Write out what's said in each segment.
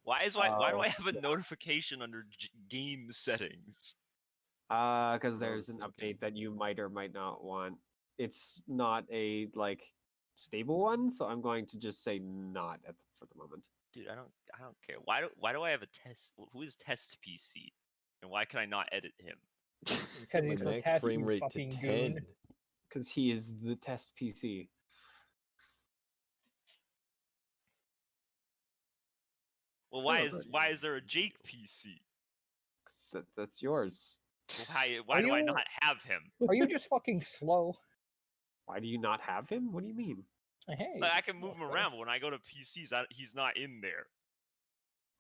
Why do I have a notification under game settings? Because there's was an thinking. update that you might or might not want. It's not a stable one, so I'm going to just say not for the moment. Dude, I don't care. Why do I have a test? Who is test PC? And why can I not edit him? Set my he's for max test, frame you rate to fucking 10. goon. Because he is the test PC. Well, Oh, why is there a Jake PC? 'Cause that's yours. Well, why do I you- not have him? Are you just fucking slow? Why do you not have him? What do you mean? Hey, Like, I can move him okay. around, but when I go to PCs, he's not in there.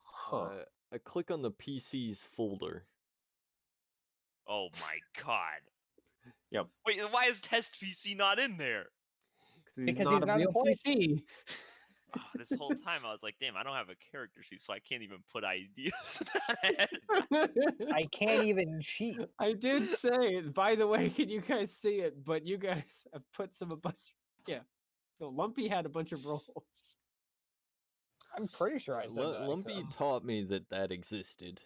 Huh. I click on the PCs folder. Oh my god. Yep. Wait, why is test PC not in there? Because Because not he's a not real employed. PC. Oh, this whole time I was like, damn, I don't have a character sheet, so I can't even put ideas. I can't even cheat. I did say, by the way, can you guys see it? But you guys have put a bunch. Yeah. No, Lumpy had a bunch of rolls. I'm pretty sure I said that. Lumpy taught me that existed.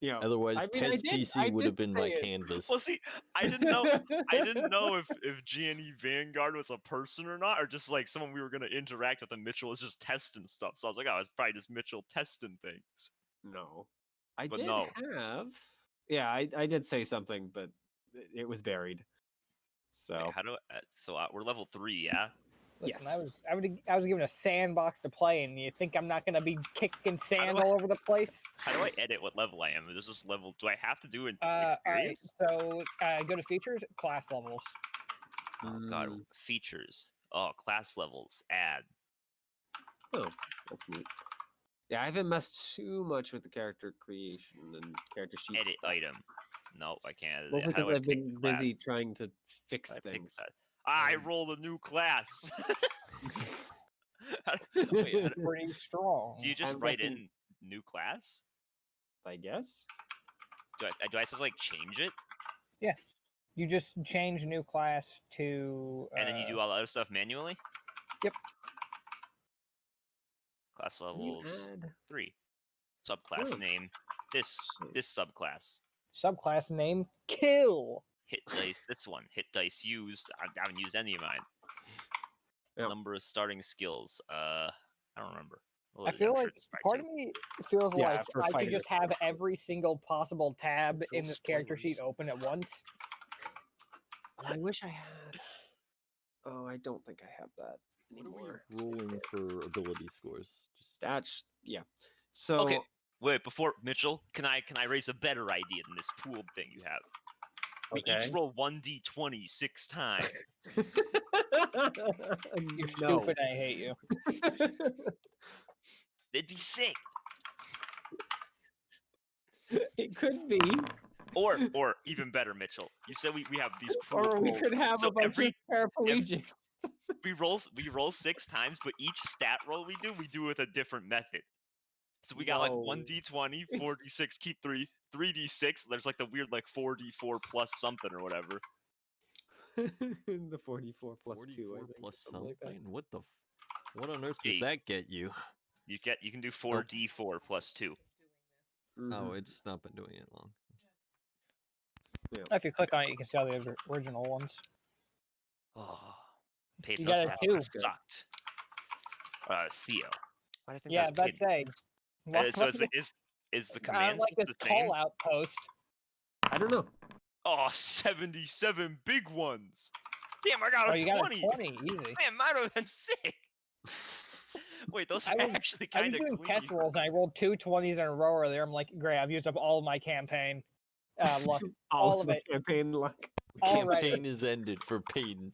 Yeah. Otherwise, I test PC would have been my say it. canvas. Well, see, I didn't know if GNE Vanguard was a person or not, or just like someone we were gonna interact with, and Mitchell was just testing stuff. So I was like, oh, it's probably just Mitchell testing things. No. I But did no. have. Yeah, I did say something, but it was buried. So. Wait, how do we're level 3, yeah? Listen, Yes. I was given a sandbox to play, and you think I'm not gonna be kicking sand I- all over the place? How do I edit what level I am? Is this level? Do I have to do an Alright, experience? so go to features, class levels. Oh god, Mm, features. Oh, class levels. Add. oh, that's neat. Yeah, I haven't messed too much with the character creation and character sheet Edit stuff. item. No, I can't edit Well, it. How because do I I've pick been the busy class? trying to fix How do I pick things. that? I rolled a new class. Wait, Pretty strong. do you just I'm write guessing- in new class? I guess. Do I have to like change it? You just change new class to. And then you do all the other stuff manually? Yep. Class Can you levels add? 3. Subclass Oh. name. This subclass. subclass name kill. Hit dice. This one. Hit dice used. I haven't used any of mine. Yep. Number of starting skills. I don't remember. Well, I feel I'm sure like it's probably part two. of me feels Yeah, like for I should fighting just it's have also- every single possible tab in Feels this character sheet spoilers. open at once. I wish I had. Oh, I don't think I have that What are we anymore. rolling for ability scores? Just That's yeah. So Okay, wait. Before Mitchell, can I raise a better idea than this pooled thing you have? We Okay. each roll 1d20 6 times. You're No. stupid. I hate you. It'd be sick. It could be, Or even better, Mitchell. You said we have these pooled or we rolls. could have So a bunch of paraplegics. we roll 6 times, but each stat roll we do with a different method. So we got like No. 1d20, 4d6, keep 3d6. There's like the weird like 4d4 plus something or whatever. The 44 plus 2, 44 I think, plus something like that. something? What on earth Yeah, does that get you? You can do 4d4 plus 2. Oh, Mhm. it's not been doing it long. If you click on it, you can see all the original ones. Oh, paid You no got a stats, two. that sucked. It's Theo. Why do I think Yeah, that's that's paid? say. So is the command like switch this the same? call out post. I don't know. Oh, 77 big ones. Damn, I got Oh, a you 20. got a 20, easy. Man, mine would have been sick. Wait, those I are was, actually I was kind of doing clean. catch rolls and I rolled 2 20s in a row earlier. I'm like, great, I've used up all of my campaign luck. all of the it. campaign luck. Already. Campaign is ended for Peyton.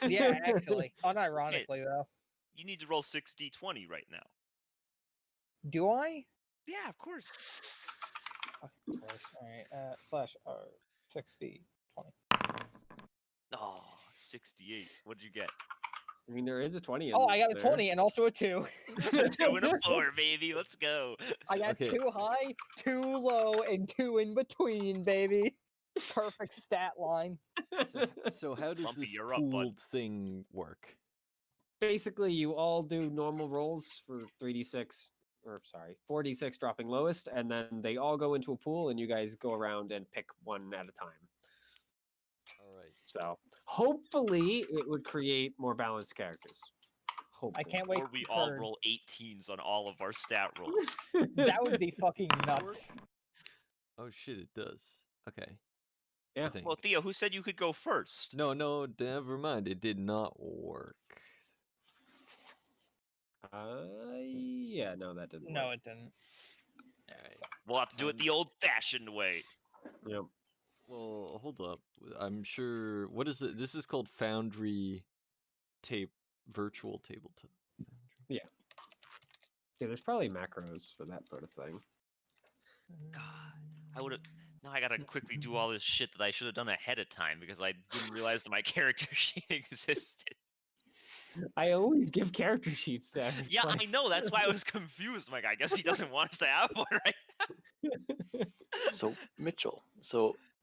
Yeah, actually. Unironically, though. You need to roll 6d20 right now. Do I? Yeah, of course. Of course. Alright, slash R 6B 20. Oh, 68. What'd you get? I mean, there is a 20 in Oh, I got a there. 20 and also a 2. 2 and a 4, baby. Let's go. I got Okay. 2 high, 2 low, and 2 in between, baby. Perfect stat line. So how does Lumpy, this you're up, bud. pooled thing work? Basically, you all do normal rolls for 3d6, or sorry, 4d6 dropping lowest, and then they all go into a pool, and you guys go around and pick one at a time. All right. So hopefully it would create more balanced characters. Hopefully. I can't wait Or we all for roll 18s on all of our stat rolls. that would be fucking Does this work? nuts. Oh shit, it does. Okay. Yeah. I think. Well, Theo, who said you could go first? No, never mind. It did not work. Yeah, no, that didn't No, work. it didn't. Alright. We'll have to do it the old-fashioned way. Yep. Well, hold up. I'm sure. What is it? This is called Foundry Virtual Tabletop. Yeah, there's probably macros for that sort of thing. God, I would have. Now I gotta quickly do all this shit that I should have done ahead of time because I didn't realize that my character sheet existed. I always give character sheets to every Yeah, player. I know. That's why I was confused. I'm like, I guess he doesn't want us to have one, right? So Mitchell,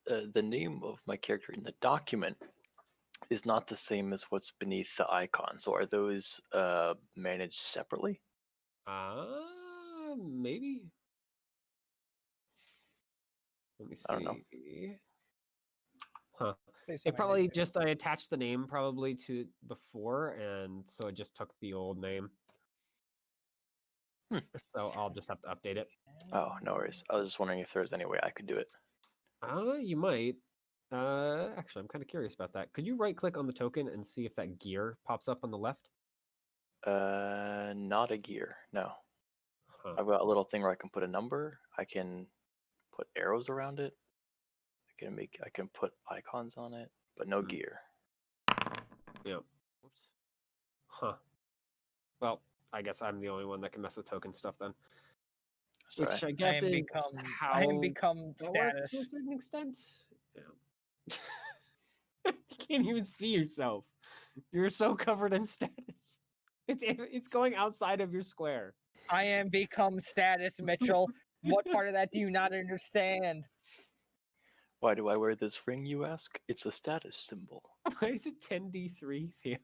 the name of my character in the document is not the same as what's beneath the icon. So are those managed separately? Maybe. Let me I don't know. see. Huh. They seem It like probably they do. just I attached the name probably to before, and so it just took the old name. Hmm. So I'll just have to update it. Oh, no worries. I was just wondering if there was any way I could do it. You might. Actually, I'm kind of curious about that. Could you right click on the token and see if that gear pops up on the left? Not a gear. No. Huh. I've got a little thing where I can put a number. I can put arrows around it. I can put icons on it, but no Hmm. gear. Yep. Whoops. Huh. Well, I guess I'm the only one that can mess with token stuff then. Sorry. Which I guess is how I am become that works to a status. certain extent. Yeah. You can't even see yourself. You're so covered in status. It's going outside of your square. I am become status, Mitchell. What part of that do you not understand? Why do I wear this ring, you ask? It's a status symbol. Why is it 10d3, Theo?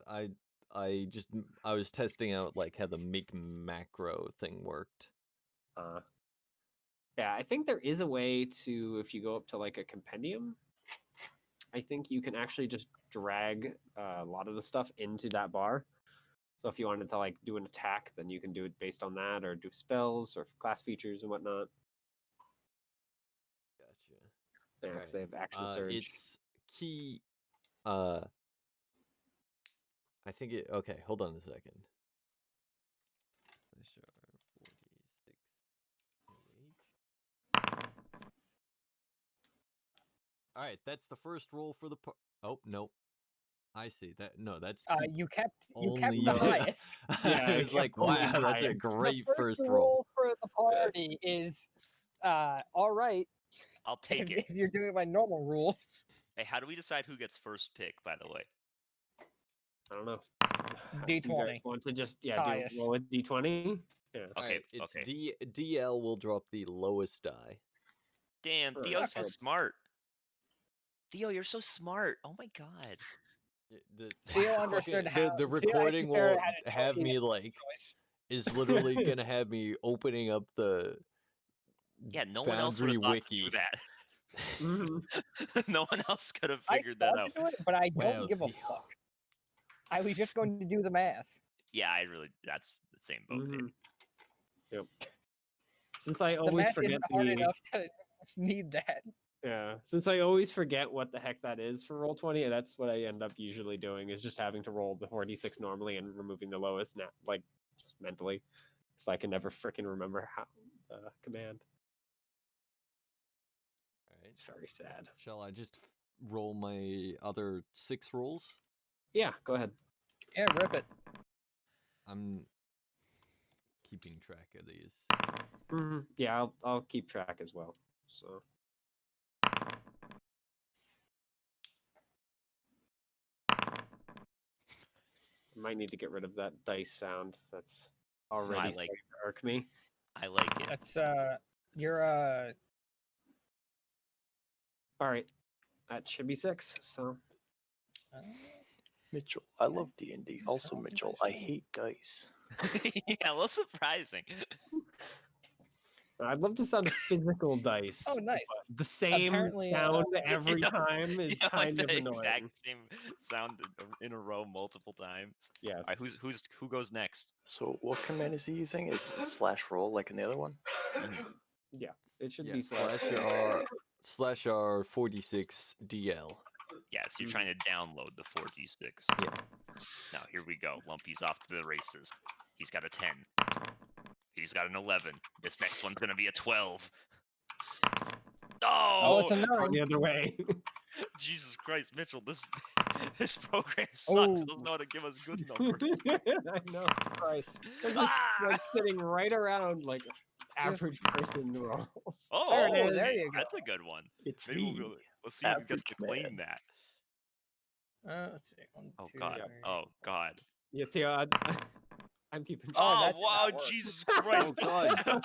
I was testing out like how the make macro thing worked. Yeah, I think there is a way to, if you go up to like a compendium, I think you can actually just drag a lot of the stuff into that bar. So if you wanted to like do an attack, then you can do it based on that, or do spells or class features and whatnot. Gotcha. Yeah, because they have action surge. It's key. I think it. Okay, hold on a second. All right, that's the first roll for the. Oh no, I see that. No, that's. You kept only- the highest. Yeah, I I was like, kept only wow, the that's a highest. great The first first roll. for the party is all right I'll take if, it. if you're doing it by normal rules. Hey, how do we decide who gets first pick, by the way? I don't know. D20. You guys want to just Highest. roll with d20? Yeah. All Okay, right, it's okay. DL will drop the lowest die. Damn, Sure, Theo's so that's smart. Theo, you're so smart. Oh my god. Theo understood how the Theo, to be recording fair, will had a have choice. me like Choice. is literally gonna have me opening up the Yeah, no one else would Foundry have thought wiki. to do that. Mhm. No one else could have I figured that thought out. to do it, but I don't Wow, give a Theo. fuck. I was just going to do the math. Yeah, that's the same boat pick. Mhm. Yep. Since I The always math forget isn't hard the enough to need that. yeah, since I always forget what the heck that is for roll 20, that's what I end up usually doing is just having to roll the 4d6 normally and removing the lowest like just mentally, so I can never freaking remember how the command. All right. It's very sad. Shall I just roll my other 6 rolls? Yeah, go ahead. Yeah, rip it. I'm keeping track of these. Yeah, I'll keep track as well. So. Might need to get rid of that dice sound. That's already like- starting to irk me. I like it. That's you're All right, that should be 6. So Mitchell, I love D&D. Also, Mitchell, I hate dice. Yeah, a little surprising. I'd love to sound physical dice. Oh, nice. but the same Apparently, sound every Yeah, time is Yeah, like kind the of annoying. exact same sound in a row multiple times. Yes. All right, who goes next? So, what command is he using? Is slash roll like in the other one? Yeah, it should Yeah, be /r /r46 DL. Yes, you're trying to download the 4d6. Yeah. Now here we go. Lumpy's off to the races. He's got a 10. He's got an 11. This next one's gonna be a 12. Oh, Oh, it's a 9. Going the other way. Jesus Christ, Mitchell! This program sucks. It doesn't know how to give us good numbers. I know. Christ. They're just Ah! like sitting right around like average person rolls. Oh, There it is, okay, there you go. That's a good one. It's Maybe me. let's see if he gets Average to claim man. that. Let's see. 1, Oh 2, God. 3. Oh God. Yeah, Theo, I'm keeping Oh, Oh, that did wow, not work. Jesus Christ. God.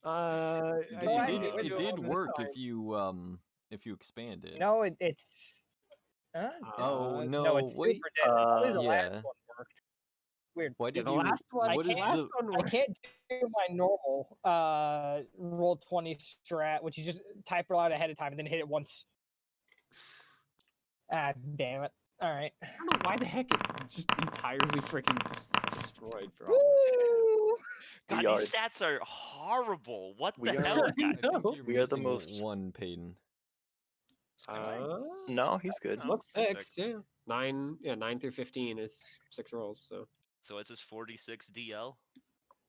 I It, think it we did. need to It do did one at a work time. if you expand it. No, it's. Oh no, No, it's wait. super dead. Only the last Yeah. one worked. Weird. Why Yeah, did the you? last one. What the is last the? one I worked. can't do my normal roll 20 strat, which you just type it out ahead of time and then hit it once. Ah, damn it. All right. I don't know why the heck it just entirely freaking destroyed for all. Woo! God, We are- these stats are horrible. What We the are- hell, I guys? I think know. you're We are the missing most- one, Peyton. No, he's good. Oh, Looks perfect. 6, yeah. 9 through 15 is 6 rolls, so. So it's just 46 DL.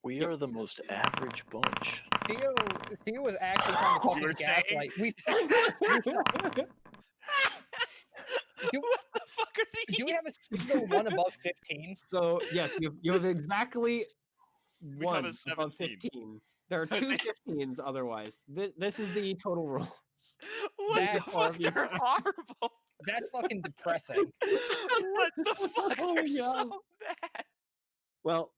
We Yep. are the most average bunch. Theo was actually trying to You fucking were saying? gaslight. What the fuck are these? Do we have a single one above 15? So, yes, you have exactly We have one a above 17. 15. There are 2 15s otherwise. This is the total rolls. What That the fuck? RV They're horrible. That's fucking depressing. What the fuck? Oh They're my so God. bad. Well,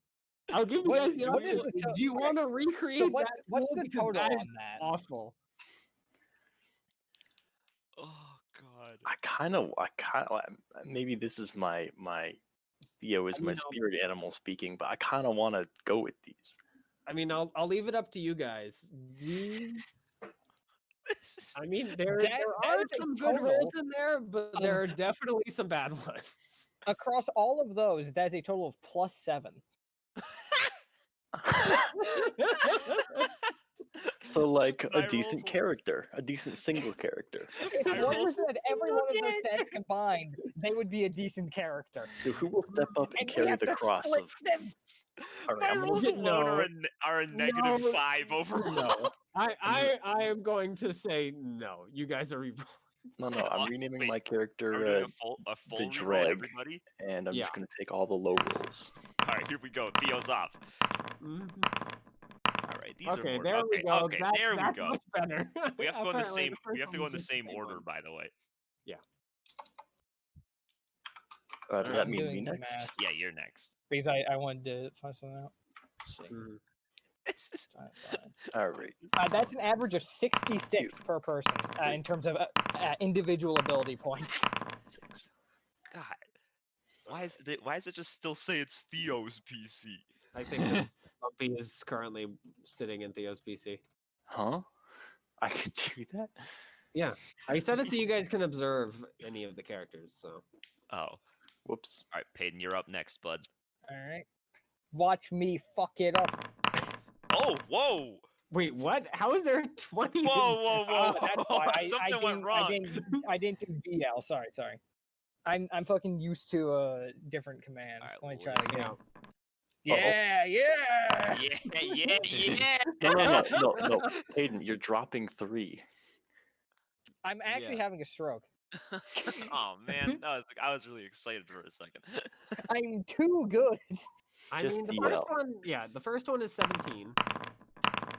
I'll give you What- guys the what is option. the to- Do you okay, want to recreate So that? what's pool? the Because total that on is that? awful. Oh God. I kind of, maybe this is my Theo is I my mean, spirit animal speaking, but I kind of want to go with these. I mean, I'll leave it up to you guys. These, This is- I mean, there That are is a some good total rolls in there, but of- there are definitely some bad ones. Across all of those, that is a total of +7. So like My a rolls decent will- character, a decent single character. If I one rolled was at every one of those again. stats combined, they would be a decent character. So who will step up and And we carry have the to cross split of? them. All right, My I'm gonna rolls get- alone no. are a negative No. 5 overall. No, I am going to say no. You guys are re-rolling. no. I'm renaming Wait, my Are we character, doing a full the reroll, drag. everybody? and I'm Yeah. just gonna take all the low rolls. All right, here we go. Theo's off. Mhm. All right, these are Okay, more. there okay, we go. okay, That- there we that's go. much better. We have to go in the Apparently, same. We first have to one go was in the just same one. order, by the way. Does Alright, that I'm mean me doing the next? math. Yeah, you're next. Because I wanted to find something out. Let's see. Mhm. This is- All right. That's an average of 66 per person in terms of individual ability points. 6. God, why is it just still say it's Theo's PC? I think this Lumpy is currently sitting in Theo's PC. Huh? I could do that. I set it so you guys can observe any of the characters. So Oh, all Whoops. right, Peyton, you're up next, bud. All right. Watch me fuck it up. Oh, whoa, wait, what? How is there 20? whoa, Oh, that's why Something went wrong. I didn't do DL. Sorry. I'm fucking used to different commands. Alright, Let me well, try Yeah. again. Oh, Yeah. Yeah. No. Hayden, you're dropping 3. I'm actually Yeah. having a stroke. Oh man, I was really excited for a second. I'm too good. I Just mean, the DL. first one. Yeah, the first one is 17.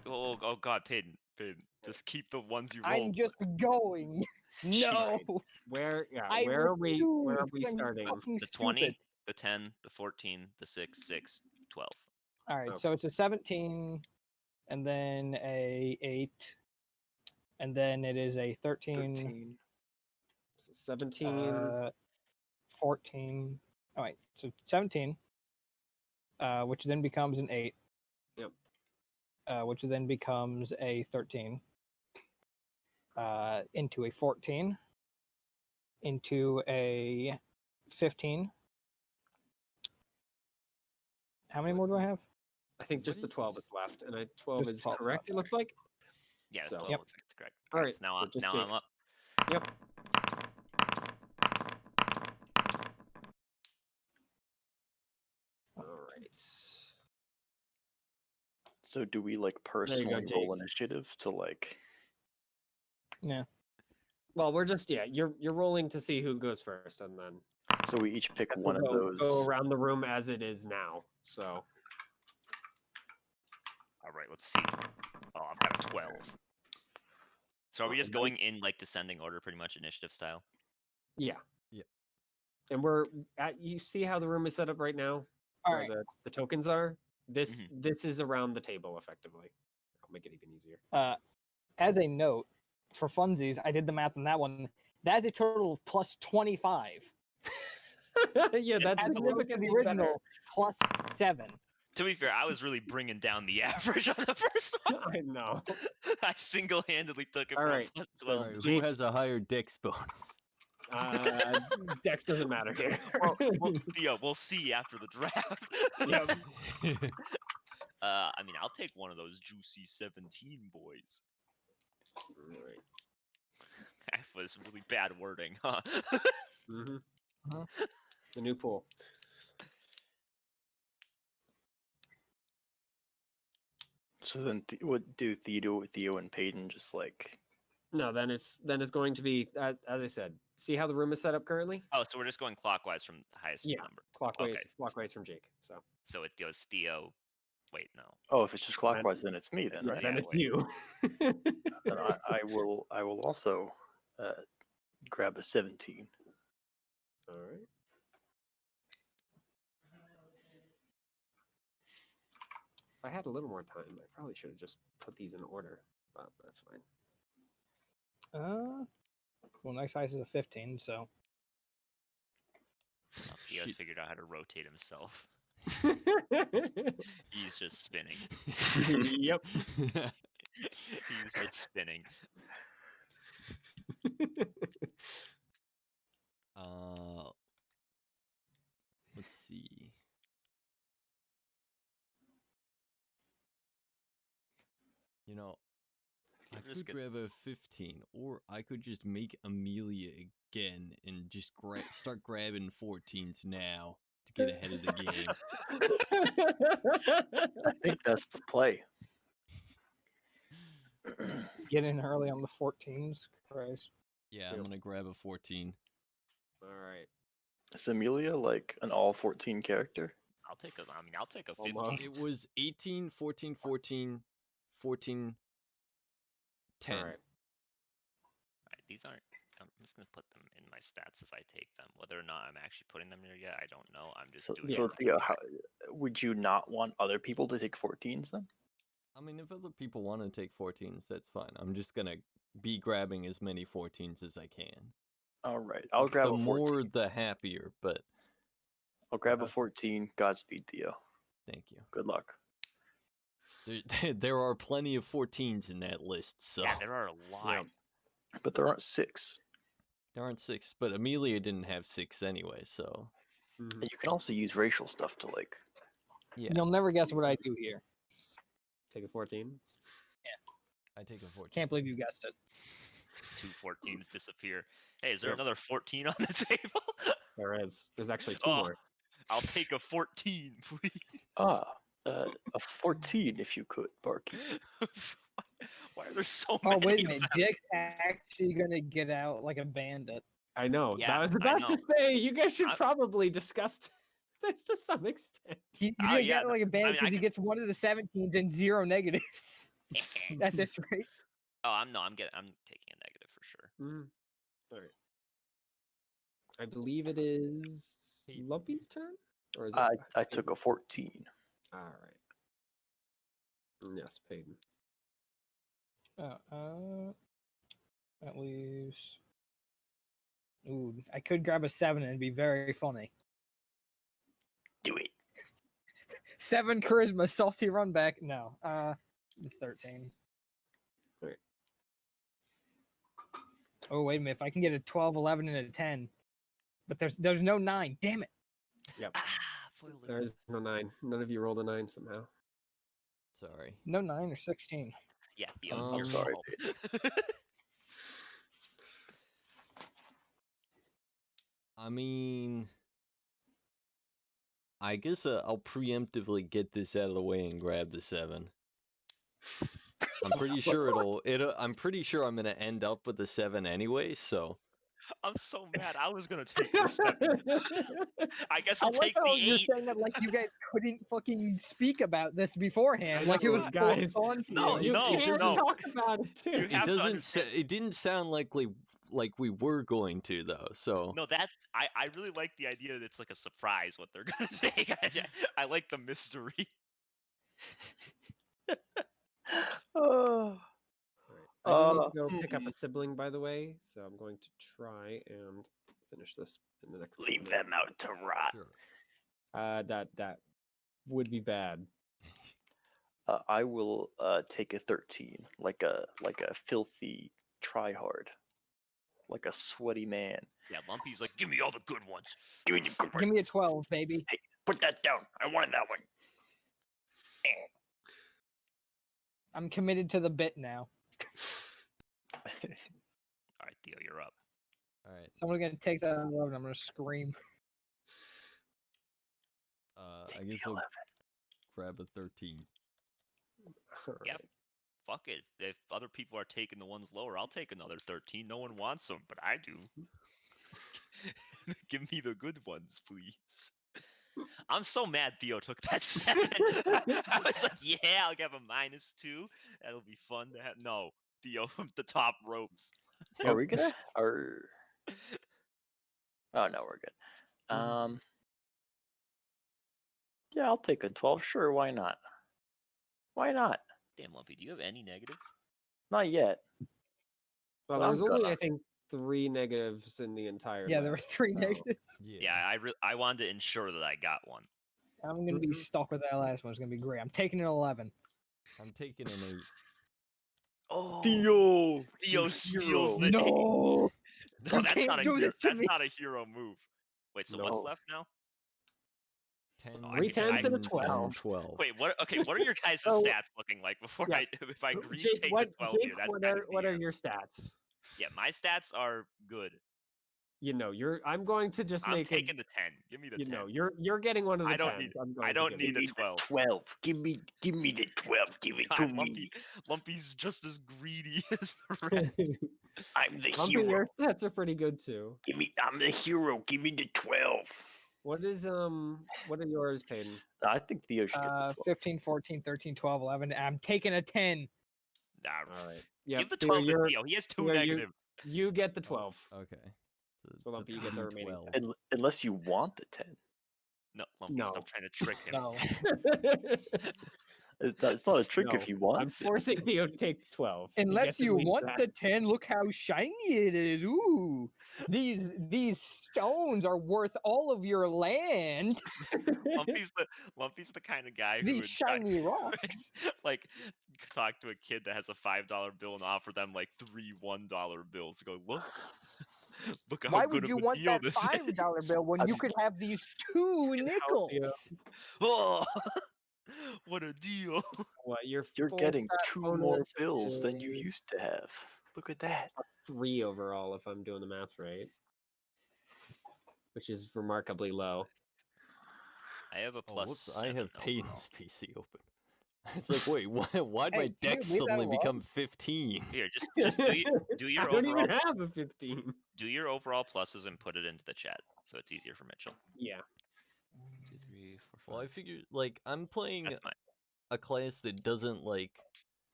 Oh God, Peyton, just keep the ones you roll. I'm just going. No. Where? Yeah, I where are we? Where are refuse, we 'cause I'm starting? fucking The stupid. 20, the 10, the 14, the 6, 6, 12. All right, Okay. so it's a 17, and then a 8, and then it is a 13, 13. 17. 14. Oh wait, so 17. Which then becomes an 8. Yep. Which then becomes a 13. Into a 14. Into a 15. How many more do I have? I think just What the 12 is- is left, and 12 Just is 12 is correct. left, It looks like. Yeah, So- 12 Yep. looks like it's correct. All Alright, right, so now, so just now Jake. I'm up. Yep. All right. So do we like go, personally roll Jake. initiative to like? Yeah. Well, we're just you're rolling to see who goes first, and then So we each pick we'll one of go those. around the room as it is now. So Alright, let's see. Oh, I've got a 12. So are we Oh, just nice. going in like descending order, pretty much initiative style? yeah. Yep. And we're at. You see how the room is set up right now, All where right. the tokens are. This is around the table effectively. I'll make it even easier. As a note, for funsies, I did the math on that one. That is a total of plus 25. Yeah, that's As opposed to significantly the better. original plus 7. To be fair, I was really bringing down the average on the first one. I know. I single-handedly took it All from right, plus so 12. Alright, who Jake- has a higher dex bonus? Dex doesn't matter here. Well, Theo, we'll see after the draft. Yep. I mean, I'll take one of those juicy 17 boys. Alright. That was really bad wording, huh? Mhm. Uh-huh. The new pool. So then, what do Theo and Peyton just like? No, then it's going to be as I said. See how the room is set up currently? Oh, so we're just going clockwise from the highest Yeah. number. Clockwise Okay. from Jake. So So it goes Theo. Wait, no. Oh, if it's just clockwise, then it's me. Then yeah, right? then Yeah, it's wait. you. Then I will also grab a 17. All right. If I had a little more time, I probably should have just put these in order, but that's fine. Well, next size is a 15, so Oh, Theo's Shit. figured out how to rotate himself. He's just spinning. Yep. He's just spinning. Let's see. You know, I Just could get- grab a 15, or I could just make Amelia again and just start grabbing 14s now to get ahead of the game. I think that's the play. get in early on the 14s. Christ. Yeah, I'm Yep. gonna grab a 14. All right. Is Amelia like an all 14 character? I'll take a 15. Almost. It was 18, 14, 14, 14, 10. All right. Alright, these aren't. I'm just gonna put them in my stats as I take them. Whether or not I'm actually putting them there yet, I don't know. I'm just So, doing so it. to keep Theo, track. would you not want other people to take 14s then? I mean, if other people want to take 14s, that's fine. I'm just gonna be grabbing as many 14s as I can. All right, I'll grab The a 14. more, the happier, but I'll grab a 14. Godspeed, Theo. thank you. Good luck. There are plenty of 14s in that list, so Yeah, there are a lot. Yep. But there aren't 6. there aren't 6. But Amelia didn't have 6 anyway, so Mhm. And you can also use racial stuff to like. yeah, You'll never guess what I do here. Take a 14. I take a 14. Can't believe you guessed it. 2 14s disappear. Hey, is there Yep. another 14 on the table? There is. There's actually 2 Oh. more. I'll take a 14, please. A 14 if you could, barkeep. Why are there so Oh, many? wait a of minute. them? Jake's actually going to get out like a bandit. I know. Yeah, I was I about to know. say you guys should I- probably discuss this to some extent. He's Oh, going to yeah, get like a bandit I because he can- gets one of the 17s and 0 negatives at this rate. Oh, I'm taking a negative for sure. Mm. All right. I believe it is Lumpy's turn, or is it? I took a 14. All right. Yes, Peyton. That leaves Ooh, I could grab a 7 and be very funny. Do it. 7 charisma, salty run back. No, 13. Alright. Oh wait a minute! If I can get a 12, 11, and a 10, but there's no 9. Damn it! Yep. Foil There limit. is no 9. None of you rolled a 9 somehow. Sorry. No 9 or 16. Yeah, Theo, it's I'm your sorry, fault. I mean, I guess I'll preemptively get this out of the way and grab the 7. I'm pretty sure I'm pretty sure I'm gonna end up with the 7 anyway. So I'm so mad. I was gonna take the 7. I guess I I'll like take how the you're 8. saying that like you guys couldn't fucking speak about this beforehand, I like it know, was guys. forced on to No, you. You no, can't no. talk about it too. You it have to doesn't. understand. It didn't sound like we were going to though. So No, I really like the idea that it's like a surprise what they're gonna take. I like the mystery. Oh. I do need to go pick up a sibling, by the way, so I'm going to try and finish this in the next Leave minute. them out to rot. sure. That would be bad. I will take a 13, like a filthy tryhard, like a sweaty man. Yeah, Lumpy's like, give me all the good ones. Give me the good Give one. me a 12, baby. Hey, put that down. I wanted that one. I'm committed to the bit now. All right, Theo, you're up. All right. Someone's gonna take that 11. I'm gonna scream. I Take guess the I'll 11. grab a 13. All Yep. right. Fuck it. If other people are taking the ones lower, I'll take another 13. No one wants them, but I do. Give me the good ones, please. I'm so mad Theo took that 7. I was like, yeah, I'll give a -2. That'll be fun to have. No, Theo, the top ropes. Are we gonna? Or oh no, we're good. Yeah, I'll take a 12. Sure, why not? Why not? Damn, Lumpy, do you have any negative? Not yet. Well, But there was I'm only, gonna. I think, 3 negatives in the entire Yeah, there were list, 3 so- negatives. Yeah, I wanted to ensure that I got one. I'm gonna be stuck with that last one. It's gonna be great. I'm taking an 11. I'm taking an 8. Oh, Theo Theo steals the No, No, You that's can't not a do this to that's me. not a hero move. Wait, so what's No. left now? 10, Oh, I 3 can- I- 10s and a 10, 12. 12. Wait, what? Okay, what are your guys' So- stats looking like before Yeah. if I agree Jake, take what, the 12 Jake, here? That's what kind are of what are BS. your stats? Yeah, my stats are good. You know, I'm going to just I'm make it. taking the 10. Give me the You 10. know, you're getting one of the I don't 10s. need- I'm going I to don't give need it. a 12. 12. Give me the 12. Give it to God, me. Lumpy's just as greedy as the rest. I'm the Lumpy, hero. your stats are pretty good too. I'm the hero. Give me the 12. What are yours, Peyton? I think Theo should get the 12. 15, 14, 13, 12, 11. I'm taking a 10. Nah, All right. give the Theo, 12 to you're- Theo. He has 2 Theo, negatives. You get the 12. Okay. So, Lumpy, you get the remaining 12. Unless you want the 10. No, Lumpy, No. stop trying to trick him. No. It's not a trick if No, you want I'm it. forcing Theo to take the 12. He Unless gets at you least want that. the 10, look how shiny it is. Ooh. These stones are worth all of your land. Lumpy's the kind of guy who These would try- shiny rocks. like talk to a kid that has a $5 bill and offer them like 3 $1 bills to go look how Why good would of you a want deal that this is. $5 bill when you could have these 2 help you. nickels? Oh, what a deal. What your You're full getting stat 2 more bonus bills than you is used to have. Look at that. +3 overall, if I'm doing the math right, which is remarkably low. I have a Oh, plus whoops, I 7 have overall. Peyton's PC open. It's like, wait, why'd Hey, my can you deck leave that suddenly alone? become 15? Here, just do your I don't overall even have a 15. do your overall pluses and put it into the chat so it's easier for Mitchell. Yeah. 2, 3, 4, 5. Well, I figured, like, I'm playing That's fine. a class that doesn't, like,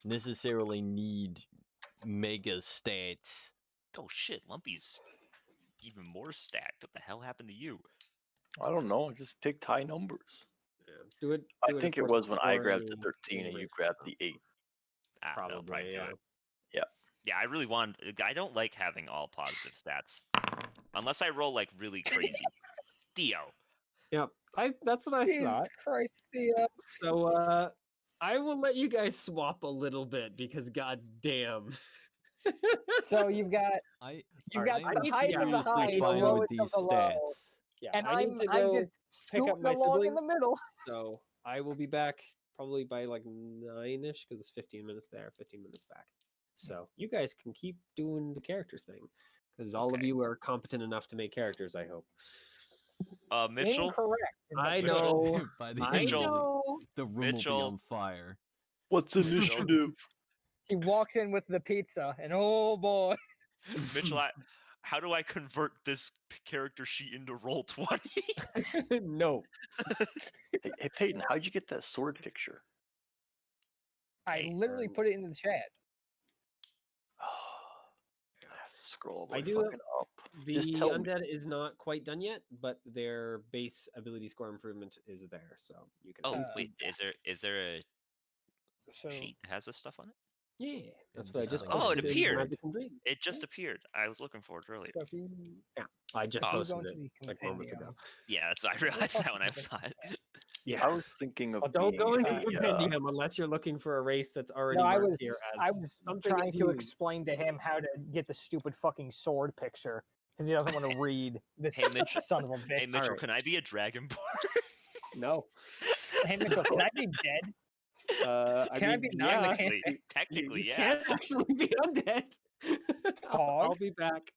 necessarily need mega stats. Oh shit, Lumpy's even more stacked. What the hell happened to you? I don't know. Just picked high numbers. Yeah. Do it. I do think of it course, was when I before grabbed the any 13 and you racial grabbed stuff. the 8. That'll Probably, do yeah. it. Yeah, I really want. I don't like having all positive stats. Unless I roll like really crazy. Theo. Yep. That's what I Jesus thought. Christ, Theo. So I will let you guys swap a little bit because goddamn. So you've got I you've Alright, got I the need- highs yeah, and the seriously highs, fine lowest with of these the low, stats. Yeah, and I need to I'm go just pick up scooting my along in sibling. the middle. So I will be back probably by like 9ish because it's 15 minutes there, 15 minutes back. So you guys can keep doing the characters thing because all of Okay. you are competent enough to make characters. I hope. Mitchell. Incorrect. I Mitchell. know. By the I end of Mitchell. it, know. the room will be Mitchell. on fire. What's initiative? He walks in with the pizza, and oh boy, Mitchell, how do I convert this character sheet into roll 20? No. Hey, Peyton, how'd you get that sword picture? I Hey, literally put it in the chat. I have to scroll all the I way do fucking up. The Just tell me. undead is not quite done yet, but their base ability score improvement is there, so you can. Oh, always wait, do that. is there a So sheet that has this stuff on it? Yeah, that's And what I just just like posted. Oh, it in appeared. Magic and Dream. It just appeared. I was looking for it earlier. so if you, I just Oh. you go posted into it the like moments ago. compendium, Yeah, that's I realized that when I saw it. Yeah. I was thinking of Well, don't go being into the compendium unless you're looking for a race that's already No, I marked was here I as was something trying is to used. explain to him how to get the stupid fucking sword picture because he doesn't want to read this Hey, Mitchell. son of a bitch. Hey, Mitchell, Alright. can I be a dragonborn? No. Hey Mitchell, can I be dead? I Can I mean, be yeah, non-mechanic? Technically, you yeah. can't actually be undead. I'll Hog. be back.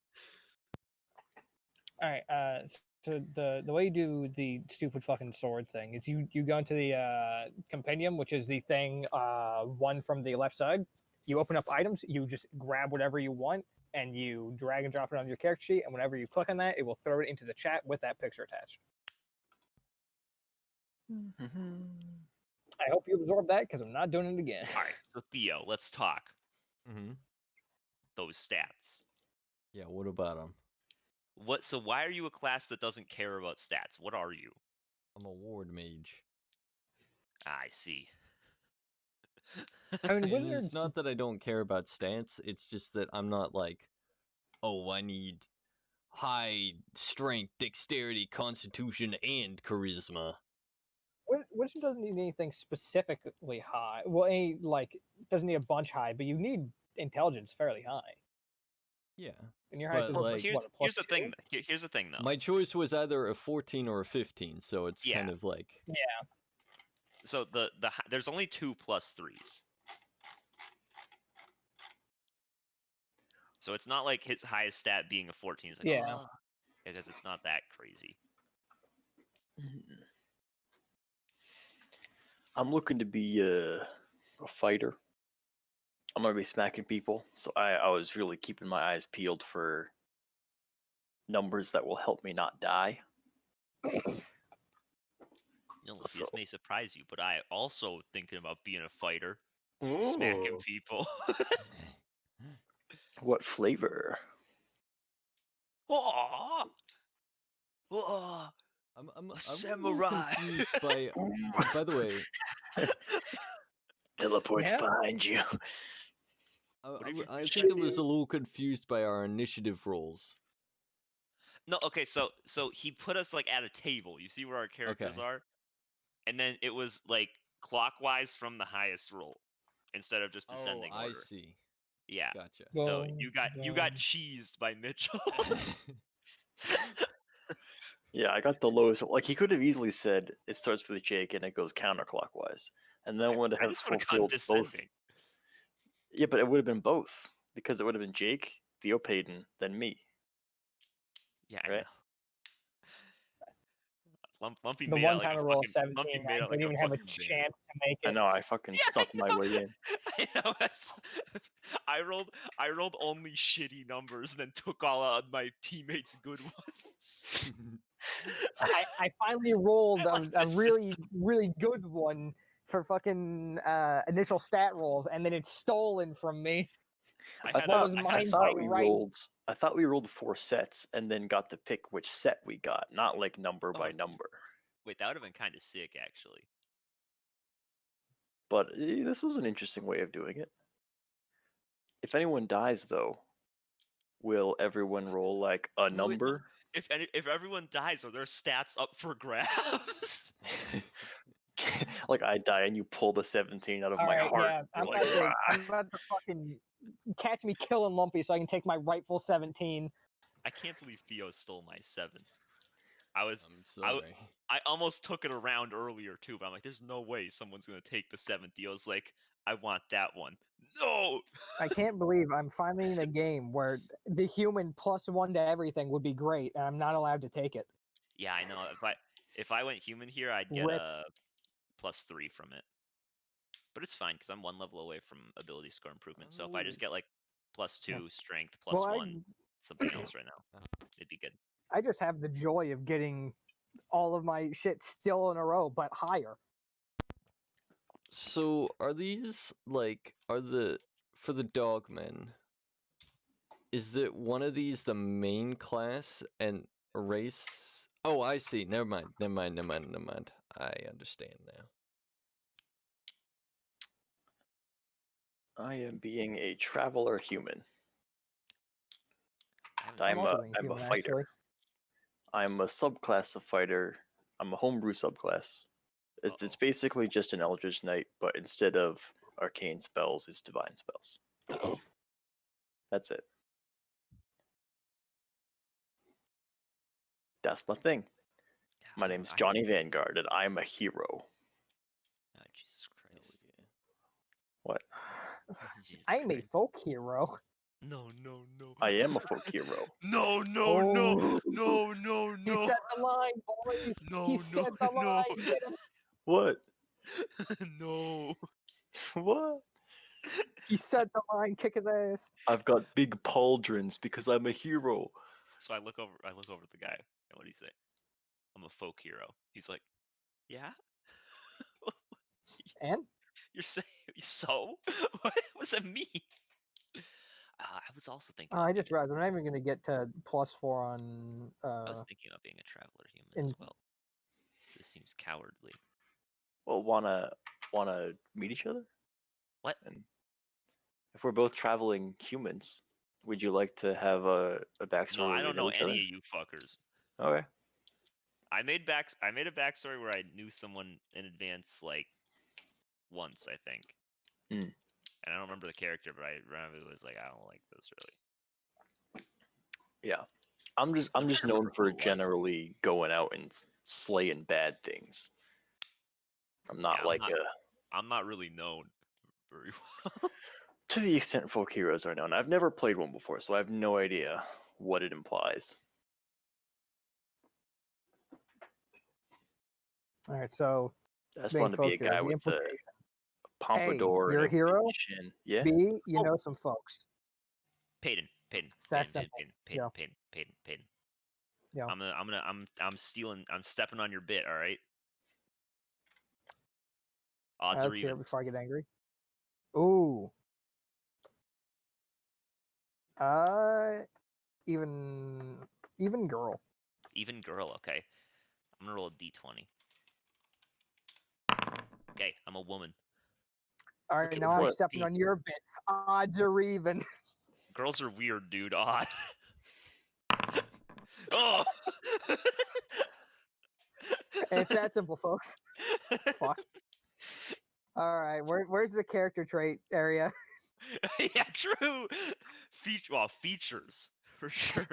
All right. So the way you do the stupid fucking sword thing is you go into the compendium, which is the thing one from the left side. You open up items. You just grab whatever you want and you drag and drop it on your character sheet. And whenever you click on that, it will throw it into the chat with that picture attached. I hope you absorb that because I'm not doing it again. All right, so Theo, let's talk Mm-hmm. those stats. Yeah, what about them? So why are you a class that doesn't care about stats? What are you? I'm a ward mage. I see. I mean, And wizards. it's not that I don't care about stats, it's just that I'm not like, oh, I need high strength, dexterity, constitution, and charisma. Wizard doesn't need anything specifically high. Well, doesn't need a bunch high, but you need intelligence fairly high. Yeah. And your But, highest is Well, so like- here's the thing. Here's the thing, though. My choice was either a 14 or a 15, so it's Yeah. kind of like, So there's only 2 plus 3s. So it's not like his highest stat being a 14. It's like, Yeah. oh, well, because it's not that crazy. I'm looking to be a fighter. I'm gonna be smacking people, so I was really keeping my eyes peeled for numbers that will help me not die. You know, look, So- this may surprise you, but I also thinking about being a fighter, smacking Ooh, people. what flavor? Oh, oh, I'm a a little samurai. confused by the way, Teleports Yeah. behind you. What if you I just think I was a little confused by our initiative rolls. No, okay, so he put us like at a table. You see where our characters Okay. are? And then it was like clockwise from the highest roll instead of just descending I order. see. Yeah. Gotcha. So Boom, you got boom. cheesed by Mitchell. Yeah, I got the lowest. Like he could have easily said it starts with Jake and it goes counterclockwise, and then would I have just would have gone fulfilled both. descending. Yeah, but it would have been both because it would have been Jake, Theo Payton, then me. Yeah, I Right. know. Lumpy The made one out like time a I roll fucking 17, Lumpy I made out don't like a even have a fucking bear. chance to make I it. know I fucking snuck my way in. I know. I rolled only shitty numbers and then took all of my teammates' good ones. I finally rolled I like a this really, really good one for fucking initial stat rolls, and then it's stolen from me. I had What a- was I had a mine I s- by thought we right? rolled. I thought we rolled 4 sets and then got to pick which set we got, not like number by Oh. number. Wait, that would have been kind of sick, actually. But this was an interesting way of doing it. If anyone dies, though, will everyone roll like a Wait, no. number? If everyone dies, are their stats up for grabs? Like I die and you pull the 17 out of All my right, heart. yeah, You're I'm like, about to, "Rah." I'm about to fucking catch me killing Lumpy so I can take my rightful 17. I can't believe Theo stole my 7. I was I'm sorry. I almost took it around earlier too, but I'm like, there's no way someone's gonna take the 7. Theo's like, I want that one. No. I can't believe I'm finally in a game where the human +1 to everything would be great, and I'm not allowed to take it. Yeah, I know. If I went human here, I'd get Rip. a +3 from it. But it's fine because I'm 1 level away from ability score improvement. So if I just get like +2 strength, Well, +1 something else right now, it'd be good. I just have the joy of getting all of my shit still in a row, but higher. So are these like for the dogmen? Is that one of these the main class and race? Oh, I see. Never mind. I understand now. I am being a traveler human. I haven't I'm I'm also a being I'm a human, fighter. actually. I'm a subclass of fighter. I'm a homebrew subclass. It's basically just an Eldritch Knight, but instead of arcane spells, it's divine spells. That's it. That's my thing. Yeah, My name's Johnny Vanguard, and I'm a hero. Oh, Jesus Christ. yeah. What? Jesus I'm a Christ. folk hero. No, no, no. I am a folk hero. No, no, Oh. no, no, no, He no. said the line, boys. No, He no, said the no. line. Get him. What? No. What? He said the line. Kick his ass. I've got big pauldrons because I'm a hero. So I look over at the guy, and what do you say? I'm a folk hero. He's like, yeah? And You're saying so? What does that mean? I was also thinking. I just realized I'm not even gonna get to +4 on. I was thinking about being a traveler human as in- well. This seems cowardly. Well, wanna meet each other? What? And if we're both traveling humans, would you like to have a backstory? No, where I we don't know know each any other? of you fuckers. Okay. I made a backstory where I knew someone in advance, like once, I think. Hmm. And I don't remember the character, but I remember it was like, I don't like this really. Yeah. I'm just remember known who for it was. generally going out and slaying bad things. I'm not Yeah, like I'm not really known very well. to the extent folk heroes are known. I've never played one before, so I have no idea what it implies. All right, so That's being fun to be a folk hero, guy the with a implication. pompadour you're and a hero? big chin. Yeah. B, you Oh. know some folks. Payton. It's that simple. Yeah. Payton. Yeah. I'm stepping on your bit, all right? Odds are Let's hear it even. before I get angry. Ooh. Even girl. Even girl, okay. I'm gonna roll a d20. Okay, I'm a woman. All Look right, at now I'm what? stepping on your bit. Odds are even. Girls are weird, dude. Odd. Oh! It's that simple, folks. Fuck. All right, where's the character trait area? Yeah, true. Features for sure.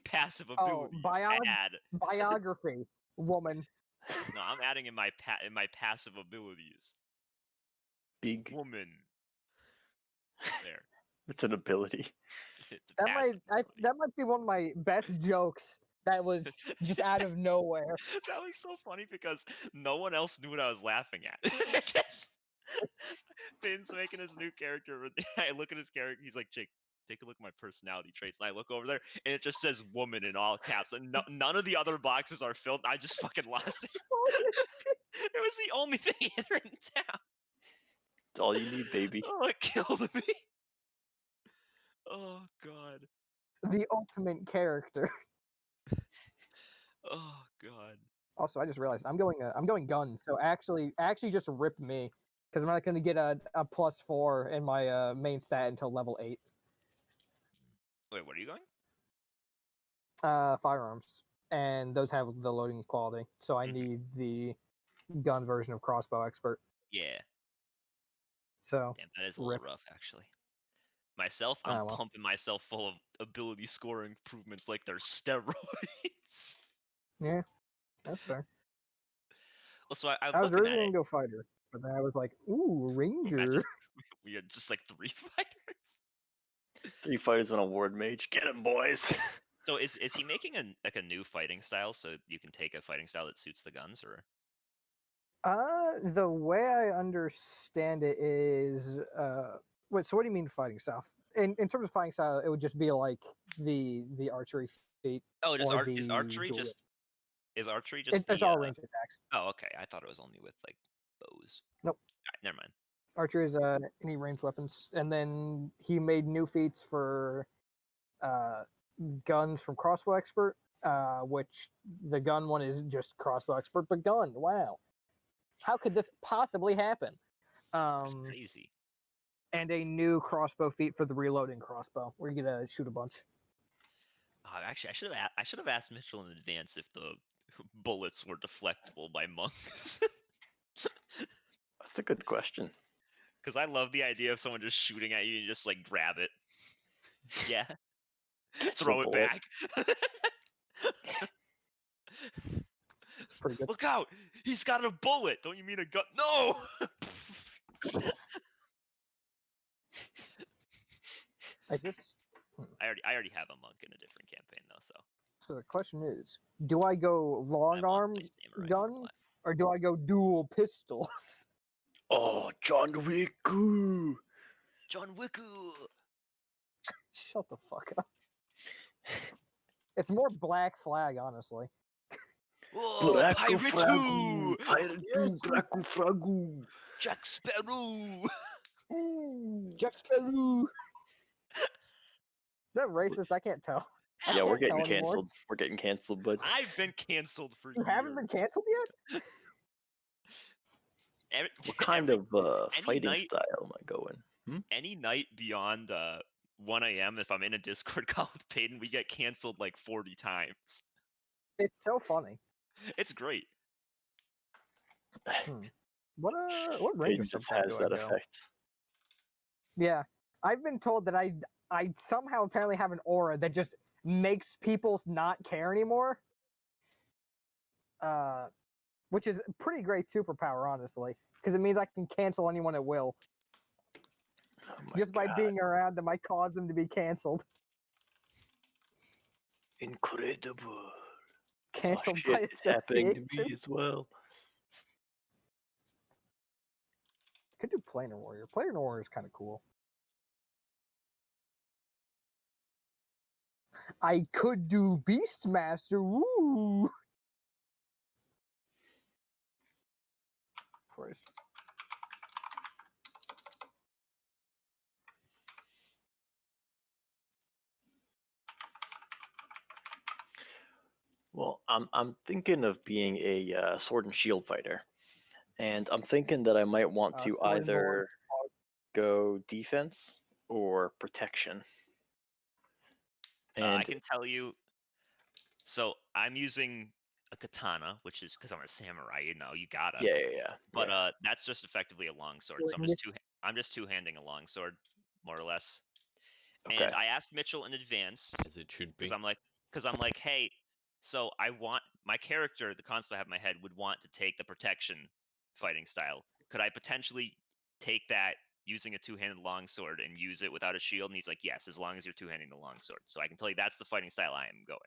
Passive Oh, abilities. Add. biography, woman. No, I'm adding in my passive abilities. Big. Woman. There. It's an ability. It's a That passive ability. that might be one of my best jokes. That was just out of nowhere. That was so funny because no one else knew what I was laughing at. Just Finn's making his new character. I look at his character. He's like, Jake, take a look at my personality traits. And I look over there, and it just says "woman" in all caps. And none of the other boxes are filled. I just fucking lost it. It was the only thing he had written down. It's all you need, baby. Oh, it killed me. Oh God. The ultimate character. Oh God. Also, I just realized I'm going gun. So actually just rip me because I'm not going to get a +4 in my main stat until level 8. Wait, what are you going? Firearms, and those have the loading quality. So I Mhm. need the gun version of crossbow expert. Yeah. So Damn, that is a Rip. little rough, actually. Myself, I'm well. pumping myself full of ability score improvements like they're steroids. Yeah, that's fair. Also, I'm I was looking originally at gonna it. go fighter, but then I was like, ooh, ranger. Imagine we had just like 3 fighters. 3 fighters on a ward mage. Get him, boys. So is he making a new fighting style so you can take a fighting style that suits the guns, or? The way I understand it is, wait. So what do you mean fighting style? In terms of fighting style, it would just be like the archery feat Oh, or is the archery dual. just is archery just It's the all range attacks. Oh, okay. I thought it was only with like bows. Nope. Alright, never mind. Archery is any ranged weapons, and then he made new feats for guns from crossbow expert, which the gun one is just crossbow expert, but gun. Wow, how could this possibly happen? That's crazy. And a new crossbow feat for the reloading crossbow, where you get to shoot a bunch. Actually, I should have asked Mitchell in advance if the bullets were deflectable by monks. That's a good question. Because I love the idea of someone just shooting at you and just like grab it. Yeah. Catch the Throw it bullet. back. It's pretty good. Look out! He's got a bullet! Don't you mean a gun? No! I just. I already have a monk in a different campaign though, so So the question is, do I go long I'm on arm my samurai gun flat. or do I go dual pistols? Oh, John Wick. John Wick. Shut the fuck up. It's more Black Flag, honestly. Whoa, Braco Pirate Fragu. 2! Pirate 2, Braco Fragu. Jack Sparrow! Jack Sparrow. Is that racist? I can't tell. I Yeah, we're can't getting tell anymore. canceled. We're getting canceled, but I've been canceled for You years. haven't been canceled yet? what kind every- of any fighting night- style am I going? Any night beyond 1 a.m., if I'm in a Discord call with Peyton, we get canceled like 40 times. It's so funny. It's great. What ranger It just subclass has do I that go? effect. Yeah, I've been told that I somehow apparently have an aura that just makes people not care anymore. Which is a pretty great superpower, honestly, because it means I can cancel anyone at will. Oh my Just by God. being around them, I cause them to be canceled. Incredible. Canceled oh, by shit, it's happening to association. me as well. Could do Planar Warrior. Planar Warrior is kind of cool. I could do Beastmaster. Woo! Christ. Well, I'm thinking of being a sword and shield fighter, and I'm thinking that I might want to Sword and either go defense or protection. And I can tell you. So I'm using a katana, which is because I'm a samurai. You know, you gotta. yeah. But yeah. that's just effectively a longsword. So I'm just two-handing a longsword, more or less. Okay. And I asked Mitchell in advance As it should be. because I'm like, hey, so I want my character, the concept I have in my head, would want to take the protection fighting style. Could I potentially take that using a two-handed longsword and use it without a shield? And he's like, yes, as long as you're two-handing the longsword. So I can tell you that's the fighting style I am going.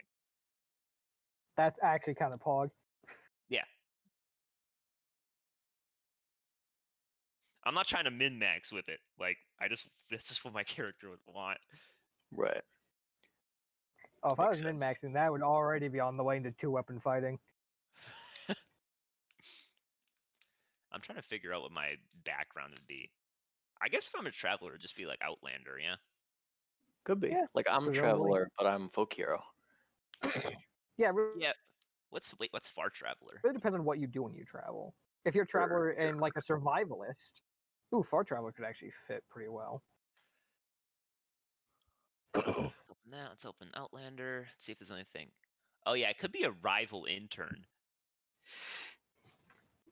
That's actually kind of pog. Yeah. I'm not trying to min-max with it. Like, that's just what my character would want. Right. Oh, if I Makes was sense. min-maxing, that would already be on the way into two-weapon fighting. I'm trying to figure out what my background would be. I guess if I'm a traveler, it'd just be like Outlander, yeah? Could be. Yeah, Like I'm a presumably. traveler, but I'm a folk hero. Yeah, really, Yeah. What's Far Traveler? really depends on what you do when you travel. If you're a traveler and like a survivalist, ooh, Far Traveler could actually fit pretty well. Now let's open Outlander. See if there's anything. Oh yeah, it could be a rival intern.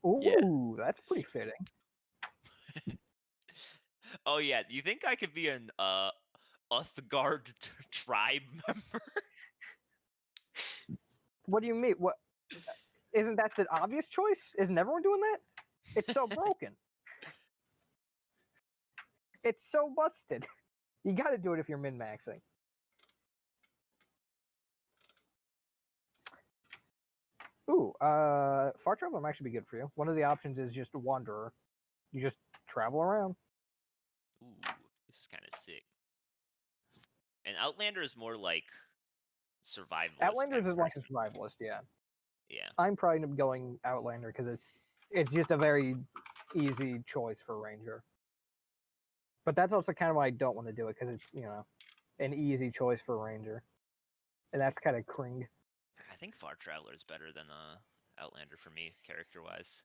Ooh, that's pretty fitting. Oh yeah, do you think I could be an Uthgard tribe member? What do you mean? What? Isn't that the obvious choice? Isn't everyone doing that? It's so broken. It's so busted. You got to do it if you're min-maxing. Ooh, far travel might actually be good for you. One of the options is just wanderer. You just travel around. Ooh, this is kind of sick. And Outlander is more like survivalist. Outlander kind is of like a person. survivalist, yeah. Yeah. I'm probably going Outlander because it's just a very easy choice for Ranger. But that's also kind of why I don't want to do it because it's an easy choice for Ranger, and that's kind of cring. I think Far Traveler is better than Outlander for me, character-wise.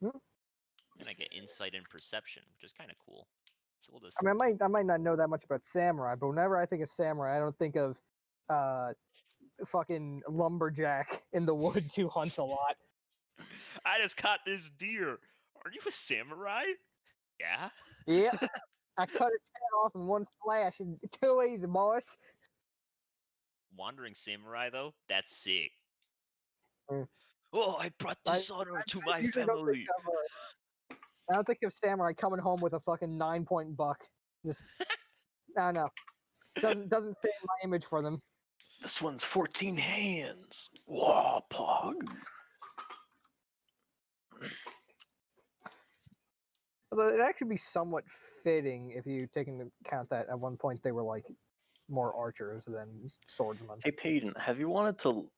Hmm. And I get insight and perception, which is kind of cool. So we'll just. I mean, I might not know that much about samurai, but whenever I think of samurai, I don't think of fucking lumberjack in the woods who hunts a lot. I just caught this deer. Are you a samurai? Yeah. Yeah, I cut its head off in one slash, and too easy, boys. Wandering samurai though, that's sick. Mm. Oh, I brought dishonor to my usually don't family. I don't think of samurai coming home with a fucking 9-point buck. Just, I don't know. Doesn't fit my image for them. This one's 14 hands. Whoa, pog. Although it'd actually be somewhat fitting if you take into account that at one point they were like more archers than swordsmen. Hey Peyton, have you wanted to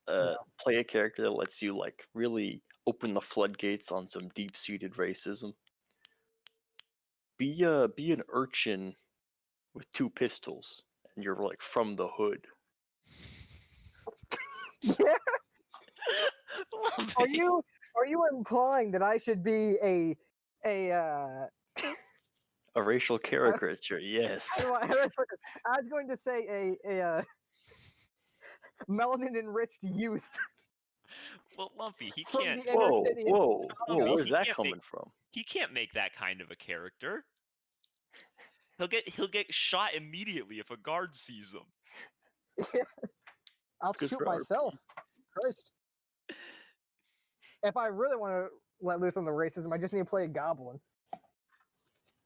play a character that lets you like really open the floodgates on some deep-seated racism? Be an urchin with 2 pistols, and you're like from the hood. Are you implying that I should be a A racial caricature, yes. how do I put this? I was going to say a melanin enriched youth Well, Lumpy, he from can't. the inner Whoa, city. whoa, whoa! Lumpy, Where's he that can't coming make- from? He can't make that kind of a character. He'll get shot immediately if a guard sees him. I'll Good shoot for RP. myself. Christ. If I really want to let loose on the racism, I just need to play a goblin.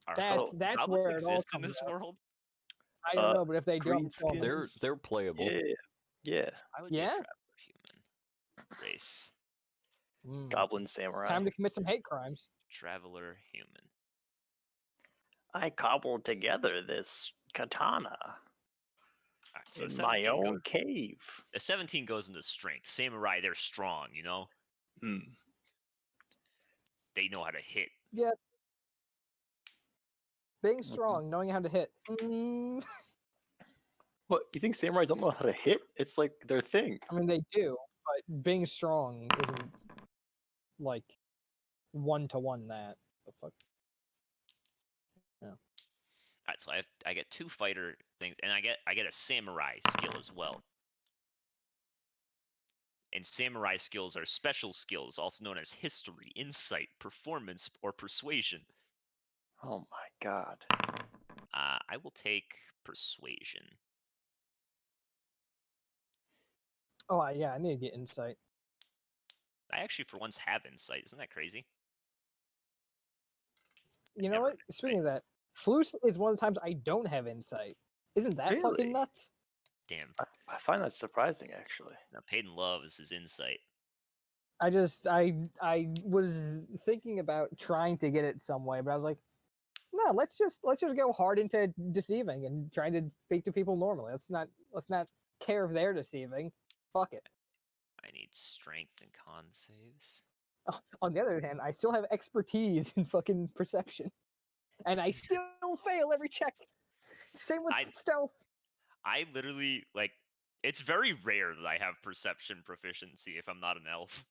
Are That's goblins where it all exist in comes this out. world? I don't know, but if they do, I'm Green calling skin. They're playable. Yeah. I would be a Yeah? traveler human race. Goblin samurai. Time to commit some hate crimes. Traveler human. I cobbled together this katana Alright, so in the my 17 own cave. The 17 goes into strength. Samurai, they're strong, you know? Hmm. They know how to hit. Being strong, knowing how to hit. What, you think samurai don't know how to hit? It's like their thing. I mean, they do, but being strong isn't like one-to-one that. The fuck? Alright, so I get 2 fighter things, and I get a samurai skill as well. And samurai skills are special skills, also known as history, insight, performance, or persuasion. Oh my god. I will take persuasion. Oh, yeah, I need to get insight. I actually, for once, have insight. Isn't that crazy? You know Never what? had insight. Speaking of that, Floose is one of the times I don't have insight. Isn't that Really? fucking nuts? Damn. I find that surprising, actually. Now, Peyton loves his insight. I was thinking about trying to get it some way, but I was like, no, let's just go hard into deceiving and trying to speak to people normally. Let's not care if they're deceiving. Fuck it. I need strength and con saves. On the other hand, I still have expertise in fucking perception, and I still fail every check. Same with stealth. I literally, like, it's very rare that I have perception proficiency if I'm not an elf.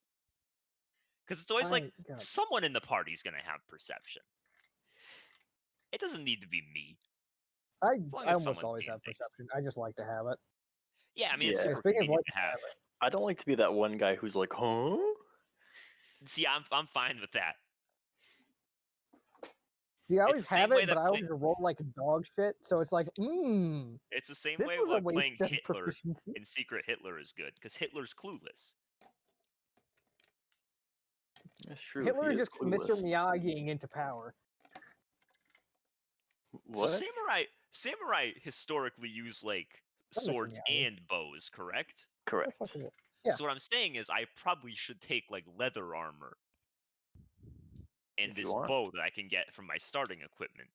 Because it's always like, God. someone in the party's gonna have perception. It doesn't need to be me. I long I as almost someone's always seeing have things. perception. I just like to have it. Yeah, I mean, it's Yeah. Yeah, super speaking of convenient like to have. I don't like to be that one guy who's like, huh? See, I'm fine with that. See, I It's always the same have way it, but that I always roll like dog shit. So it's like, It's the same this way was a like waste playing of Hitler proficiency. in Secret Hitler is good because Hitler's clueless. That's true. Hitler he is is just Mr. clueless. Miyagiing into power. So What? samurai historically use like Not Mr. swords Miyagi. and bows, correct? What the Correct. fuck is it? Yeah. So what I'm saying is I probably should take like leather armor and If you this want. bow that I can get from my starting equipment.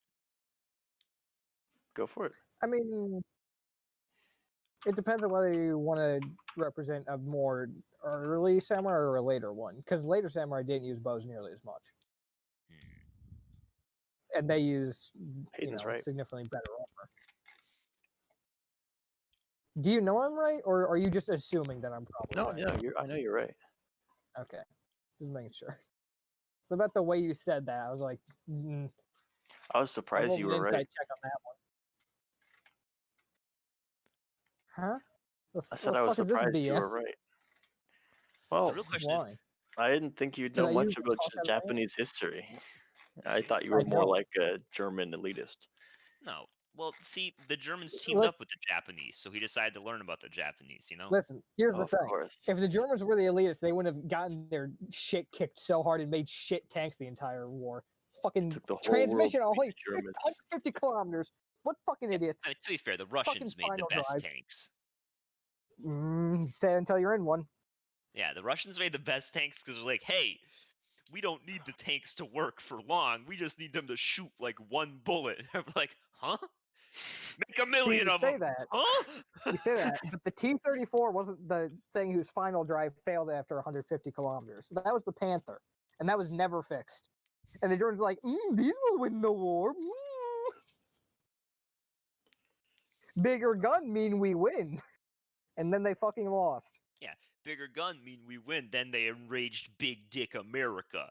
Go for it. I mean, it depends on whether you want to represent a more early samurai or a later one. Because later samurai didn't use bows nearly as much, Hmm. and they use Hayden's right. significantly better armor. Do you know I'm right, or are you just assuming that I'm probably No, right? yeah, I know you're right. Okay, just making sure. So about the way you said that, I was like, I was I surprised rolled you an were insight right. check on that one. Huh? I said I fuck was is this surprised you BS? were right. The Well, real question is, Why? I didn't think you'd 'Cause know I much usually about talk out of my ass. Japanese history. I thought you I were more don't. like a German elitist. no. Well, see, the Germans teamed up with the Japanese, so he decided to learn about the Japanese. Listen, here's the Of thing. course. If the Germans were the elitists, they wouldn't have gotten their shit kicked so hard and made shit tanks the entire war. Fucking Took the whole transmission world to only beat the Germans. 150 kilometers. What fucking idiots? I mean, to be fair, the Russians made the final best drive. tanks. Say it until you're in one. Yeah, the Russians made the best tanks because they're like, hey, we don't need the tanks to work for long. We just need them to shoot like one bullet. I'm like, huh? Make a million you of say them. that. Huh? You say that, but the T-34 wasn't the thing whose final drive failed after 150 kilometers. That was the Panther, and that was never fixed. And the Germans were like, these will win the war. Bigger gun mean we win. And then they fucking lost. Yeah, bigger gun mean we win. Then they enraged Big Dick America.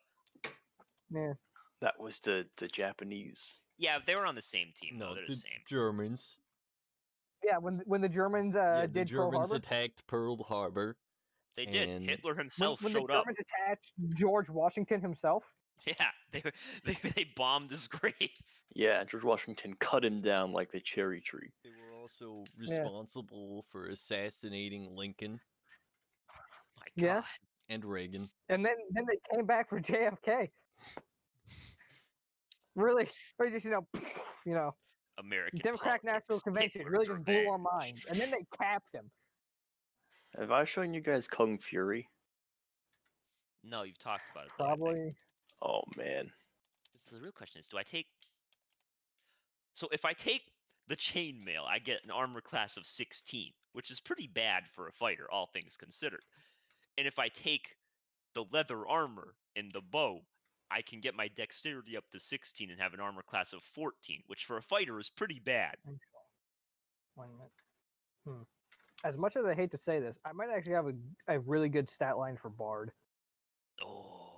Yeah. That was the Japanese. Yeah, they were on the same team No, though. They're the the same. Germans. Yeah, when the Germans Yeah, the did Pearl Germans Harbor. attacked Pearl Harbor. They did. And Hitler himself When the showed up. Germans attached George Washington himself. Yeah, they bombed his grave. Yeah, George Washington cut him down like the cherry tree. they were also responsible for assassinating Lincoln My Yeah. God. and Reagan. And then they came back for JFK. Really, or just American Democratic politics. National Convention Hitler's really just blew our revenge. minds, and then they capped him. Have I shown you guys Kung Fury? No, you've talked about it. Though, I think. Probably. Oh man. So the real question is, do I take? So if I take the chainmail, I get an armor class of 16, which is pretty bad for a fighter, all things considered. And if I take the leather armor and the bow, I can get my dexterity up to 16 and have an armor class of 14, which for a fighter is pretty bad. 1 minute. As much as I hate to say this, I might actually have a really good stat line for Bard. Oh,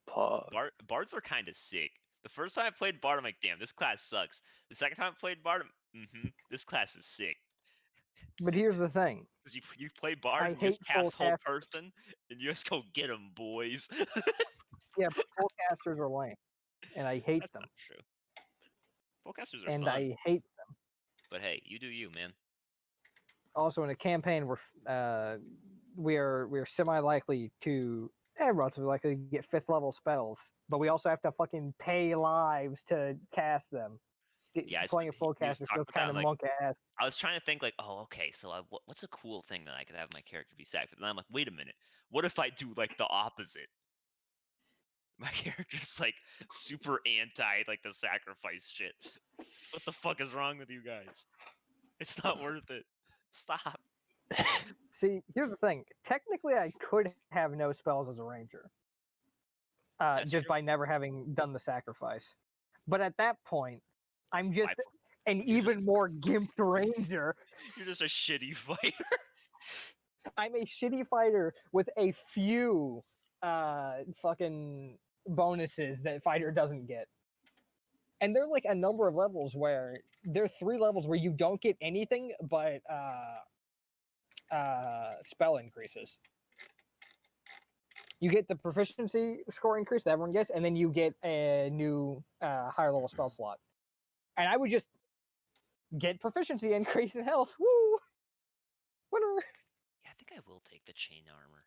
Pog. Bards are kind of sick. The first time I played Bard, I'm like, damn, this class sucks. The second time I played Bard, this class is sick. But here's the thing. Because you play Bard I and you just hate full cast whole casters. person, and you just go get them, boys. Yeah, but full casters are lame, and I hate That's them. not true. Fullcasters are And fun. I hate them. But hey, you do you, man. Also, in a campaign, we are semi likely to relatively likely to get 5th level spells, but we also have to fucking pay lives to cast them. Yeah, Playing a full we just caster talked feels about that, kind of like, monk ass. I was trying to think like, oh, okay, so what's a cool thing that I could have my character be sacked? And then I'm like, wait a minute, what if I do like the opposite? My character's like super anti like the sacrifice shit. What the fuck is wrong with you guys? It's not worth it. Stop. See, here's the thing. Technically, I could have no spells as a ranger, That's just true. by never having done the sacrifice. But at that point, I'm just an you're even just- more gimped ranger. You're just a shitty fighter. I'm a shitty fighter with a few fucking bonuses that fighter doesn't get. And there are like a number of levels where there are 3 levels where you don't get anything but spell increases. You get the proficiency score increase that everyone gets, and then you get a new higher level spell slot. And I would just get proficiency increase in health. Woo! Whatever. Yeah, I think I will take the chain armor.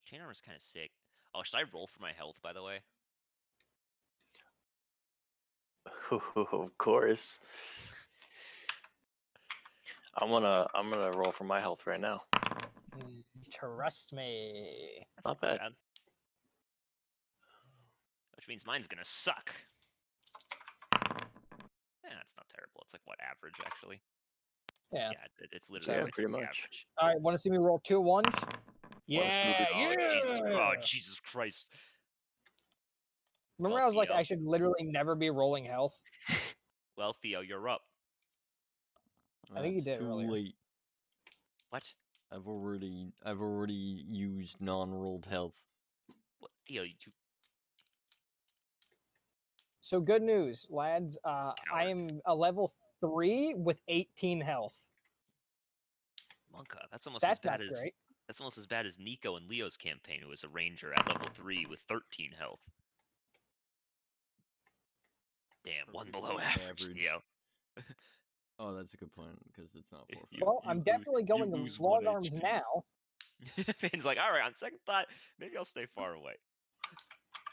Chain armor's kind of sick. Oh, should I roll for my health, by the way? Of course. I'm gonna roll for my health right now. Trust me. That's Not bad. Which means mine's gonna suck. That's not terrible. It's like what, average actually? Yeah. It's literally Yeah, like pretty the much. average. All right, want to see me roll 2 ones? Wanna see me Yeah, do- Oh, yeah. Jesus Christ. Remember, Well, I was like, Theo. I should literally never be rolling health. Well, Theo, you're up. I think you That's did too earlier. late. What? I've already used non-rolled health. What, Theo? So good news, lads. I Coward. am a level 3 with 18 health. Monka. That's almost That's as bad not as great. that's almost as bad as Nico and Leo's campaign, who was a ranger at level 3 with 13 health. Damn, one Perfectly below average, average. Theo. Oh, that's a good point because it's not 4 You- Well, you I'm lose- definitely you going lose long 1 arms HP. now. Fane's like, all right, on second thought, maybe I'll stay far away.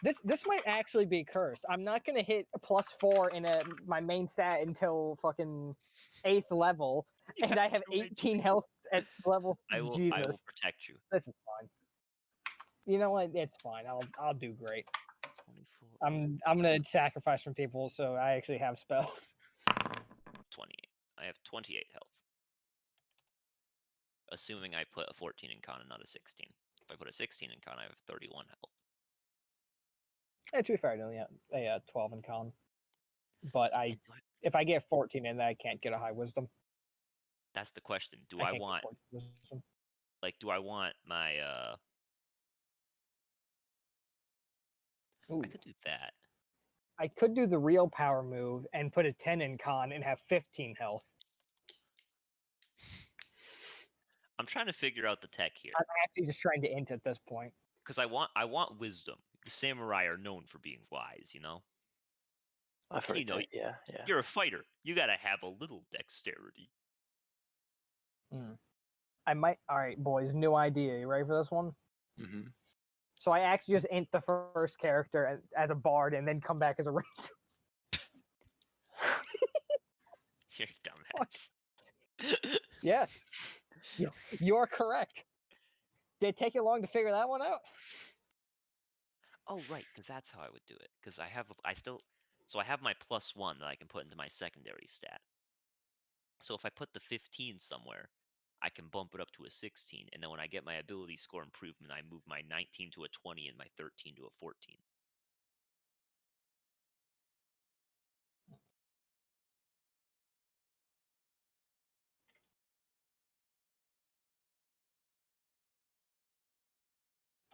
This might actually be cursed. I'm not gonna hit +4 in my main stat until fucking 8th level, You and got I have 2 18 HP. health at level. I will Jesus, protect you. this is fine. You know what? It's fine. I'll do great. 24. I'm gonna sacrifice some people so I actually have spells. 28. I have 28 health. Assuming I put a 14 in con and not a 16. If I put a 16 in con, I have 31 health. And to be fair, I only have a 12 in con, but And if I get 14 in, I can't get a high wisdom. that's the question. Do I I can't get want 14 wisdom. do I want my Ooh. I could do that. I could do the real power move and put a 10 in con and have 15 health. I'm trying to figure out the tech here. I'm actually just trying to int at this point. Because I want wisdom. The samurai are known for being wise, you know? I've And heard that. Yeah. You're a fighter. You gotta have a little dexterity. I might. All right, boys. New idea. You ready for this one? Mm-hmm. So I actually just int the first character as a bard and then come back as a ranger. You're a dumbass. Yes, you're correct. Did it take you long to figure that one out? Oh, right, because that's how I would do it. Because I have my +1 that I can put into my secondary stat. So if I put the 15 somewhere, I can bump it up to a 16, and then when I get my ability score improvement, I move my 19 to a 20 and my 13 to a 14.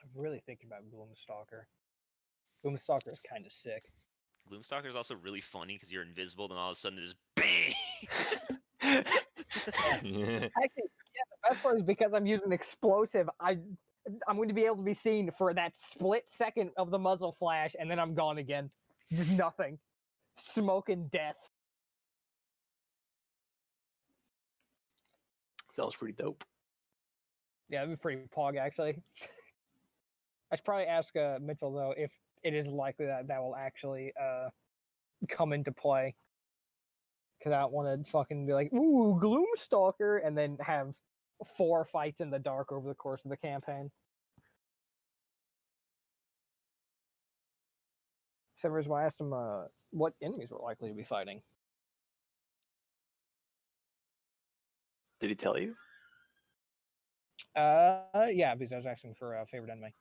I'm really thinking about Gloomstalker. Gloomstalker is kind of sick. Gloomstalker is also really funny because you're invisible, and all of a sudden there's bang. Actually, yeah, the best part is because I'm using explosive. I'm going to be able to be seen for that split second of the muzzle flash, and then I'm gone again. Just nothing. Smoke and death. Sounds pretty dope. Yeah, that'd be pretty pog, actually. I should probably ask Mitchell, though, if it is likely that will actually come into play. Because I don't want to fucking be like, ooh, Gloomstalker, and then have 4 fights in the dark over the course of the campaign. Except for why I asked him what enemies were likely to be fighting. Did he tell you? Yeah, because I was asking for a favorite enemy.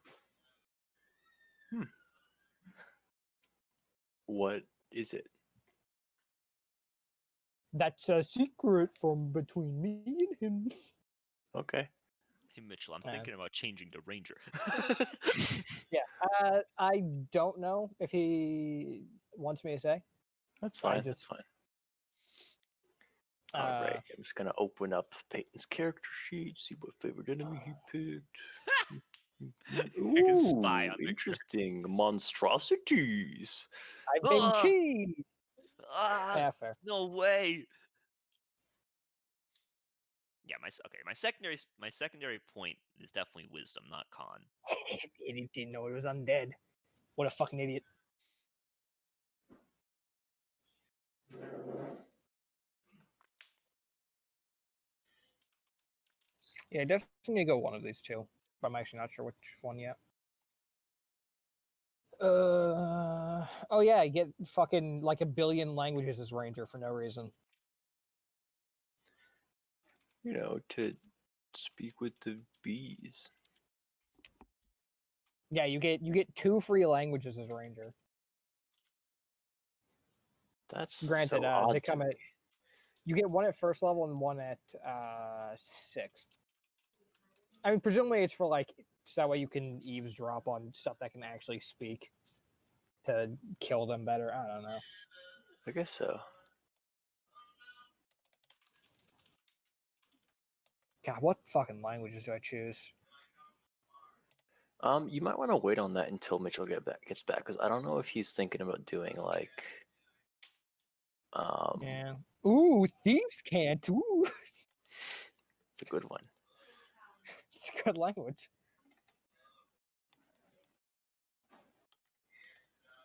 What is it? That's a secret from between me and him. Okay. Hey Mitchell, I'm Yeah. thinking about changing to ranger. Yeah. I don't know if he wants me to say. That's I fine. That's just- fine. All right. I'm just gonna open up Peyton's character sheet, see what favorite enemy he picked. I can spy Ooh, on the interesting monstrosities. I've been Ah! cheesed. Ah, Yeah, fair. no way. Yeah, my secondary point is definitely wisdom, not con. The idiot didn't know he was undead. What a fucking idiot. Yeah, definitely go one of these two. But I'm actually not sure which one yet. Oh yeah, I get fucking like 1 billion languages as ranger for no reason. You know, to speak with the bees. Yeah, you get 2 free languages as ranger. That's Granted, so odd they to come at me. you get one at first level and one at 6th. I mean, presumably it's for like so that way you can eavesdrop on stuff that can actually speak to kill them better. I don't know. I guess so. God, what fucking languages do I choose? You might want to wait on that until Mitchell gets back, because I don't know if he's thinking about doing like, Yeah. Ooh, thieves can't. Ooh, it's a good one. it's a good language.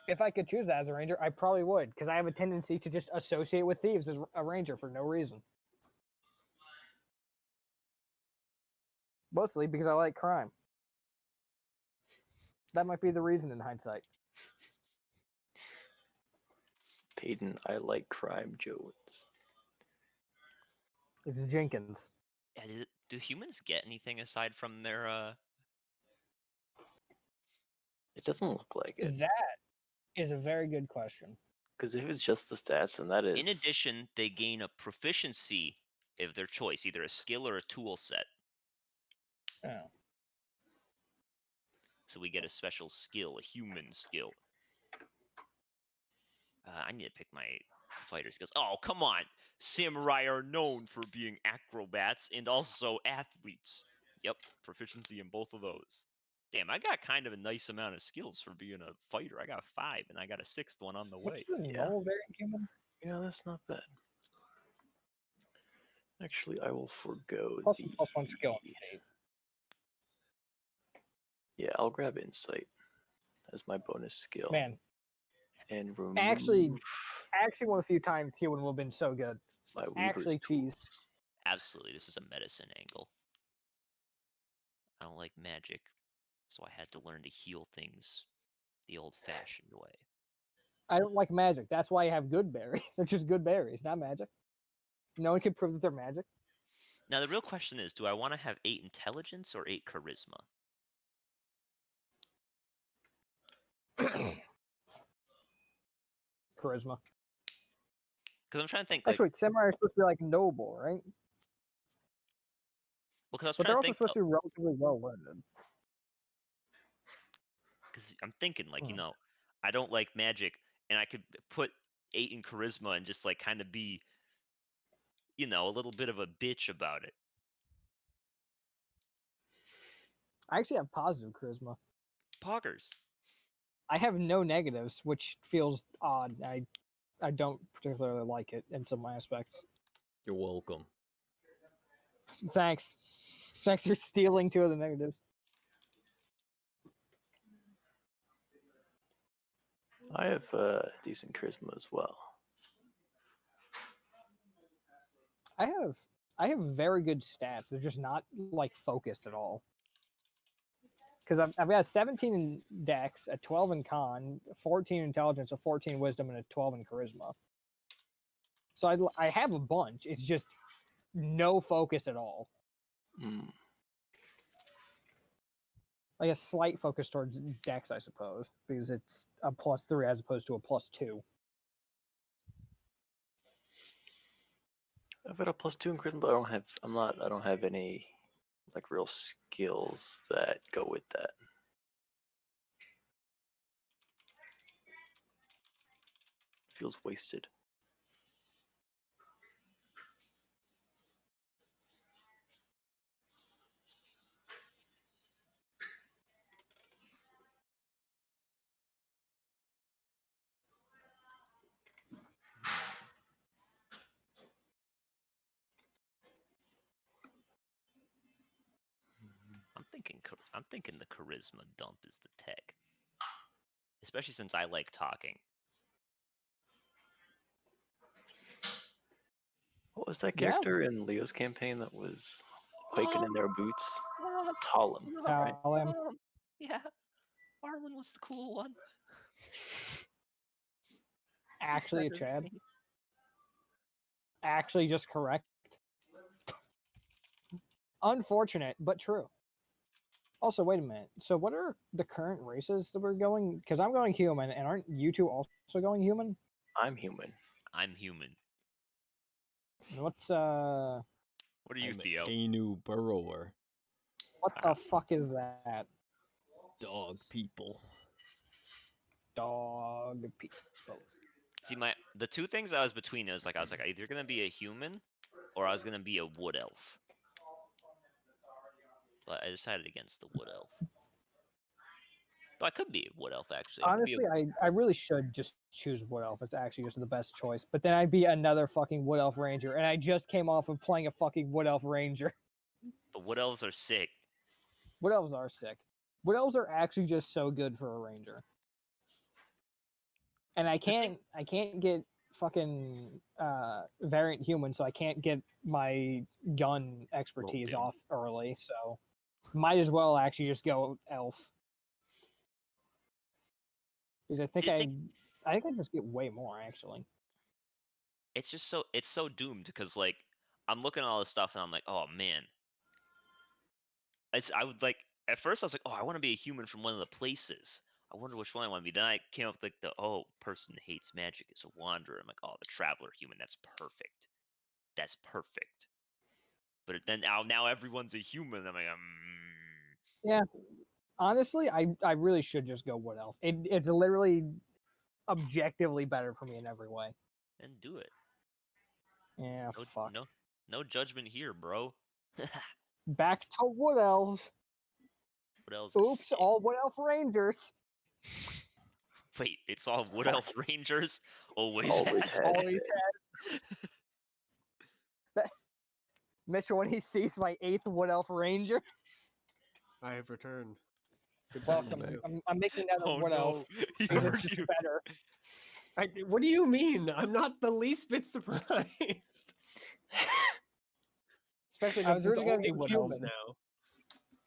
If I could choose that as a ranger, I probably would, because I have a tendency to just associate with thieves as a ranger for no reason. Mostly because I like crime. That might be the reason in hindsight. Peyton, I like crime Jones. It's Jenkins. Yeah, do humans get anything aside from their It doesn't look like it. That is a very good question. Because if it's just the stats, then that is. In addition, they gain a proficiency of their choice, either a skill or a tool set. Oh. So we get a special skill, a human skill. I need to pick my fighter skills. Oh, come on! Samurai are known for being acrobats and also athletes. Yep, proficiency in both of those. Damn, I got kind of a nice amount of skills for being a fighter. I got 5, and I got a 6th one on the way. What's the Yeah. normal variant human? Yeah, that's not bad. Actually, I will forego Plus the. plus 1 skill and fate. Yeah, I'll grab insight as my bonus skill. Man, And remove actually one of the few times human will have been so good. my Weaver's actually cheese. tools. Absolutely, this is a medicine angle. I don't like magic, so I had to learn to heal things the old-fashioned way. I don't like magic. That's why I have good berries. They're just good berries, not magic. No one can prove that they're magic. Now, the real question is, do I want to have 8 intelligence or 8 charisma? Charisma. Because I'm trying to think, like, Actually, wait, samurai are supposed to be like noble, right? because I was But they're trying to also think, supposed to be relatively well learned. because I'm thinking, like, you Hmm. know, I don't like magic, and I could put 8 in charisma and just, like, kind of be, you know, a little bit of a bitch about it. I actually have positive charisma. Poggers. I have no negatives, which feels odd. I don't particularly like it in some aspects. You're welcome. Thanks. Thanks for stealing 2 of the negatives. I have decent charisma as well. I have very good stats. They're just not like focused at all. Because I've got a 17 in Dex, a 12 in Con, 14 Intelligence, a 14 Wisdom, and a 12 in Charisma. So I have a bunch. It's just no focus at all. Mm. Like a slight focus towards Dex, I suppose, because it's a +3 as opposed to a +2. I've got a +2 in charisma, but I don't have any like real skills that go with that. Feels wasted. I'm thinking the charisma dump is the tech, especially since I like talking. What was that Yeah. character in Leo's campaign that was quaking in their boots? Talon. Right? Yeah, Arlen was the cool one. Actually, a better than Chad. me. Actually, just correct. Unfortunate, but true. Also, wait a minute. So, what are the current races that we're going? Because I'm going human, and aren't you two also going human? I'm human. I'm human. What's What are you, I'm Theo? a Anu burrower. what the fuck is that? Dog people. Dog people. See, the two things I was between is like I was either gonna be a human or I was gonna be a wood elf. But I decided against the wood elf. But I could be a wood elf actually. Honestly, I really should just choose wood elf. It's actually just the best choice. But then I'd be another fucking wood elf ranger, and I just came off of playing a fucking wood elf ranger. But wood elves are sick. Wood elves are sick. Wood elves are actually just so good for a ranger. And I can't get fucking variant human, so I can't get my gun expertise dude. off early. So might as well actually just go elf. Because I think I just get way more actually. It's just so doomed because like I'm looking at all this stuff and I'm like, oh man. I would like at first I was like, oh, I want to be a human from one of the places. I wonder which one I want to be. Then I came up with like person who hates magic is a wanderer. I'm like, oh, the traveler human. That's perfect. That's perfect. But then now everyone's a human. I'm like, Yeah. Honestly, I really should just go wood elf. It's literally objectively better for me in every way. then do it. Yeah, No, fuck. no judgment here, bro. Back to wood elves. What else? are Oops, sick. all wood elf rangers. Wait, it's all wood Fuck. elf rangers. Always Always has. has. Always had. Mitchell, when he sees my 8th wood elf ranger, I have returned. Good welcome. times. I'm making that a Oh wood elf. no, he Because heard it's just you. better. What do you mean? I'm not the least bit surprised. Especially I was that there's originally gonna only go wood elves human. now.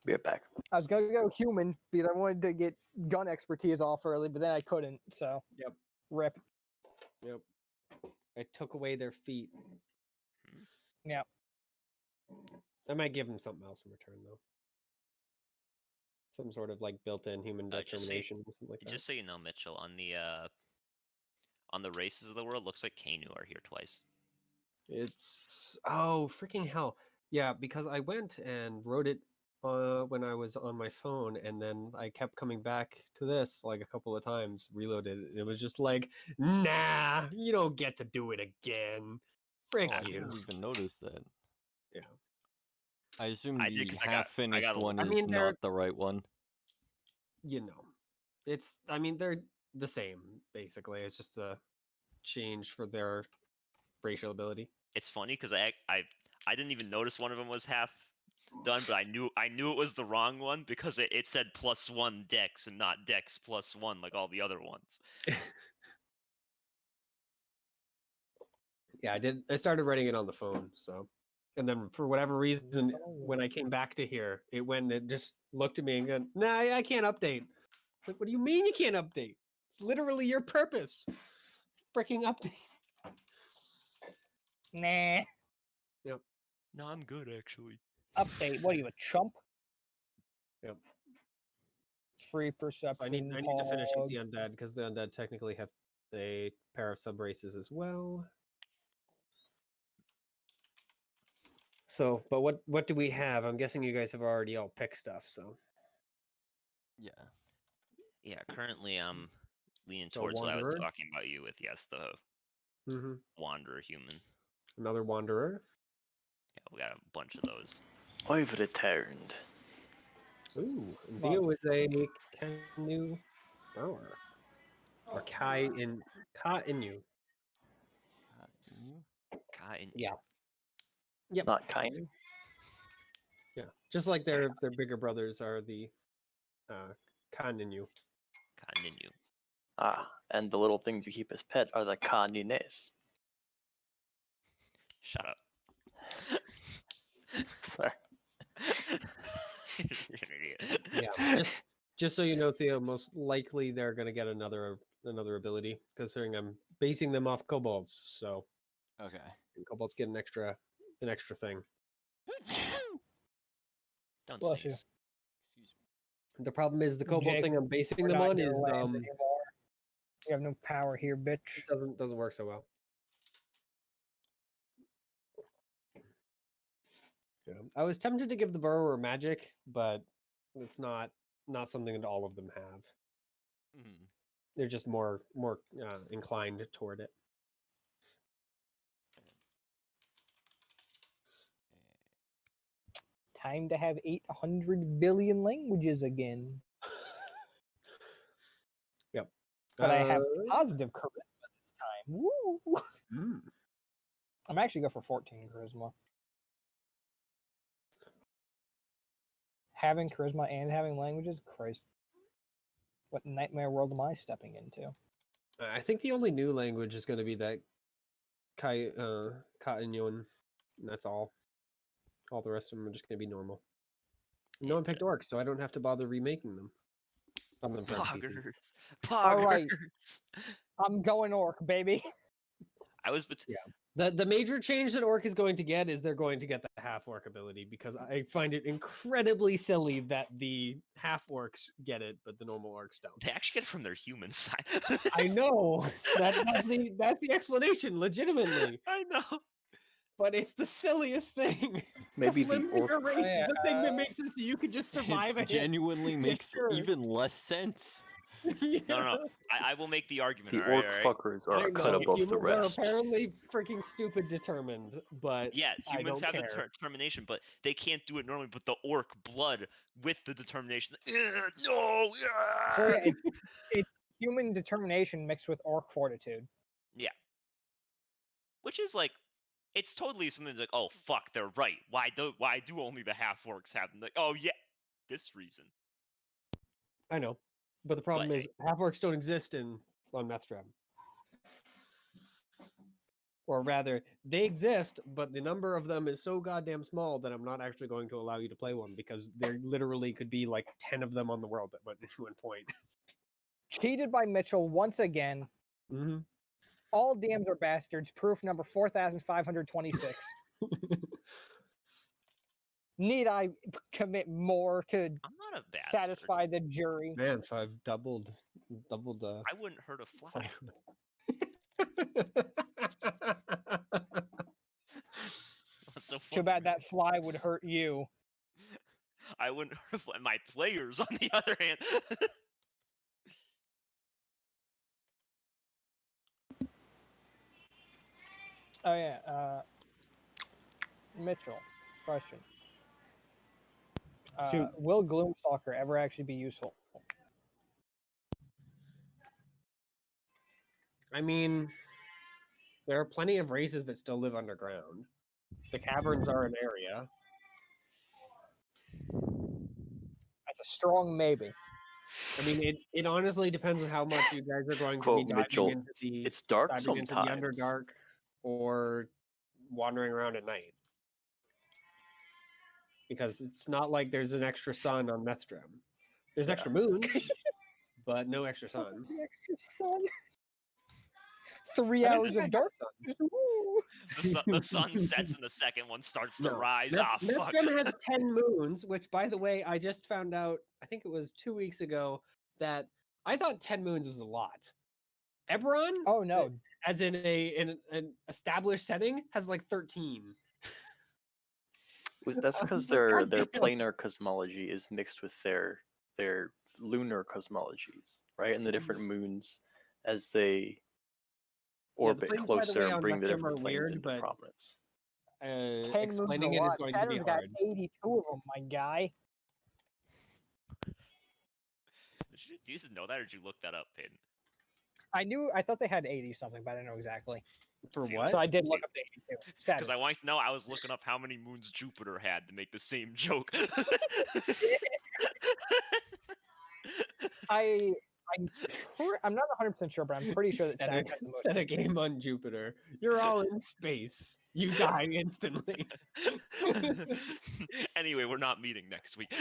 Be right back. I was gonna go human because I wanted to get gun expertise off early, but then I couldn't. So Yep. rip. Yep. I took away their feet. Yeah. I might give them something else in return, though. Some sort of like built-in human Just say- determination or something like that. Just so you know, Mitchell, on the races of the world, looks like Kanu are here twice. It's freaking hell. Yeah, because I went and wrote it when I was on my phone, and then I kept coming back to this like a couple of times, reloaded it. It was just like, nah, you don't get to do it again. Frick I you. didn't even notice that. Yeah. I assume I did the 'cause I half-finished got a- one I is mean, they're- not the right one. You know, they're the same basically. It's just a change for their racial ability. It's funny because I didn't even notice one of them was half done, but I knew it was the wrong one because it said +1 dex and not dex +1 like all the other ones. Yeah, I started writing it on the phone, so. And then for whatever reason, when I came back to here, it just looked at me and went, nah, I can't update. Like, what do you mean you can't update? It's literally your purpose. Freaking update. Nah. No, I'm good actually. Update. What are you, a chump? Yep. Free So perception. I need to finish with Pog. the undead because the undead technically have a pair of sub races as well. So, but what do we have? I'm guessing you guys have already all picked stuff. So, Yeah. Yeah, currently I'm leaning So towards what I was Wanderer? talking about you with. Yes, the Wanderer human. Another Wanderer. Yeah, we got a bunch of those. I've returned. Ooh, and Wow. Theo is a canoe thrower. Or Kai Inu. Cotton. Kai, Yeah. Yep. Not kind. Yeah. Just like their bigger brothers are the Kaninu. Continue. Ah, and the little things you keep as pet are the canines. Shut up. Sorry. You're an idiot. Yeah. Just so you know, Theo, most likely they're gonna get another ability, considering I'm basing them off kobolds. So Okay. kobolds get an extra thing. Don't Bless you. sneeze. Excuse me. The problem is the kobold Jake, thing I'm basing We're them not on your is land anymore. You have no power here, bitch. it doesn't work so well. Yeah. I was tempted to give the burrower magic, but it's not something that all of them have. Mm. They're just more inclined toward it. Time to have 800 billion languages again. Yep. But I have positive charisma this time. Woo! Mm. I'm actually go for 14 charisma. Having charisma and having languages, Christ. What nightmare world am I stepping into? I think the only new language is going to be that Ka'inyon. That's all. All the rest of them are just going to be normal. No one picked orcs, so I don't have to bother remaking them. Some of them for NPC. Poggers. All right. Poggers. I'm going orc, baby. I was The major change that orc is going to get is they're going to get the half orc ability, because I find it incredibly silly that the half orcs get it, but the normal orcs don't. they actually get it from their human side. I know that's the explanation, legitimately, I know. but it's the silliest thing. Maybe the the flimsier orc. race yeah, is the thing that makes it so you could just survive a It hit. genuinely makes sure. even less sense. No. I will make the argument. The all right, orc all right. fuckers are I a cut know, above the humans rest. are apparently freaking stupid determined, but Yeah, I humans don't have the care. determination, but they can't do it normally. But the orc blood with the determination. No. So yeah, it's human determination mixed with orc fortitude. Yeah. Which is like, it's totally something that's like, oh fuck, they're right. Why do only the half orcs have them? Like, oh yeah, this reason. I know, but the problem But is half orcs don't exist on Methstrab. Or rather, they exist, but the number of them is so goddamn small that I'm not actually going to allow you to play one, because there literally could be like 10 of them on the world at one point. Cheated by Mitchell once again. Mm-hmm. All DMs are bastards. Proof number 4,526. Need I commit more to I'm not a bastard. satisfy the jury? Man, so I've doubled. I wouldn't hurt a fly. What's so Too funny, bad man? that fly would hurt you. I wouldn't hurt a fly. My players, on the other hand. Oh yeah, Mitchell, question. Shoot. Will Gloomstalker ever actually be useful? I mean, there are plenty of races that still live underground. The caverns are an area. That's a strong maybe. I mean, it honestly depends on how much you guys are going to Quote be Mitchell, diving into the It's dark diving into the sometimes. Underdark or wandering around at night. Because it's not like there's an extra sun on Methstrab. There's extra moons, but no extra sun. The extra sun. 3 I hours think I of had dark. sun. Woo. The sun sets and the second one starts to No, rise. Ah, fuck. Methstrab has 10 moons, which, by the way, I just found out, I think it was 2 weeks ago, that I thought 10 moons was a lot. Eberron, Oh no, as in an established setting, has like 13. That's because their planar cosmology is mixed with their lunar cosmologies, right? And the different moons as they orbit planes, by the closer way, and on bring the Vectrum different are planes weird, into but prominence. 10 moons explaining a it is lot. going to be Saturn's got hard. 82 of them, my guy. Do you just know that, or did you look that up, Peyton? I thought they had 80 something, but I didn't know exactly. For See, what? So I did look up the 82. Because Saturn. I wanted to know, I was looking up how many moons Jupiter had to make the same joke. I'm not 100% sure, but I'm pretty sure that Saturn has the most. Set a game on Jupiter. You're all in space. You die instantly. Anyway, we're not meeting next week.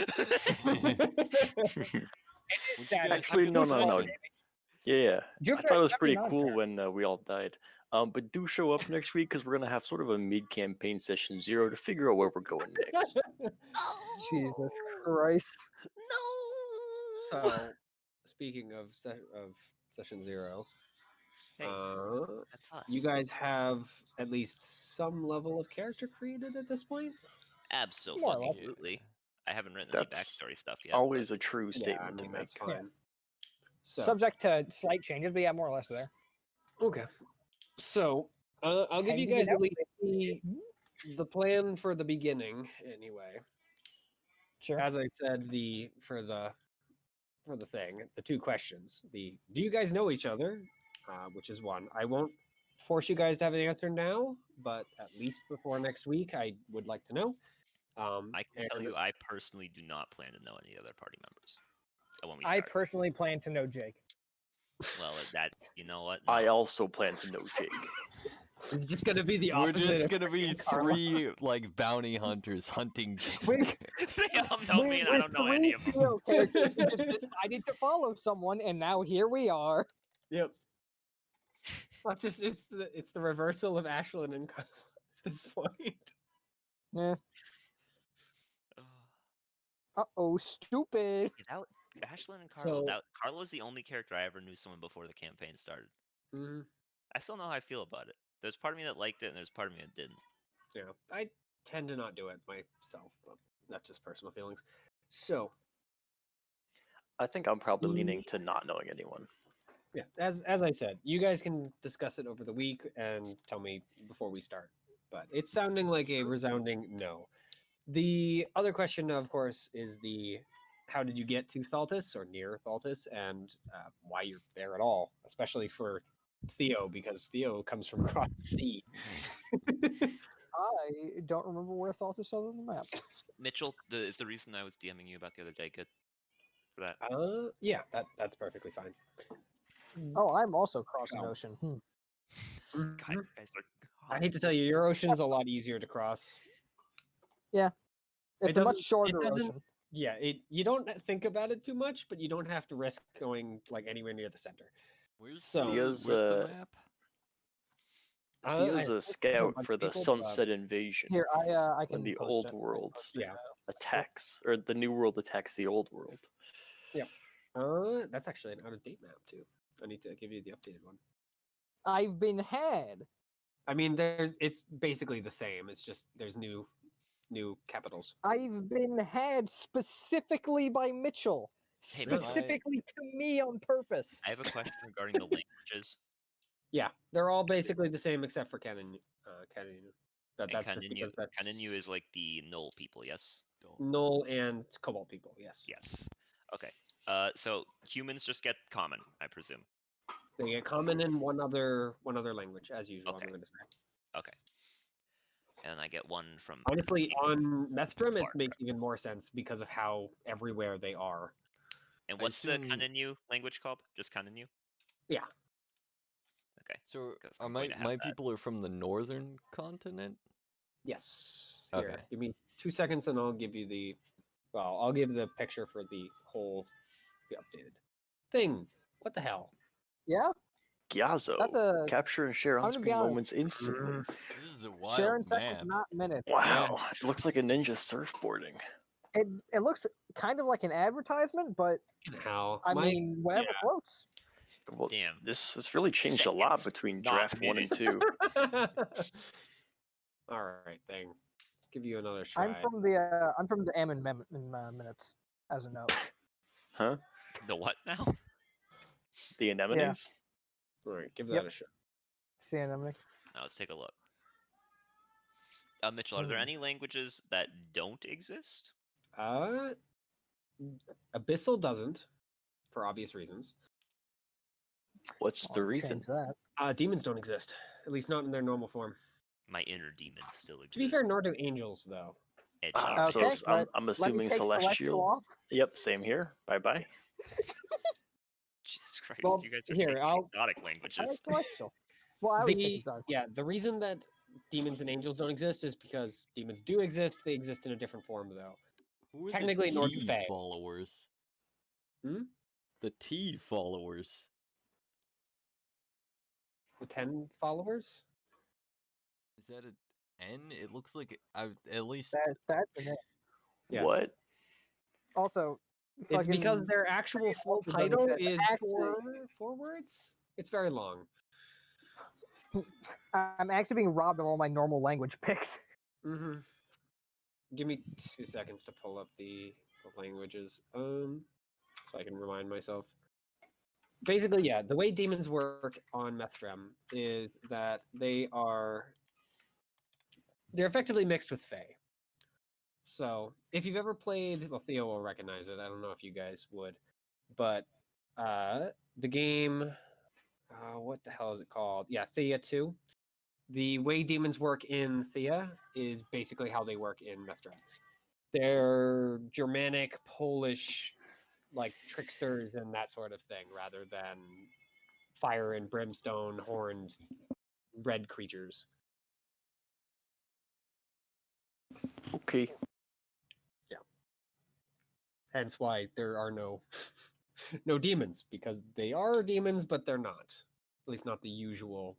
Saturn. Actually, no. Yeah, Jupiter I thought it has was pretty 79 cool when we all died. But do show up next week because we're gonna have sort of a mid-campaign session 0 to figure out where we're going next. Jesus Christ. No. So, speaking of session 0, Hey, that's us. you guys have at least some level of character created at this point? Absolutely. I haven't written any That's backstory stuff yet. Always a true Yeah, statement to make. that's fine. So, Subject to slight changes, but yeah, more or less there. okay. So, I'll give you guys at least the plan for the beginning, anyway. Sure. As I said, for the thing, the 2 questions. Do you guys know each other? Which is 1. I won't force you guys to have an answer now, but at least before next week, I would like to know. I can tell you, I personally do not plan to know any other party members. When we I start. personally plan to know Jake. Well, that you know what? I No. also plan to know Jake. It's just gonna be the We're opposite. just of gonna be freaking Carla. 3 like bounty hunters hunting Jake. They all know me, and I don't know any of them. Theo characters who just decided to follow someone, and now here we are. Yep. Well, it's the reversal of Ashlyn and Carla at this point. Yeah. Stupid. Without Ashlyn and Carla, So- Carla was the only character I ever knew someone before the campaign started. I still know how I feel about it. There's part of me that liked it, and there's part of me that didn't. Yeah, I tend to not do it myself, but that's just personal feelings. So, I think I'm probably leaning to not knowing anyone. yeah, as I said, you guys can discuss it over the week and tell me before we start. But it's sounding like a resounding no. The other question, of course, is how did you get to Thaltis or near Thaltis, and why you're there at all, especially for Theo, because Theo comes from across the sea. I don't remember where Thought is on the map. Mitchell is the reason I was DMing you about the other day. Good for that. Yeah, that's perfectly fine. Oh, I'm also crossing So- ocean. God, you guys are. I hate to tell you, your ocean is a lot easier to cross. It's a much shorter doesn't- ocean. Yeah, you don't think about it too much, but you don't have to risk going like anywhere near the center. Where's So- where's Theo's, the map? Theo's I a think scout bunch for of the people, Sunset Invasion. Here, I can When the post old it. I can worlds post it. Yeah. attacks, or the new world attacks the old world. That's actually an out-of-date map too. I need to give you the updated one. I've been had. I mean, it's basically the same. It's just there's new capitals. I've been had specifically by Mitchell. Hey, but- Specifically to me on purpose. I have a question regarding the languages. Yeah, they're all basically the same except for Canon. And That's just because that's Kaninu is like the Null people, yes? Null and Cobalt people. Yes. Yes. Okay. So humans just get common, I presume. They get common in one other language as usual. Okay. I'm going to say. Okay. And I get one from. Honestly, on Mestrum, it Clark. makes even more sense because of how everywhere they are. And I what's the assume- Kaninu language called? Just Kaninu? Yeah. Okay. So 'Cause are I'm my going to have my that. people are from the northern continent? Yes. Here, Okay. give me 2 seconds, and I'll give you I'll give the picture for the updated thing. What the hell? Yeah, Gyazo. that's a Capture and share I'm gonna be on-screen honest. moments instantly. This is a wild sharing map. seconds, not minutes. Wow, it looks like a ninja surfboarding. It looks kind of like an advertisement, but How? I mean, whatever yeah. floats. Well, Damn. this has really changed a lot Seconds, between not draft 1 and 2. All right, thing. Let's give you another try. I'm from the Ammon minutes, as a note. Huh? The what now? The anemones? All right, give Yep. that a shot. See anemone? Now let's take a look. Mitchell, are there any languages that don't exist? Abyssal doesn't, for obvious reasons. What's the I'll reason? change that. Demons don't exist, at least not in their normal form. My inner demons still exist. To be fair, nor do angels, though. Edgy. So Okay, I'm Let me assuming take celestial. off. Yep, same here. Bye bye. Jesus Christ, Well, you guys are here, taking I'll- exotic I like languages. celestial. Well, I always take exotic. The reason that demons and angels don't exist is because demons do exist. They exist in a different form, though. Who are Technically, the Nord T Fae. followers. Hmm? The T followers. The 10 followers. Is that an N? It looks like at least. That's the name. Yes. What? Also, It's because fucking- their actual full also doesn't title exist. is Actually- four words. It's very long. I'm actually being robbed of all my normal language picks. Mm-hmm. Give me 2 seconds to pull up the languages, so I can remind myself. Basically, yeah, the way demons work on Methdrem is that they're effectively mixed with Fae. So if you've ever played, well, Theo will recognize it. I don't know if you guys would, but the game, what the hell is it called? Yeah, Thea 2. The way demons work in Thea is basically how they work in Methdrem. They're Germanic, Polish, like tricksters and that sort of thing, rather than fire and brimstone, horned, red creatures. Okay. Hence why there are no no demons, because they are demons, but they're not. At least not the usual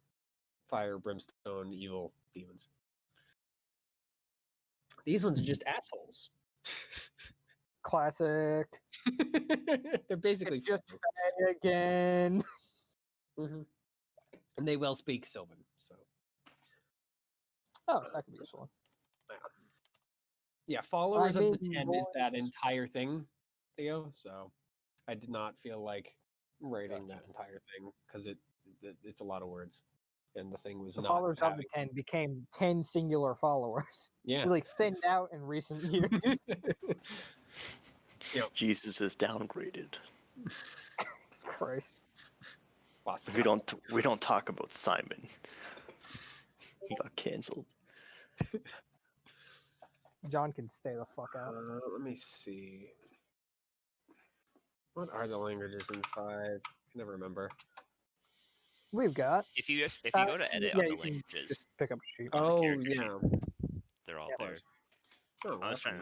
fire, brimstone, evil demons. These ones are just assholes. Classic. They're basically It's just fake. Faye again. Mhm. And they well speak Sylvan, so Oh, that could be useful. yeah, followers of the mean, 10 is that boys. entire thing, Theo. So I did not feel like writing that entire thing because it's a lot of words, and the thing was The not followers of having. the 10 became 10 singular followers. Yeah. Really thinned out in recent years. Jesus is downgraded. Christ. Lost We don't talk about Simon. He got canceled. John can stay the fuck out. Let me see. What are the languages in 5? I can never remember. We've got. If you go to edit yeah, on you the can languages, just pick up a sheet. on the Oh character sheet, yeah. they're all Yeah, there. Oh, I was that's trying to-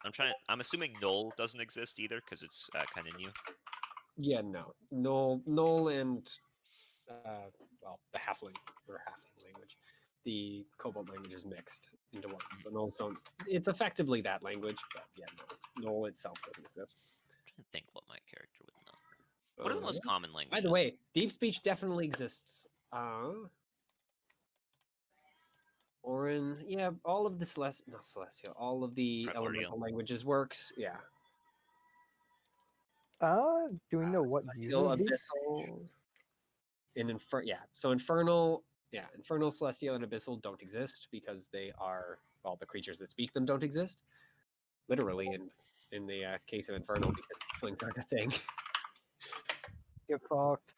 convenient. I'm assuming null doesn't exist either because it's kind of new. Yeah, no. Null and well, the halfling or halfling language. The Cobalt language is mixed into one. So nulls don't. It's effectively that language, but yeah, no. Null itself doesn't exist. I'm trying to think what my character would know. What are the most Uh, common By languages? the way, deep speech definitely exists. Orin, yeah, all of the all of the Primordial. elemental languages works. Yeah. Do we know what Celestial, uses these? Abyssal, and so infernal, infernal, celestial, and abyssal don't exist because they are the creatures that speak them don't exist. Literally, in the case of infernal, because tieflings aren't a thing. Get fucked.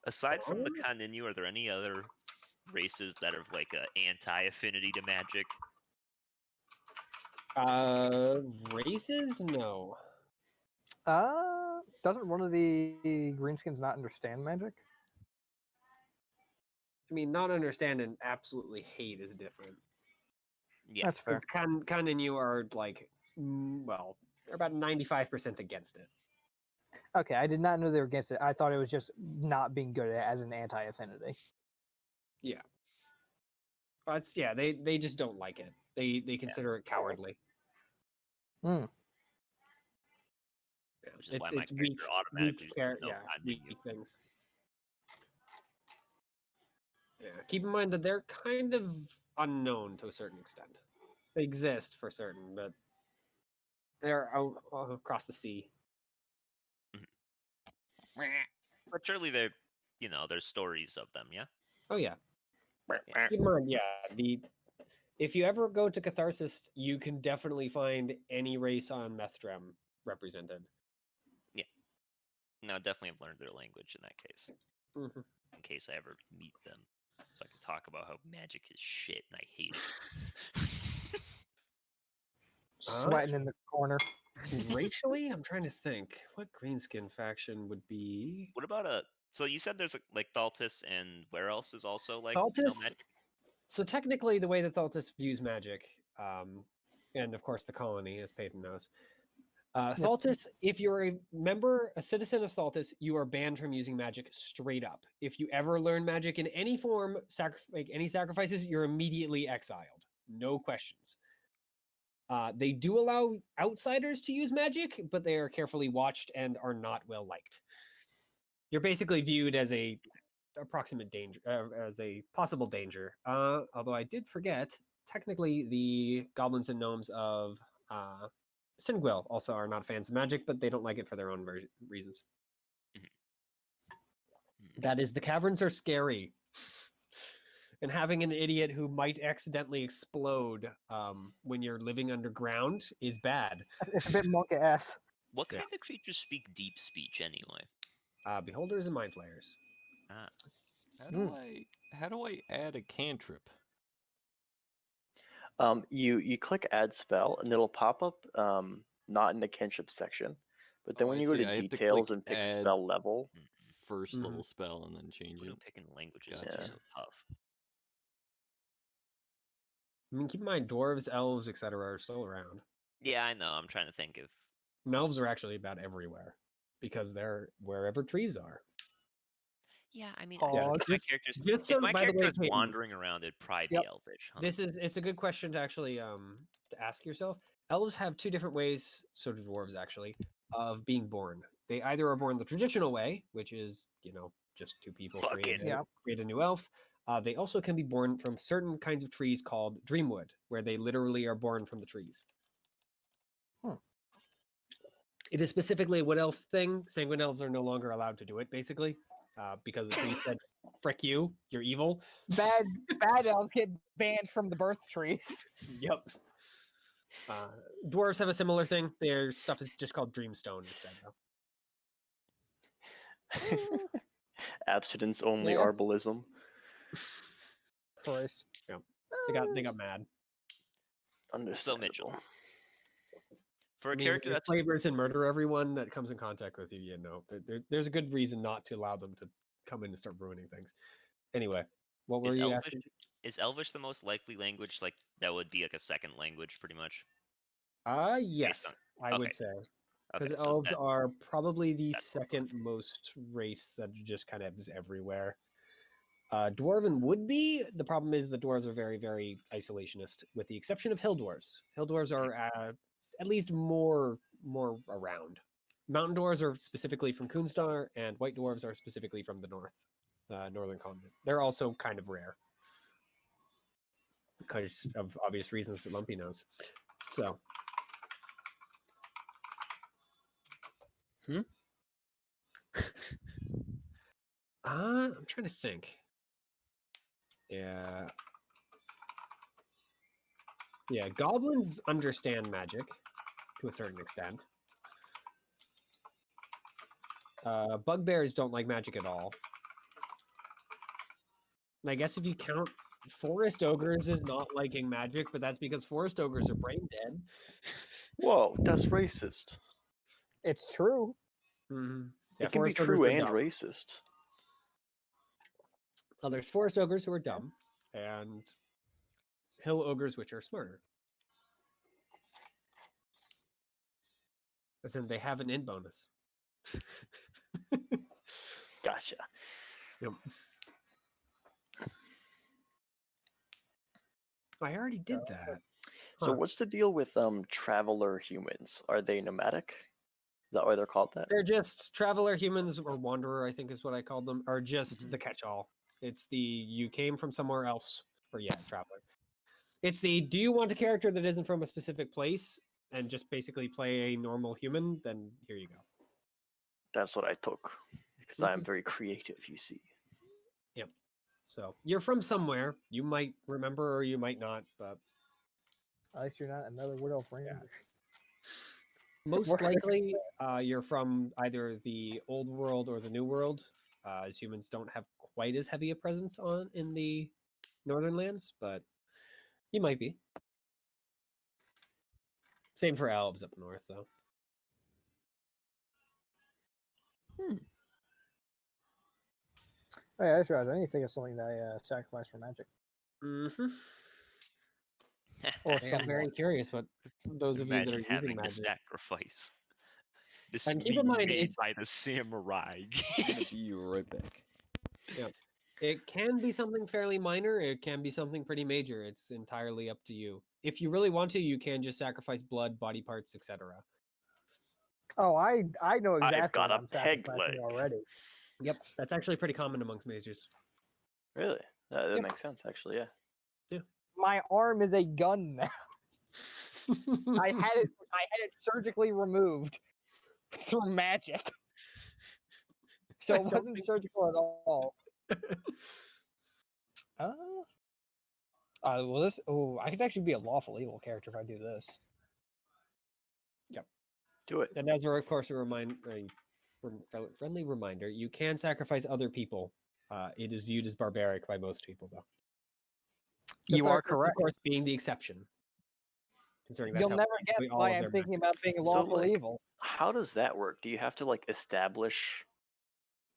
Aside from the Kaninu, are there any other races that are like anti-affinity to magic? Races? No. Doesn't one of the greenskins not understand magic? I mean, not understand and absolutely hate is different. Yeah. That's fair. Khan and you are like, well, they're about 95% against it. Okay, I did not know they were against it. I thought it was just not being good at it as an anti-affinity. Yeah. But they just don't like it. They consider it cowardly. Hmm. Yeah, Which is why my it's weak, character automatically weak, doesn't know weak Kaninu. things. Yeah. Keep in mind that they're kind of unknown to a certain extent. They exist for certain, but they're out across the sea. But surely there, there's stories of them, yeah? Oh yeah. Yeah. Keep in mind, yeah. If you ever go to Catharsis, you can definitely find any race on Methdrem represented. No, definitely have learned their language in that case, Mhm. in case I ever meet them, so I can talk about how magic is shit and I hate it. Sweating in the corner. Racially, I'm trying to think what greenskin faction would be. What about so you said there's like Thaltis, and where else is also like Thaltis. magic? So technically, the way that Thaltis views magic, and of course the colony, as Peyton knows, Thaltis, if you're a citizen of Thaltis, you are banned from using magic straight up. If you ever learn magic in any form, make any sacrifices, you're immediately exiled. No questions. They do allow outsiders to use magic, but they are carefully watched and are not well liked. You're basically viewed as a approximate danger, as a possible danger. Although I did forget, technically the goblins and gnomes of Singwell also are not fans of magic, but they don't like it for their own reasons. That is, the caverns are scary. And having an idiot who might accidentally explode when you're living underground is bad. It's a bit monk-ass. What Yeah. kind of creatures speak deep speech anyway? Beholders and mind flayers. Ah, How do I add a cantrip? You click add spell and it'll pop up not in the cantrip section, but then Oh, when I you go see. to I have to details click and pick add spell level, first Mhm. little spell and then change who knew it. picking languages Gotcha. is so tough? I mean, keep in mind, dwarves, elves, etc. are still around. Yeah, I know. I'm trying to think of. And elves are actually about everywhere because they're wherever trees are. Yeah, I mean, Oh, if my character's Just so, if my by the character way, is Peyton, wandering around, it'd probably Yep. be Elvish. Huh? it's a good question to actually to ask yourself. Elves have two different ways, so do dwarves actually, of being born. They either are born the traditional way, which is just two people create Yeah. a new elf. They also can be born from certain kinds of trees called dreamwood, where they literally are born from the trees. It is specifically a wood elf thing. Sanguine elves are no longer allowed to do it, basically, because the tree said, "Frick you, you're evil." Bad elves get banned from the birth trees. Yep. Dwarves have a similar thing. Their stuff is just called dreamstone instead, though. abstinence only Yeah. arbalism. Christ. Yeah. They got mad. Understandable. Mitchell, for I a mean, character when that's flavors and murder everyone that comes in contact with you, there's a good reason not to allow them to come in and start ruining things. Anyway, what were is you Elvish, asking? is Elvish the most likely language? Like that would be like a second language, pretty much. Yes, I would okay. say. Because Okay, so elves that, are probably the that's second most race that just kind of is everywhere. Dwarven would be. The problem is the dwarves are very, very isolationist, with the exception of hill dwarves. Hill dwarves are at least more around. Mountain dwarves are specifically from Kunstar, and white dwarves are specifically from the northern continent. They're also kind of rare because of obvious reasons that Lumpy knows. So. I'm trying to think. Yeah. Yeah, goblins understand magic to a certain extent. Bugbears don't like magic at all. And I guess if you count forest ogres as not liking magic, but that's because forest ogres are brain dead. Whoa, that's racist. It's true. Mm-hmm. Yeah, It can be forest ogres true are and dumb. racist. Well, there's forest ogres who are dumb, and hill ogres which are smarter. As in, they have an in bonus. Gotcha. Yep. I already did that. So Huh. what's the deal with traveler humans? Are they nomadic? Is that why they're called that? They're just traveler humans, or wanderer, I think is what I called them, are just the catch-all. It's the you came from somewhere else, or yeah, traveler. It's the do you want a character that isn't from a specific place and just basically play a normal human? Then here you go. That's what I took because I am very creative. You see. Yep. So you're from somewhere. You might remember or you might not, but At least you're not another Wood Elf Ranger. most likely you're from either the old world or the new world, as humans don't have quite as heavy a presence on in the northern lands, but you might be. Same for elves up north, though. Oh, yeah, that's right. I need to think of something that I sacrifice for magic. Mm-hmm. Or I'm somewhat. very curious what those of you that Imagine are using having to magic. sacrifice. This And keep meat in mind, made it's by the samurai. I'm gonna be right back. it can be something fairly minor. It can be something pretty major. It's entirely up to you. If you really want to, you can just sacrifice blood, body parts, etc. Oh, I know I exactly have got what a I'm peg sacrificing leg. already. Yep, that's actually pretty common amongst mages. Really? That Yep. makes sense, actually. Yeah. My arm is a gun now. I had it surgically removed through magic. So I it don't wasn't think- surgical at all. Well, this. Oh, I could actually be a lawful evil character if I do this. Do it. And as of course a friendly reminder, you can sacrifice other people. It is viewed as barbaric by most people, though. You are Catharsis, correct. Of course, being the exception. Considering that's You'll how never guess basically all why of I'm their thinking magic- about being a So, lawful like, evil. How does that work? Do you have to like establish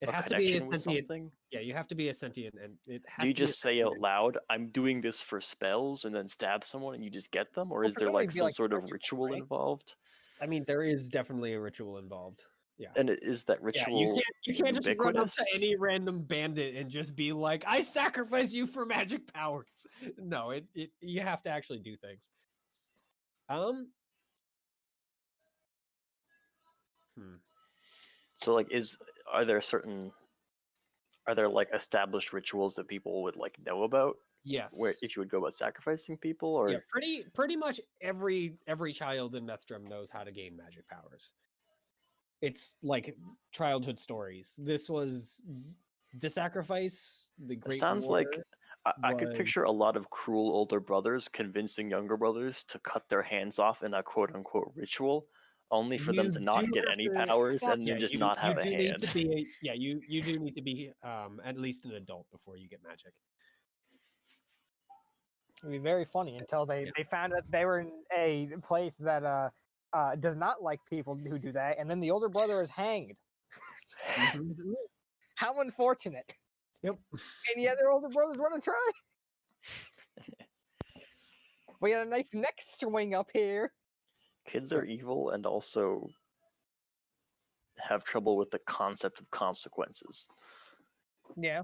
It a has to be a connection with sentient. something? Yeah, you have to be a sentient, and it has Do you to be a just say sentient out loud, "I'm doing this for spells," and then stab someone and you just get them, or Well, is there presumably like it'd be some like sort of ritual, ritual right? involved? I mean, there is definitely a ritual involved. Yeah. And is that Yeah, ritual you can't just run up to ubiquitous? any random bandit and just be like, "I sacrifice you for magic powers." No, it you have to actually do things. So like, are there like established rituals that people would like know about? Yes. Where if you would go about sacrificing people, or Yeah, pretty much every child in Methstrom knows how to gain magic powers. It's like childhood stories. This was the sacrifice, the it Great sounds War like I could picture was- a lot of cruel older brothers convincing younger brothers to cut their hands off in a quote unquote ritual, only for them You to not do get have any to- powers and Yeah, then just you not have a do need to hand. be you do need to be at least an adult before you get magic. It'd be very funny until they found out they were in a place that does not like people who do that, and then the older brother is hanged. How unfortunate! Yep. And yet their older brothers want to try. We got a nice neck swing up here. Kids are evil and also have trouble with the concept of consequences. Yeah,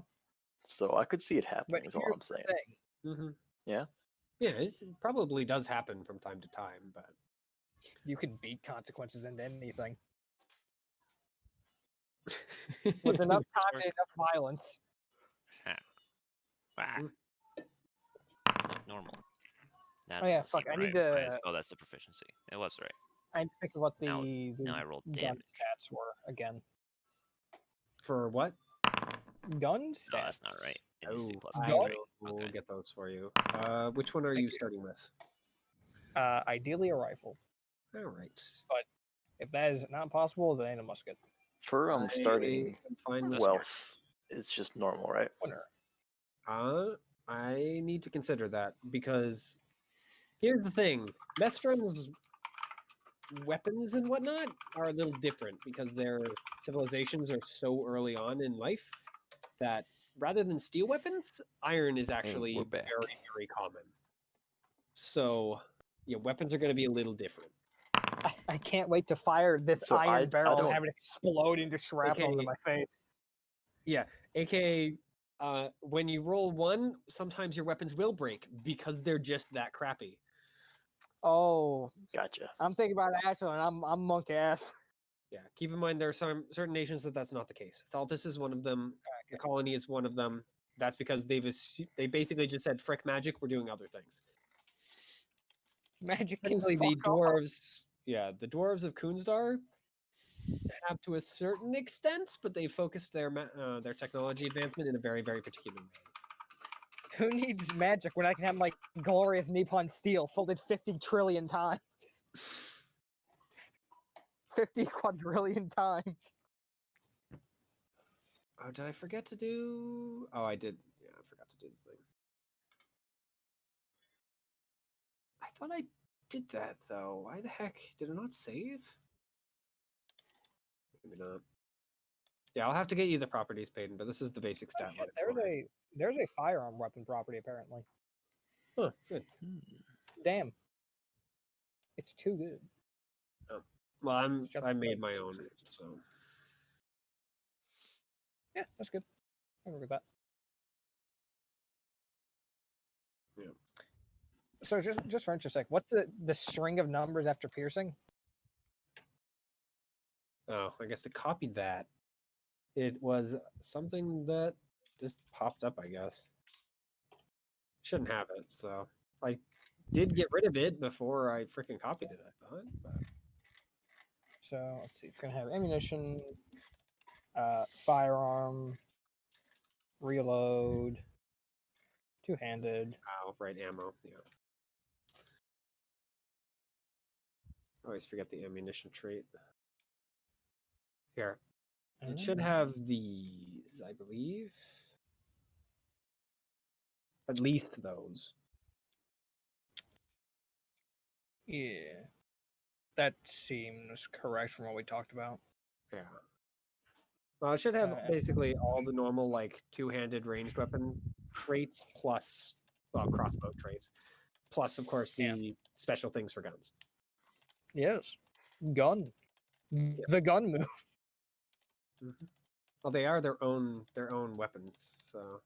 So I could see it but happening, is all here's I'm the saying. thing. Mm-hmm. Yeah? Yeah, it probably does happen from time to time, but You can beat consequences into anything with enough time and enough violence. Wow. Mm. Normal. Oh, yeah, fuck, I need to- Oh, that's the proficiency. It was right. I need to think of what Now- the now I rolled gun damage. stats were again. for what? Gun stats. No, that's not right. It needs to be plus I three. will Okay. get those for you. Which one are Thank you you. starting with? Ideally a rifle. All right. If that is not possible, then a musket. For starting I'm fine with wealth, it's just normal, right? Winner. I need to consider that because here's the thing: Methstrom's weapons and whatnot are a little different because their civilizations are so early on in life that rather than steel weapons, iron is actually we're very, back. very common. So, yeah, weapons are going to be a little different. I can't wait to fire this So I iron barrel and don't- have it explode into shrapnel into Okay. my face. Yeah, aka when you roll one, sometimes your weapons will break because they're just that crappy. Oh, Gotcha. I'm thinking about Ashland. I'm monk ass. Yeah, keep in mind there are some certain nations that's not the case. Thaltis is one of them. The colony is one of them. that's because they basically just said frick magic. We're doing other things. Magic can Technically, the fuck off. dwarves, yeah, the dwarves of Kunstar have to a certain extent, but they focused their technology advancement in a very, very particular way. Who needs magic when I can have my glorious Nippon steel folded 50 trillion times? 50 quadrillion times. Oh, did I forget to do? Oh, I did. Yeah, I forgot to do the thing. I thought I did that though. Why the heck did it not save? Maybe not. Yeah, I'll have to get you the properties, Peyton, but this is the basic Oh, stat shit, line. for it. there's a firearm weapon property apparently. Huh, good. Damn. It's too good. Well, It's just I made like- my own, so Yeah, that's good. I work with that. Yeah. So just for interest sake, what's the string of numbers after piercing? oh, I guess it copied that. It was something that just popped up, I guess. Shouldn't have it, so I did get rid of it before I freaking copied it, I thought. But So let's see. It's gonna have ammunition, firearm, reload, two-handed. oh, right, ammo, yeah. I always forget the ammunition trait. Here. It should have these, I believe. At least those. Yeah, that seems correct from what we talked about. Yeah. Well, it should have Uh, basically all the normal, like, two-handed ranged weapon traits plus, well, crossbow traits. Plus, of course, the Yeah. special things for guns. Yes, gun. The gun move. Well, they are their own weapons, so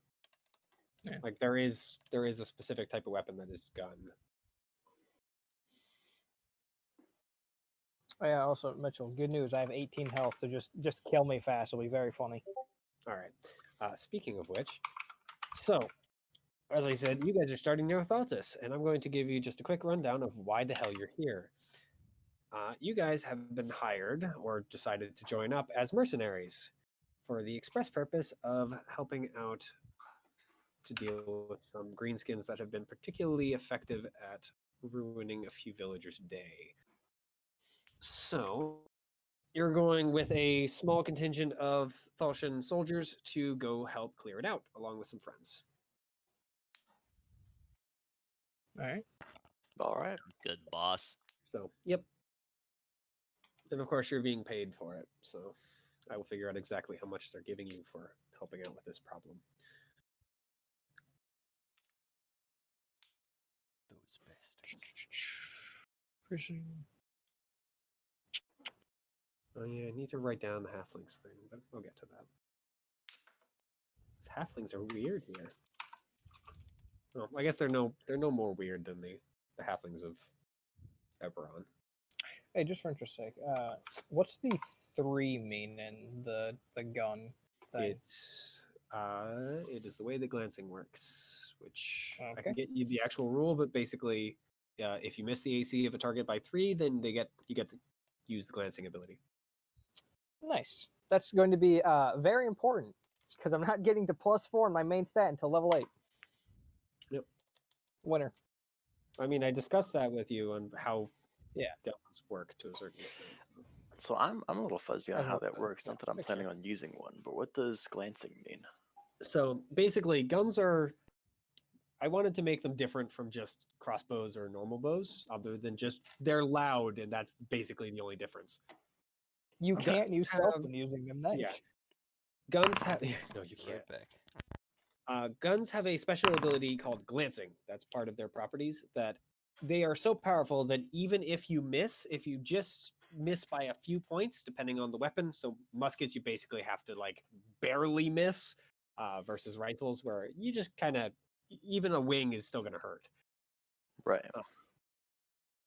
Yeah. like there is a specific type of weapon that is gun. Oh, yeah. Also, Mitchell. Good news. I have 18 health, so just kill me fast. It'll be very funny. All right. Speaking of which, so as I said, you guys are starting New Thoughtus, and I'm going to give you just a quick rundown of why the hell you're here. You guys have been hired or decided to join up as mercenaries for the express purpose of helping out to deal with some greenskins that have been particularly effective at ruining a few villagers' day. So, you're going with a small contingent of Thalshan soldiers to go help clear it out, along with some friends. All right. All right. Good boss. So, yep. And of course, you're being paid for it. So, I will figure out exactly how much they're giving you for helping out with this problem. Those bastards. Prison. Oh yeah, I need to write down the halflings thing, but I'll get to that. These halflings are weird here. Well, I guess they're no more weird than the halflings of Eberron. Hey, just for interest sake, what's the 3 mean in the gun thing? It is the way that glancing works, which I Okay. can get you the actual rule, but basically, if you miss the AC of a target by 3, then you get to use the glancing ability. Nice. That's going to be very important because I'm not getting to +4 in my main stat until level 8. Yep. Winner. I mean, I discussed that with you on how Yeah. guns work to a certain extent. So. So I'm a little fuzzy on Doesn't how look that bad. works. Yeah, Not that I'm makes planning sense. on using one, but what does glancing mean? So basically, guns are. I wanted to make them different from just crossbows or normal bows, other than just they're loud, and that's basically the only difference. You can't Guns use stealth have- when using them. Nice. yeah. Guns have no, you can't. Right back. Guns have a special ability called glancing. That's part of their properties. That they are so powerful that even if you just miss by a few points, depending on the weapon. So muskets, you basically have to like barely miss, versus rifles, where you just kind of even a wing is still going to hurt. Right.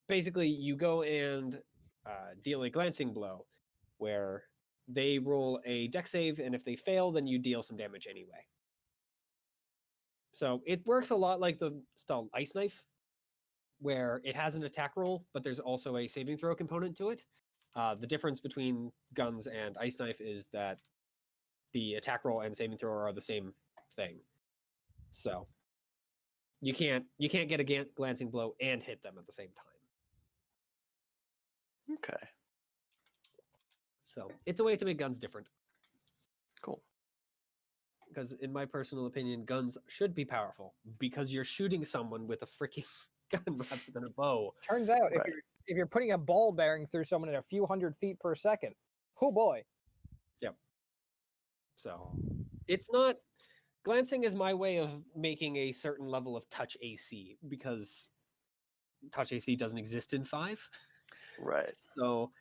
Basically, you go and deal a glancing blow, where they roll a dex save, and if they fail, then you deal some damage anyway. So it works a lot like the spell Ice Knife, where it has an attack roll, but there's also a saving throw component to it. The difference between guns and Ice Knife is that the attack roll and saving throw are the same thing. So you can't get a glancing blow and hit them at the same time. Okay. So it's a way to make guns different. Cool. Because in my personal opinion, guns should be powerful because you're shooting someone with a freaking gun rather than a bow. Turns out, Right. if you're putting a ball bearing through someone at a few hundred feet per second, oh boy. So it's not glancing is my way of making a certain level of touch AC because touch AC doesn't exist in 5. Right. So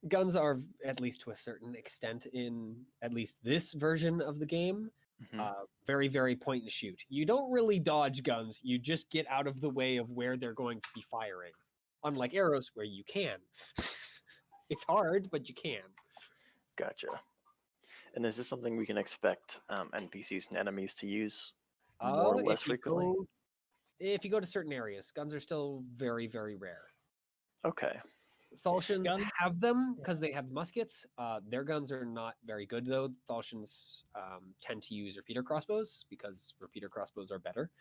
guns are, at least to a certain extent in at least this version of the game, Mhm. very, very point and shoot. You don't really dodge guns. You just get out of the way of where they're going to be firing. Unlike arrows where you can. It's hard, but you can. Gotcha. And is this something we can expect NPCs and enemies to use more or less frequently? If you go to certain areas, guns are still very, very rare. Okay. Thalsians Guns? have them because they have muskets. Their guns are not very good, though. Thalsians tend to use repeater crossbows because repeater crossbows are better,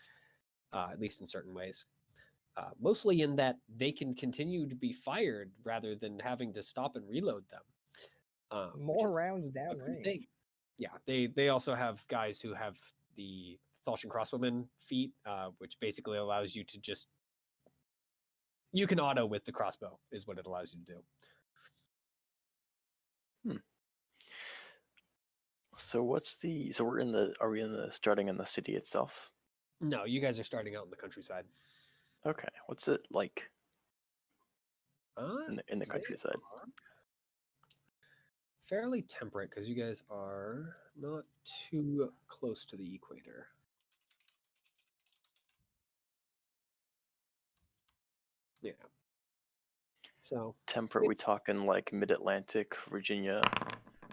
at least in certain ways. Mostly in that they can continue to be fired rather than having to stop and reload them. Which More is rounds a good downrange. thing. Yeah, they also have guys who have the Thalsian crossbowman feat, which basically allows you to just you can auto with the crossbow is what it allows you to do. So are we starting in the city itself? No, you guys are starting out in the countryside. Okay. What's it like in the They countryside? are fairly temperate because you guys are not too close to the equator. Yeah. So Temperate, we it's- talking like mid-Atlantic, Virginia,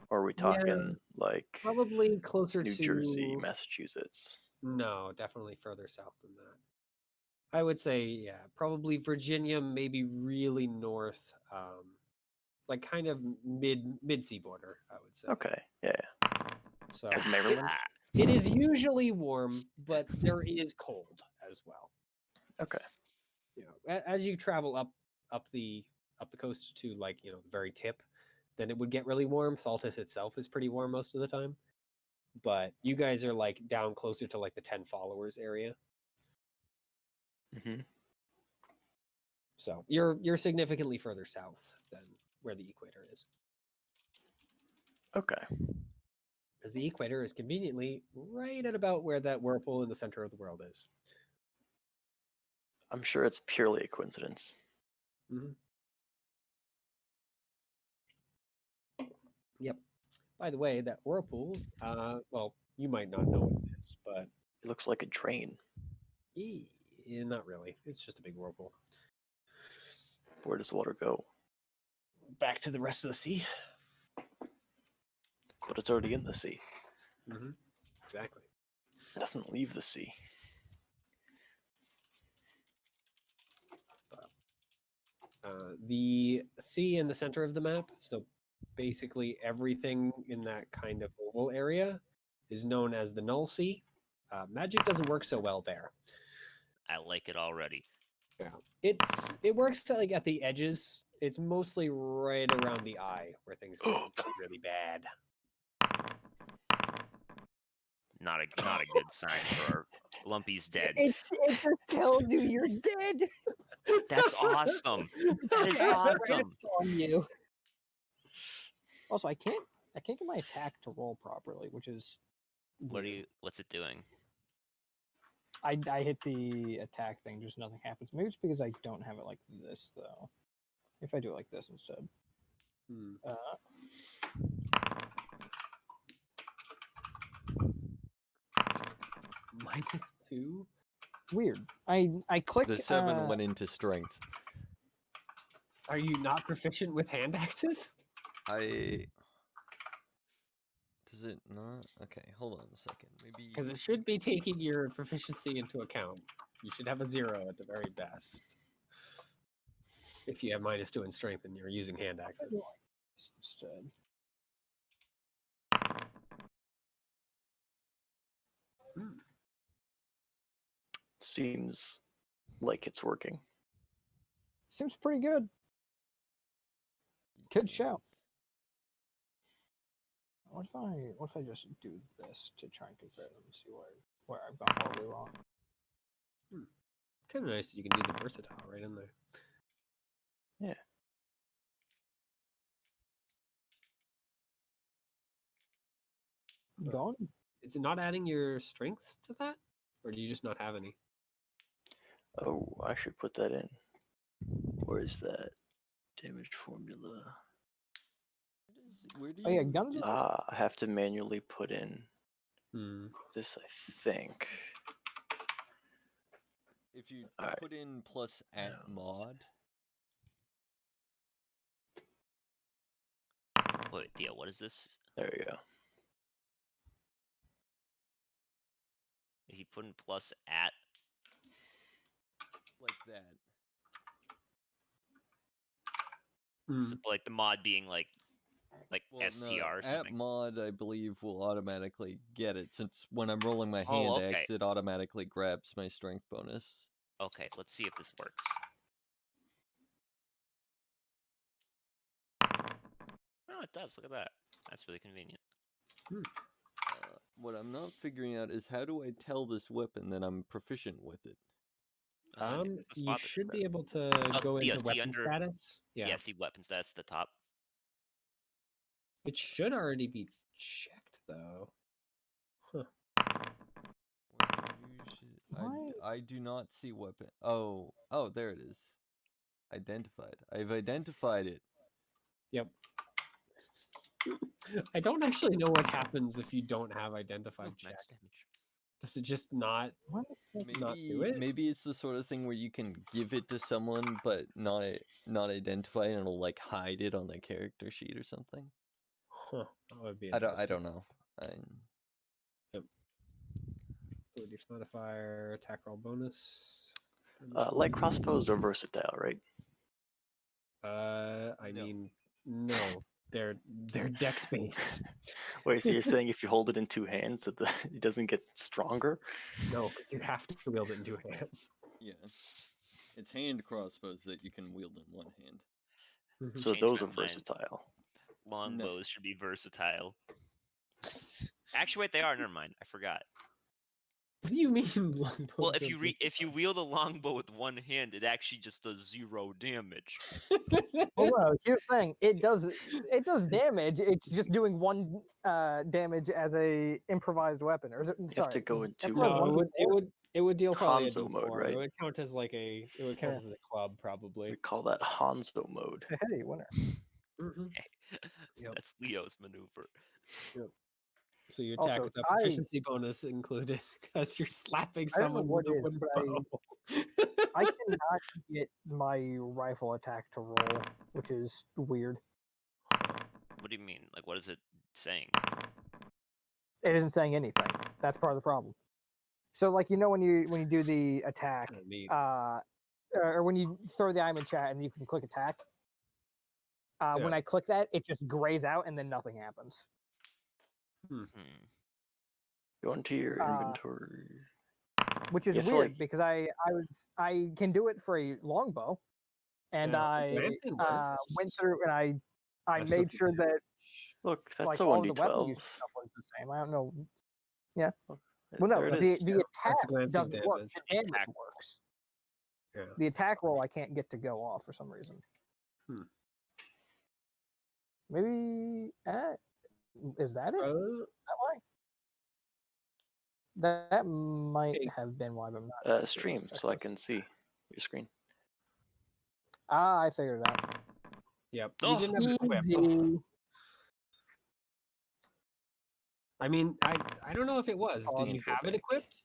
or are we talking like probably closer New to Jersey, Massachusetts? No, definitely further south than that. I would say, yeah, probably Virginia, maybe really north, like kind of mid sea border, I would say. Okay. Yeah. So Like Maryland? it is usually warm, but there is cold as well. Okay. You know, as you travel up the coast to like the very tip, then it would get really warm. Thaltis itself is pretty warm most of the time, but you guys are like down closer to like the 10 followers area. Mm-hmm. So you're significantly further south than where the equator is. Okay. Because the equator is conveniently right at about where that whirlpool in the center of the world is. I'm sure it's purely a coincidence. Mm-hmm. Yep. By the way, that whirlpool, well, you might not know what it is, but It looks like a drain. not really. It's just a big whirlpool. Where does the water go? Back to the rest of the sea. But it's already in the sea. Mm-hmm. Exactly. It doesn't leave the sea. The sea in the center of the map, so basically everything in that kind of oval area is known as the Null Sea. Magic doesn't work so well there. I like it already. Yeah, it works to, like at the edges. It's mostly right around the eye where things get really bad. Not a good sign for Lumpy's dead. It just tells you you're dead. That's awesome. That is awesome. On you. Also, I can't get my attack to roll properly, which is weird. What's it doing? I hit the attack thing, just nothing happens. Maybe it's because I don't have it like this though. If I do it like this instead. -2? Weird. I click The 7 went into strength. Are you not proficient with hand axes? Does Does it not? Okay, hold on a second. Maybe. Because it should be taking your proficiency into account. You should have a 0 at the very best. If you have -2 in strength and you're using hand What if I axes. do like this instead? Seems like it's working. Seems pretty good. Good shout. What if I just do this to try and compare them and see where I've gone horribly wrong? Kind of nice that you can do the versatile right in there. Gone? Is it not adding your strengths to that? Or do you just not have any? Oh, I should put that in. Where is that? Damage formula. Where do Oh yeah, you? guns. is- Ah, I have to manually put in Hmm. this, I think. If you Alright. put in plus at Yes. mod, Wait, Theo, what is this? There you go. If you put in plus at, like that. Hmm. like the mod being like Well, STR no, or at something. mod, I believe, will automatically get it since when I'm rolling my Oh, hand okay. axe, it automatically grabs my strength bonus. Okay, let's see if this works. Oh, it does. Look at that. That's really convenient. What I'm not figuring out is how do I tell this weapon that I'm proficient with it? I think there's a You spot that should be says- able to go Theo, into see weapon under- status. Yeah, see weapons. That's the top. It should already be checked though. Huh. Why? I do not see weapon. Oh, there it is. Identified. I've identified it. Yep. I don't actually know what happens if you don't have identified check. Max damage. Does it just not What? not do it? Maybe it's the sort of thing where you can give it to someone but not identify and it'll like hide it on their character sheet or something. Huh. That would be I interesting. don't know. Reduce modifier, attack roll bonus. Light crossbows are versatile, right? I No. mean, no, they're dex based. Wait, so you're saying if you hold it in two hands, that it doesn't get stronger? No, because you have to wield it in 2 hands. Yeah. It's hand crossbows that you can wield in one hand. So Change those my are mind. versatile. Longbows should be versatile. Actually, wait, they are. Never mind. I forgot. What do you mean? Longbows Well, are if you wield a longbow with one hand, it actually just does 0 damage. versatile? Oh no, here's the thing. It does damage. It's just doing 1 damage as a improvised weapon. Or is it, You have sorry, to go is into improvised No, one it d4? would deal probably a Hanzo D4. mode, right? It would count as like it would count as a club probably. We call that Hanzo mode. Hey, winner. Yep. That's Leo's maneuver. So you attack Also, with a proficiency bonus included because you're slapping I don't know someone what with a it is, wooden but bow. I cannot get my rifle attack to roll, which is weird. What do you mean? Like, what is it saying? It isn't saying anything. That's part of the problem. So, like, you know, when you do the attack, Kinda neat. or when you throw the item in chat and you can click attack. When Yeah. I click that, it just grays out and then nothing happens. Hmm. Go into your Uh, inventory. Which is Yeah, for, weird like- because I can do it for a longbow, and Yeah, I glancing works. went through and I That's made just sure that Look, that's like a all of the weapon 1d12. use stuff was the same. I don't know. Yeah. Look, Well, no, there it the is. the attack glancing doesn't work. damage. The damage Attack works. Yeah. The attack roll I can't get to go off for some reason. Hmm. Maybe is that it? That why? That might Hey. have been why, but I'm not. Stream, so I can see your screen. I figured it out. Yep. Oh, You didn't have it equipped. Easy. I mean, I don't know if it was. Let Did me you go have it back. equipped?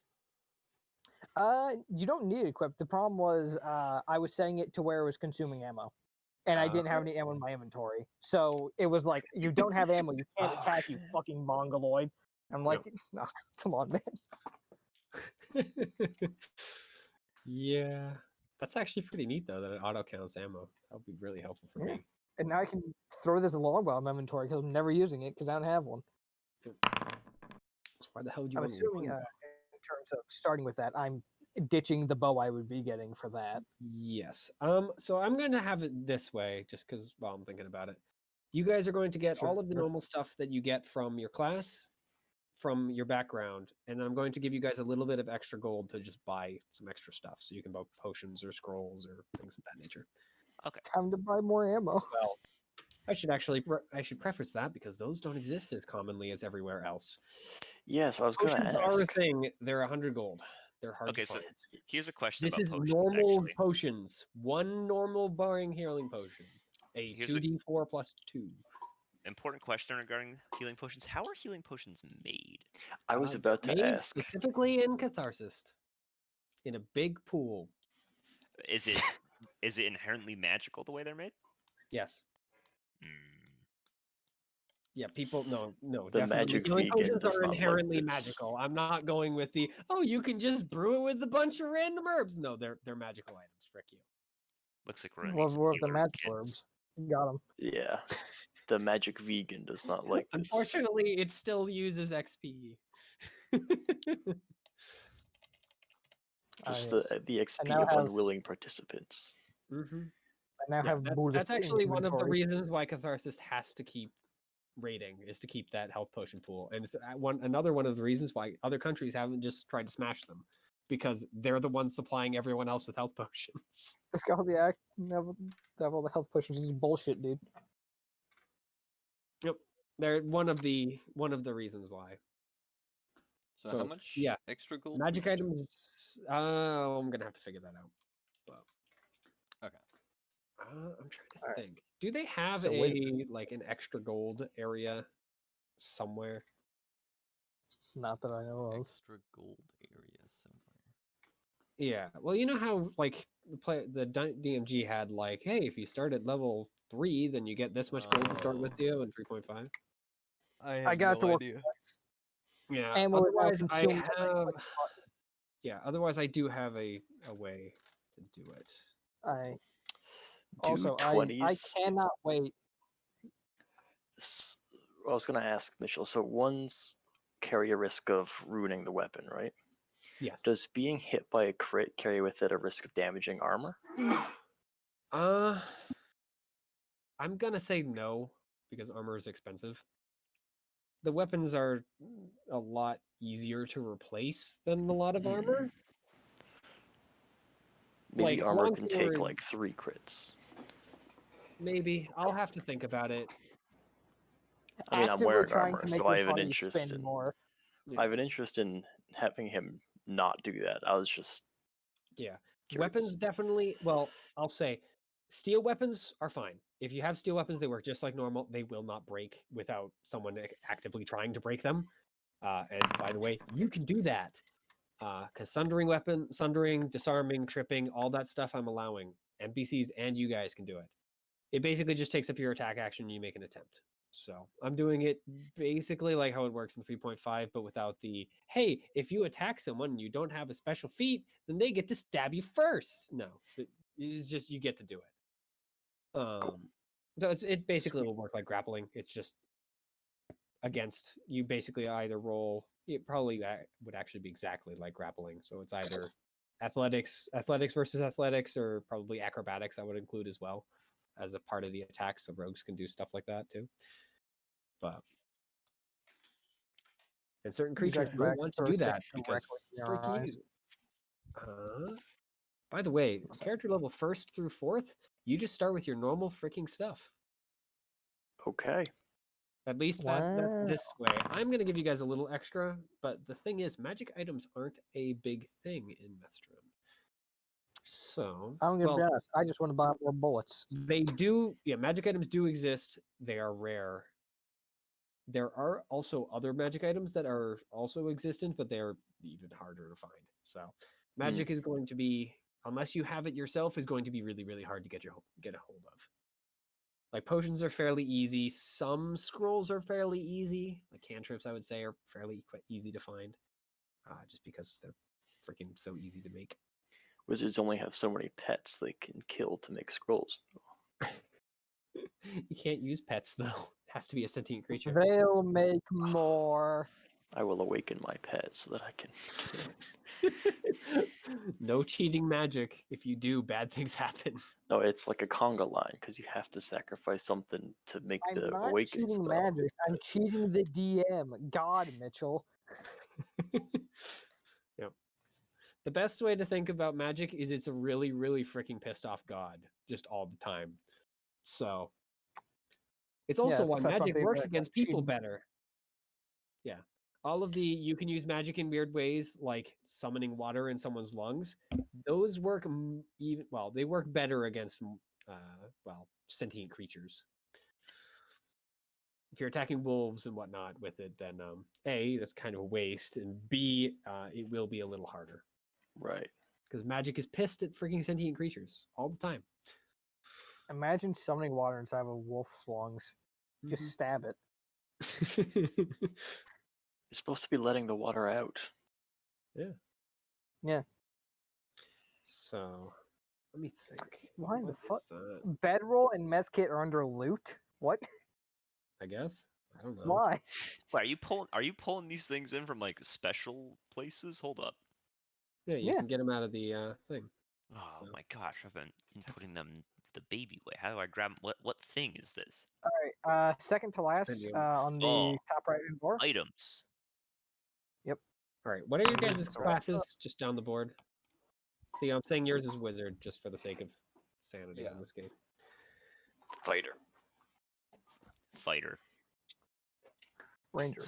You don't need it equipped. The problem was I was setting it to where it was consuming ammo. and I didn't have any ammo in my inventory. So it was like, you don't have ammo, you can't Oh, attack, you shit. fucking mongoloid. I'm like, "Oh, come on, man. Yeah. That's actually pretty neat though that it auto counts ammo. That would be really helpful for Yeah. me. And now I can throw this longbow in my inventory because I'm never using it because I don't have one. So why the hell would you I'm want assuming, one? in terms of starting with that, I'm ditching the bow I would be getting for that. Yes. So I'm going to have it this way, just because while I'm thinking about it. You guys are going to get all of the Sure. normal stuff that you get from your class, from your background, and I'm going to give you guys a little bit of extra gold to just buy some extra stuff, so you can buy potions or scrolls or things of that nature. Time to buy more ammo. Well, I should preface that because those don't exist as commonly as everywhere else. Yeah, so I was going to Potions are a ask. thing. They're 100 gold. They're hard Okay, to so find. here's a question This about is potions. normal Actually, potions. One normal barring healing potion. A Here's a- 2d4 plus 2. important question regarding healing potions. How are healing potions made? I was They're about to made ask. specifically in Catharsis, in a big pool. Is it inherently magical the way they're made? Yes. Mm. Yeah, people. No, The definitely. magic Healing vegan potions does are not like inherently this. magical. I'm not going with the you can just brew it with a bunch of random herbs. No, they're magical items. Frick you. Looks like we're gonna Well, need some more of the healer magical kids. herbs. Got them. Yeah, the magic vegan does not like this. Unfortunately, it still uses XP. Just yes. the XP now of have- unwilling participants. Mm-hmm. I now Yeah, have bullets that's in actually one of the inventory. reasons why Catharsis has to keep rating is to keep that health potion pool, and it's another one of the reasons why other countries haven't just tried to smash them because they're the ones supplying everyone else with health potions. All the have all the health potions is bullshit, dude. Yep, they're one of the reasons why. So, So, how much yeah, extra gold? Magic boost? items. I'm gonna have to figure that out. But, Okay. I'm trying to Alright. think. Do they have So an extra gold area somewhere? Not that I know of. Extra gold area somewhere. Yeah. Well, you know how like the DMG had like, hey, if you start at level 3, then you get this much gold to start with Oh. you, and 3.5. I I have got to no work. idea. Yeah. Ammo is now Otherwise, I consumed as I have. click Yeah. Otherwise, I do have a way to do it. I Do also I 20s. cannot wait. I was going to ask Mitchell. So ones carry a risk of ruining the weapon, right? Yes. Does being hit by a crit carry with it a risk of damaging armor? I'm gonna say no because armor is expensive. The weapons are a lot easier to replace than a lot of armor. Maybe Like, armor can longsword- take like 3 crits. Maybe I'll have to think about it. I mean, I'm Actively wearing trying armor, to make so your I have an body interest spin in. more. Yeah. I have an interest in having him not do that. I was just Yeah. curious. Weapons definitely. Well, I'll say steel weapons are fine. If you have steel weapons, they work just like normal. They will not break without someone actively trying to break them. And by the way, you can do that. Because sundering, disarming, tripping, all that stuff I'm allowing. NPCs and you guys can do it. It basically just takes up your attack action and you make an attempt. So I'm doing it basically like how it works in 3.5, but without the, hey, if you attack someone and you don't have a special feat, then they get to stab you first. No, it's just you get to do it. So it basically will work like grappling. It's just against you basically either roll it probably would actually be exactly like grappling, so it's either athletics versus athletics, or probably acrobatics I would include as well as a part of the attack, so rogues can do stuff like that too. But and certain creatures will acrobatics want to or do that set because directly in your frick eyes. you. By the way, character level 1st through 4th, you just start with your normal freaking stuff. Okay. At least that's this way. I'm going to give you guys a little extra, but the thing is, magic items aren't a big thing in Mestrum. So, I don't give a ass. I just want to buy more bullets. they do, yeah, magic items do exist. They are rare. There are also other magic items that are also existent, but they're even harder to find. So, magic is going to be, unless you have it yourself, is going to be really, really hard to get a hold of. Like potions are fairly easy. Some scrolls are fairly easy. Like cantrips, I would say, are fairly quite easy to find, just because they're freaking so easy to make. Wizards only have so many pets they can kill to make scrolls. You can't use pets though. It has to be a sentient creature. They'll make more. I will awaken my pet so that I can. No cheating magic. If you do, bad things happen. No, it's like a conga line because you have to sacrifice something to make I'm the not awaken cheating spell. magic. I'm cheating the DM. God, Mitchell. Yep. The best way to think about magic is it's a really, really freaking pissed off god just all the time. So it's also Yes, why that's magic something works that against people cheating- better. Yeah. All of the you can use magic in weird ways, like summoning water in someone's lungs. Those work even well. They work better against sentient creatures. If you're attacking wolves and whatnot with it, then A, that's kind of a waste, and B, it will be a little harder Right. because magic is pissed at freaking sentient creatures all the time. Imagine summoning water inside of a wolf's lungs. Just stab it. Mhm. You're supposed to be letting the water out. Yeah. So let me think. Why the What fuck? is that? Bedroll and Mezkit are under loot. What? I guess. I don't know. Why? Wait, are you pulling these things in from like special places? Hold up. Yeah, you Yeah. can get them out of the thing. Oh So- my gosh, I've been inputting them the baby way. How do I grab 'em? What thing is this? All right. Second to last Compendium. on the Oh. top right hand bar. Items. All right. What are your guys' Alright. classes just down the board? Theo, I'm saying yours is wizard just for the sake of sanity Yeah. in this case. Fighter. Fighter. Ranger.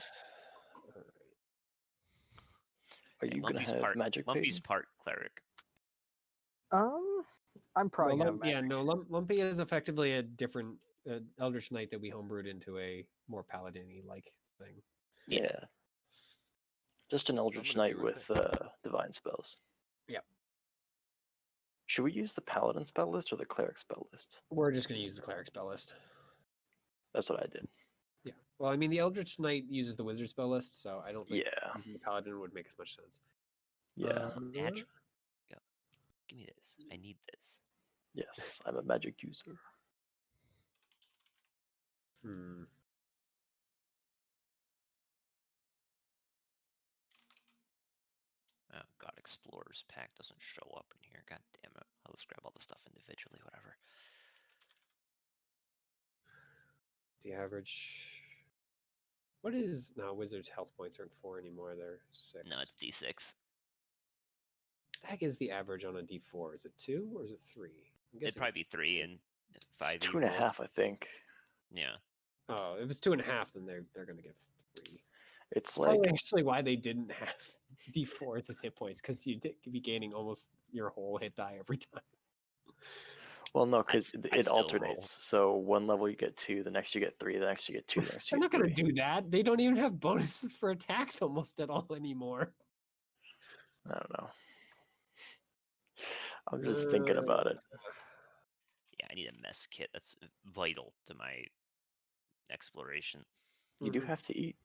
Are you gonna have magic Lumpy's Peyton? part cleric. I'm probably Well, gonna. Lumpy is effectively a different Eldritch Knight that we homebrewed into a more paladin-y like thing. Yeah. Just an Eldritch gonna be Knight with with divine spells. Yep. Should we use the paladin spell list or the cleric spell list? We're just going to use the cleric spell list. That's what I did. Yeah. Well, I mean, the Eldritch Knight uses the wizard spell list, so I don't think Yeah. using the paladin would make as much sense. Yeah. Magic. Go. Give me this. I need this. Yes, I'm a magic user. Hmm. Oh god, Explorer's pack doesn't show up in here. God damn it. I'll just grab all the stuff individually, whatever. The average. What is no wizards' health points aren't 4 anymore? They're 6. No, it's D6. The heck is the average on a D4? Is it 2 or is it 3? I'm It'd guessing probably be it's 3 and 5. It's 2.5, I think. Yeah. Oh, if it's 2.5, then they're gonna give 3. It's Probably like actually why they didn't have D4s as hit points because you'd be gaining almost your whole hit die every time. well, no, because I'd it still alternates. roll. So one level you get 2, the next you get 3, the next you get 2, the next They're you not get gonna 3. do that. They don't even have bonuses for attacks almost at all anymore. I don't know. I'm just thinking about it. Yeah, I need a mess kit. That's vital to my exploration. You do Mhm. have to eat.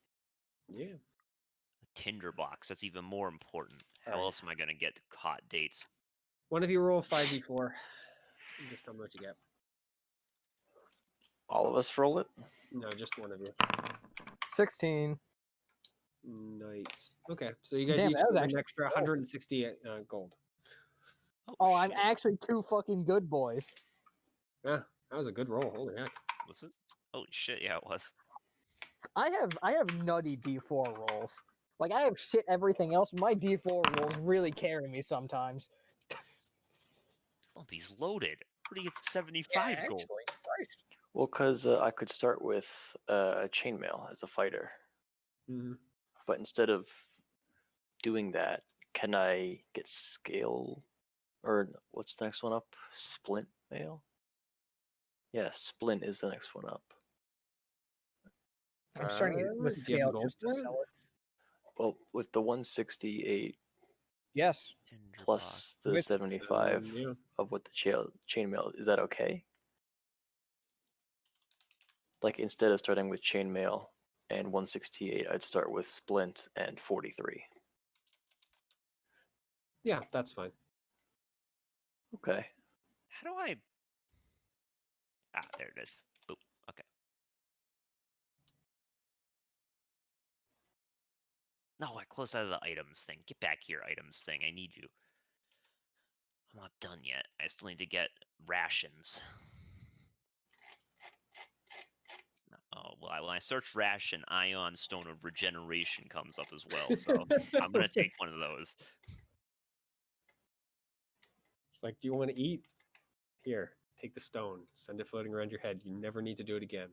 Yeah. A tinder box. That's even more important. How Alright. else am I gonna get hot dates? One of you roll 5d4. And just tell me what you get. All of us roll it. No, just one of you. 16. Nice. Okay, so you guys Damn, each that was get an actually extra 160 gold. Oh, I'm shit. actually 2 fucking good boys. Yeah, that was a good roll. Holy heck. Was it? Holy shit, yeah, it was. I have nutty D4 rolls. Like I have shit everything else. My D4 rolls really carry me sometimes. Lumpy's loaded. What do you get 75 gold? Christ. Well, because I could start with chainmail as a fighter, Mhm. but instead of doing that, can I get scale? Or what's the next one up? Splint mail? Yeah, splint is the next one up. I'm starting to with Do you have the scale gold just to for it? sell it. Well, with the 168 Yes. Tinder box. plus the With- 75 Yeah. of what the chainmail, is that okay? Like instead of starting with chainmail and 168, I'd start with splint and 43. Yeah, that's fine. Okay. How do I? Ah, there it is. Boop. Okay. No, I closed out of the items thing. Get back here, items thing. I need you. I'm not done yet. I still need to get rations. Oh, well, when I search ration, Ion Stone of Regeneration comes up as well, so I'm going to take one of those. It's like, do you want to eat? Here, take the stone. Send it floating around your head. You never need to do it again.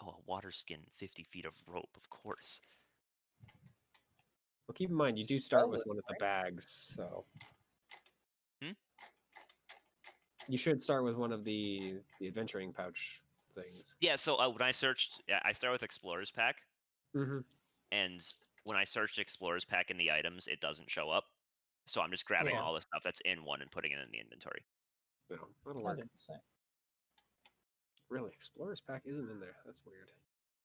Oh, a water skin, 50 feet of rope, of course. Well, keep in mind, you do start with one of the bags, so... Hmm? You should start with one of the adventuring pouch things. Yeah, so when I searched, I started with Explorer's Pack, Mm-hmm. and when I searched Explorer's Pack in the items, it doesn't show up. So I'm just grabbing Yeah. all the stuff that's in one and putting it in the inventory. No, that'll work. 100%. Really, Explorer's Pack isn't in there. That's weird.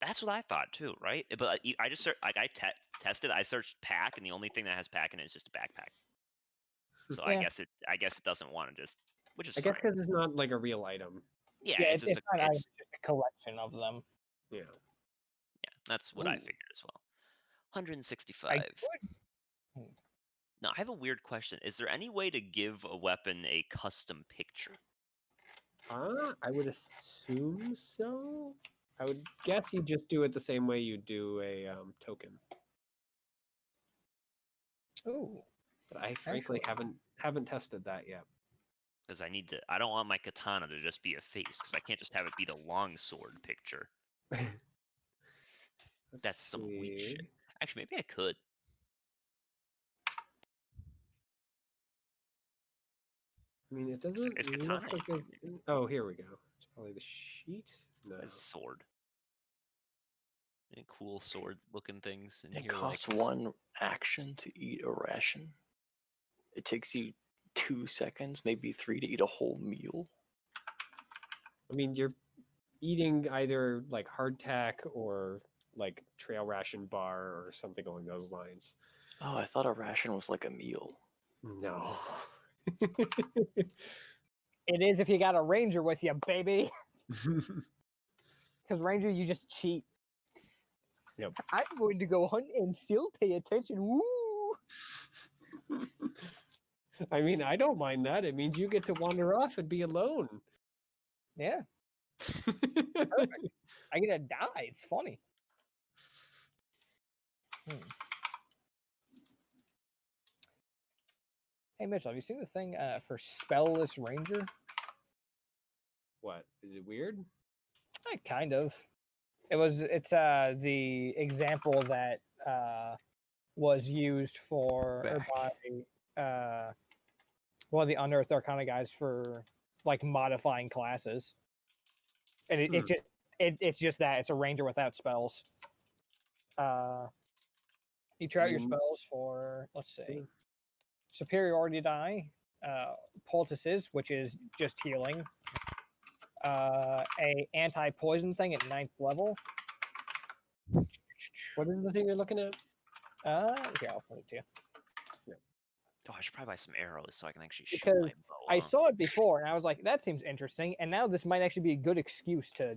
That's what I thought too, right? But I just I tested. I searched pack, and the only thing that has pack in it is just a backpack. So Yeah. I guess it doesn't want to just, which is I guess fine. because it's not like a real item. Yeah, Yeah, it's just not items, it's it's just a collection of them. Yeah. that's what I Ooh. figured as well. 165. I could. Now I have a weird question. Is there any way to give a weapon a custom picture? I would assume so. I would guess you just do it the same way you do a token. Ooh. But I frankly Actually. haven't tested that yet. Because I don't want my katana to just be a face, because I can't just have it be the longsword picture. That's some weak shit. Actually, maybe I could. I mean, it doesn't Is look katana like there's... Oh, here we go. It's probably the sheet. No. a sword? Any cool sword looking things in It here? costs like 1 action to eat a ration. It takes you 2 seconds, maybe 3 to eat a whole meal. I mean, you're eating either like hardtack or like trail ration bar or something along those lines. Oh, I thought a ration was like a meal. No. It is if you got a ranger with you, baby. Because ranger, you just cheat. Yep. I'm going to go hunt and still pay attention. Woo! I mean, I don't mind that. It means you get to wander off and be alone. Yeah, perfect. I get to die. It's funny. Hey Mitchell, have you seen the thing for spellless ranger? What? Is it weird? Kind of. It's the example that was used for or by one of the Unearthed Arcana guys for like modifying classes, and it's just that it's a ranger without spells. You try out your spells for, let's see, superiority die, poultices, which is just healing, a anti-poison thing at 9th level. What is the thing you're looking at? Here, I'll put it to you. Oh, I should probably buy some arrows so I can actually shoot Because my bow. I saw it before and I was like, that seems interesting. And now this might actually be a good excuse to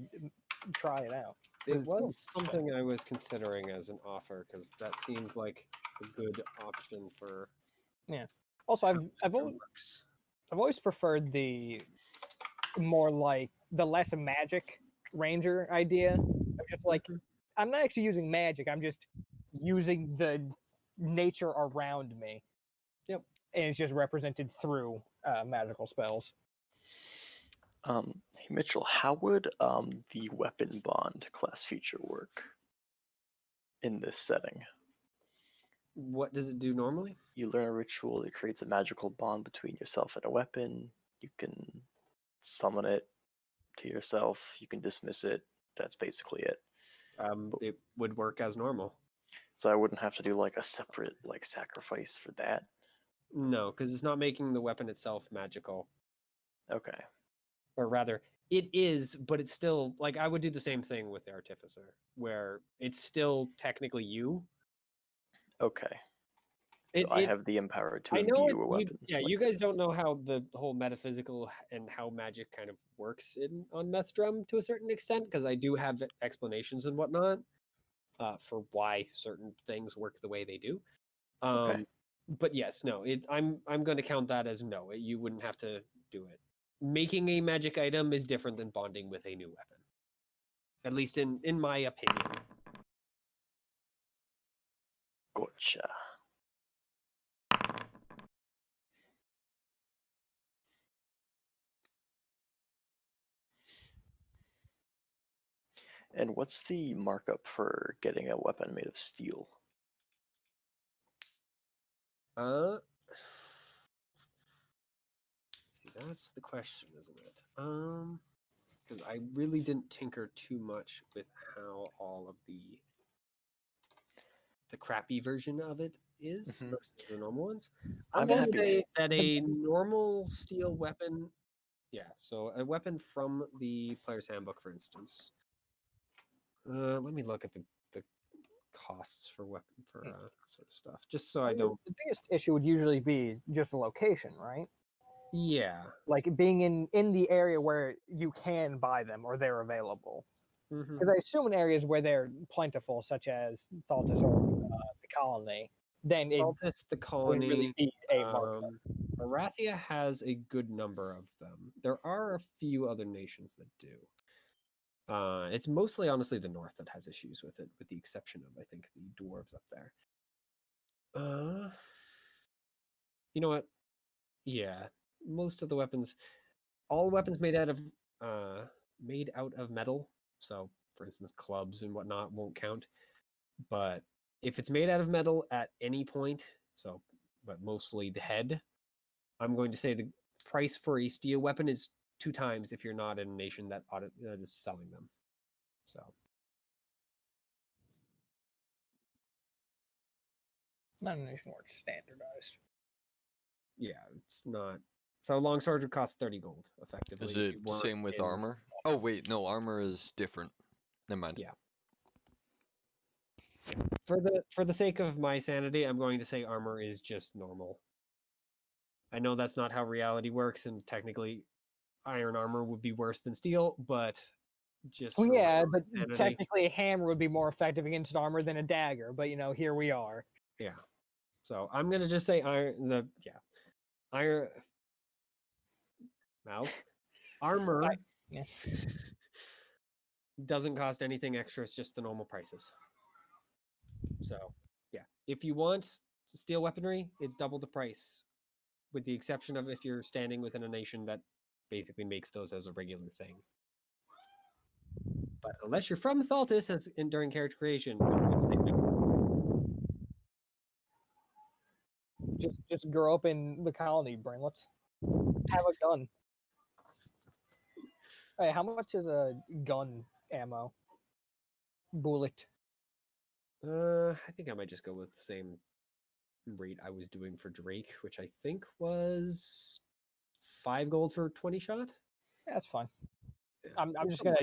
try it out. It was something I was considering as an offer because that seemed like a good option for. Yeah. Also, I've always preferred the more like the less magic ranger idea. I'm just like, I'm not actually using magic. I'm just using the nature around me. Yep. And it's just represented through magical spells. Hey Mitchell, how would the weapon bond class feature work in this setting? What does it do normally? You learn a ritual that creates a magical bond between yourself and a weapon. You can summon it to yourself. You can dismiss it. That's basically it. It would work as normal. So I wouldn't have to do like a separate like sacrifice for that. No, because it's not making the weapon itself magical. Okay. Or rather, It is, but it's still like I would do the same thing with the artificer, where it's still technically you. Okay. It, So I it have the empower to I know imbue it, a you, weapon. yeah, like you guys don't this. know how the whole metaphysical and how magic kind of works on Methstrom to a certain extent, because I do have explanations and whatnot for why certain things work the way they do. Okay. But yes, no, I'm going to count that as no. You wouldn't have to do it. Making a magic item is different than bonding with a new weapon, at least in my opinion. Gotcha. And what's the markup for getting a weapon made of steel? See, that's the question, isn't it? Because I really didn't tinker too much with how all of the crappy version of it is Mhm. versus the normal ones. I'm I'm going to happy to say s- that a normal steel weapon, yeah, so a weapon from the player's handbook, for instance. Let me look at the costs for weapon for sort of stuff, just so I don't. The biggest issue would usually be just the location, right? Yeah. Like being in the area where you can buy them or they're available. Mhm. Because I assume in areas where they're plentiful, such as Thaltis or the colony, then it Saltus, the wouldn't really colony, be a markup. Arathia has a good number of them. There are a few other nations that do. It's mostly, honestly, the north that has issues with it, with the exception of, I think, the dwarves up there. You know what? Yeah, most of the weapons, all weapons made out of metal. So, for instance, clubs and whatnot won't count. But if it's made out of metal at any point, so, but mostly the head, I'm going to say the price for a steel weapon is 2 times if you're not in a nation that is selling them. So. Not a nation where it's standardized. Yeah, it's not. So a longsword would cost 30 gold, effectively. Is if it you weren't same with in armor? Oh office. wait, no, armor is different. Never mind. Yeah. For the sake of my sanity, I'm going to say armor is just normal. I know that's not how reality works, and technically, iron armor would be worse than steel, but just Well, for yeah, my but sanity, technically a hammer would be more effective against armor than a dagger. But here we are. yeah. So I'm gonna just say iron. Iron mouse armor Yeah. doesn't cost anything extra. It's just the normal prices. So yeah, if you want steel weaponry, it's double the price, with the exception of if you're standing within a nation that basically makes those as a regular thing. But unless you're from Thaltis as during character creation, I'm going to say no. Just grow up in the colony, brainlets. Have a gun. Hey, how much is a gun ammo? Bullet. I think I might just go with the same rate I was doing for Drake, which I think was 5 gold for 20 shot. That's fine. Yeah, I'm just gonna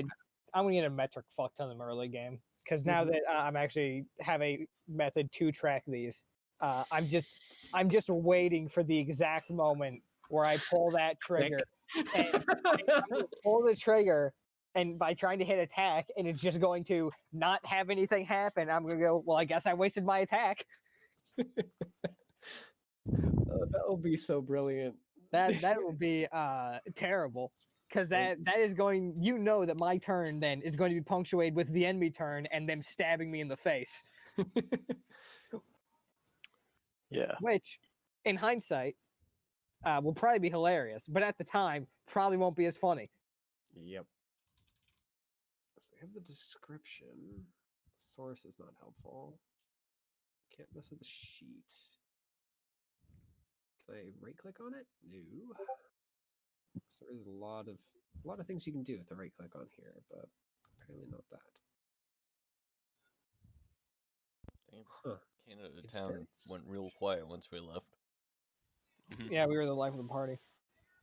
get a metric fuck ton of them early game because now that I'm actually have a method to track these, I'm just waiting for the exact moment where I pull that trigger and I'm gonna pull the trigger. And by trying to hit attack, and it's just going to not have anything happen, I'm gonna go. Well, I guess I wasted my attack. That will be so brilliant. That will be terrible because that is going. That my turn then is going to be punctuated with the enemy turn and them stabbing me in the face. Yeah. Which, in hindsight, will probably be hilarious, but at the time, probably won't be as funny. Yep. So they have the description. Source is not helpful. Can't mess with the sheet. Can I right click on it? No. So there's a lot of things you can do with the right click on here, but apparently not that. Damn. Huh. Canada It's town very went real quiet once we left. Yeah, we were the life of the party.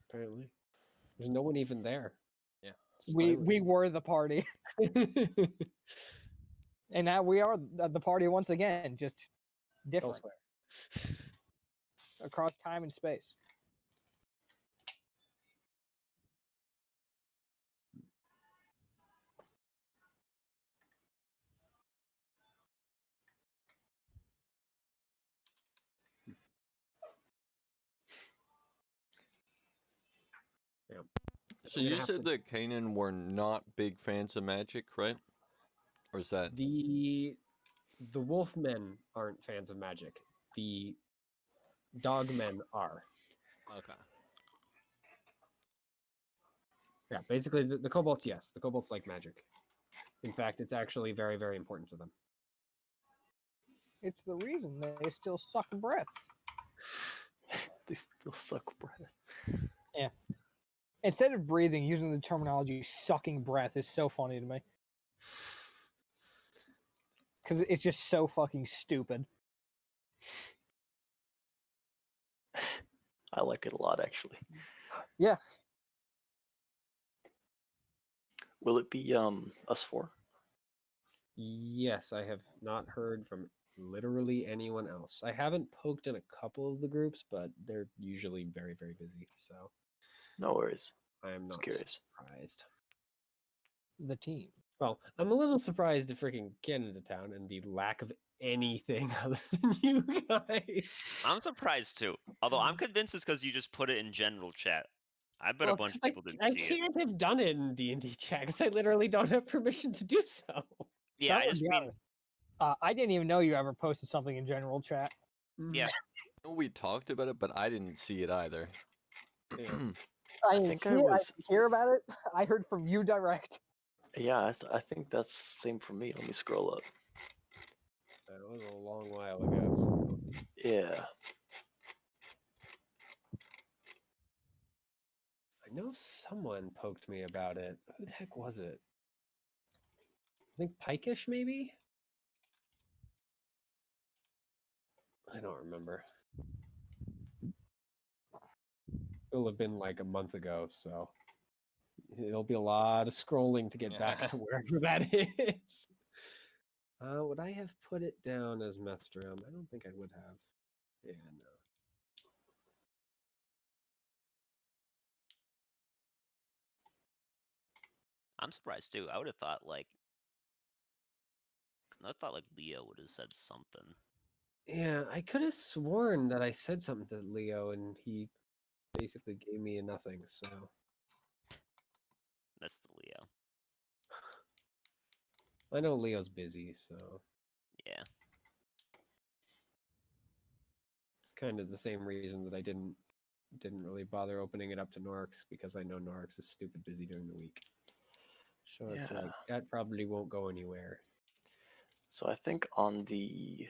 Apparently. There's no one even there. Yeah. It's We fine with we were the party, me. and now we are the party once again, just different Elsewhere. across time and space. So I'm gonna you have said to- that Kanan were not big fans of magic, right? Or is that The wolfmen aren't fans of magic. The dogmen are. okay? Yeah, basically the kobolds, yes. The kobolds like magic. In fact, it's actually very, very important to them. It's the reason they still suck breath. They still suck breath. Instead of breathing, using the terminology "sucking breath" is so funny to me because it's just so fucking stupid. I like it a lot, actually. Yeah. Will it be us four? Yes, I have not heard from literally anyone else. I haven't poked in a couple of the groups, but they're usually very, very busy. So No worries. I am Just not curious. surprised. The team. Well, I'm a little surprised at freaking Canada Town and the lack of anything other than you guys. I'm surprised too. Although I'm convinced it's because you just put it in general chat. I bet Well, a bunch of 'cause people didn't I see it. can't have done it in D&D chat because I literally don't have permission to do so. Yeah, I'm I gonna just be mean, honest. I didn't even know you ever posted something in general chat. yeah. I know we talked about it, but I didn't see it either. Yeah. I I didn't think see I it. was- I didn't hear about it. I heard from you direct. Yeah, I think that's same for me. Let me scroll up. That was a long while ago. Yeah. I know someone poked me about it. Who the heck was it? I think Pikeish, maybe? I don't remember. It'll have been like a month ago, so it'll be a lot of scrolling to get back to wherever that is. Would I have put it down as Methstrom? I don't think I would have. Yeah, no. I'm surprised too. I would have thought like Leo would have said something. Yeah, I could have sworn that I said something to Leo and he basically gave me a nothing, so. That's the Leo. I know Leo's busy, so Yeah. it's kind of the same reason that I didn't really bother opening it up to Norix because I know Norix is stupid busy during the week. So it's like Yeah. that probably won't go anywhere. So I think on the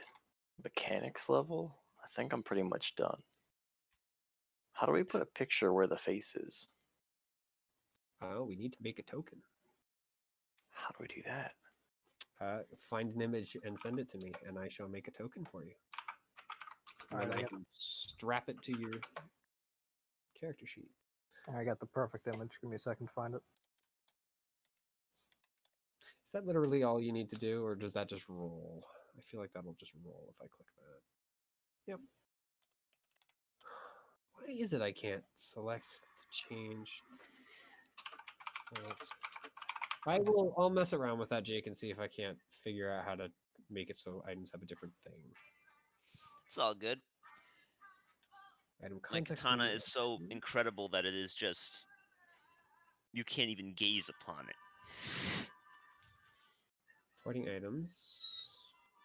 mechanics level, I think I'm pretty much done. How do we put a picture where the face is? Oh, we need to make a token. How do we do that? Find an image and send it to me, and I shall make a token for you. And Alright, then I I got- can strap it to your character sheet. I got the perfect image. Give me a second to find it. Is that literally all you need to do, or does that just roll? I feel like that'll just roll if I click that. Yep. Why is it I can't select to change? I'll mess around with that, Jake, and see if I can't figure out how to make it so items have a different thing. It's all good. Item My context katana menu. is so incredible that it is just you can't even gaze upon it. Fighting items.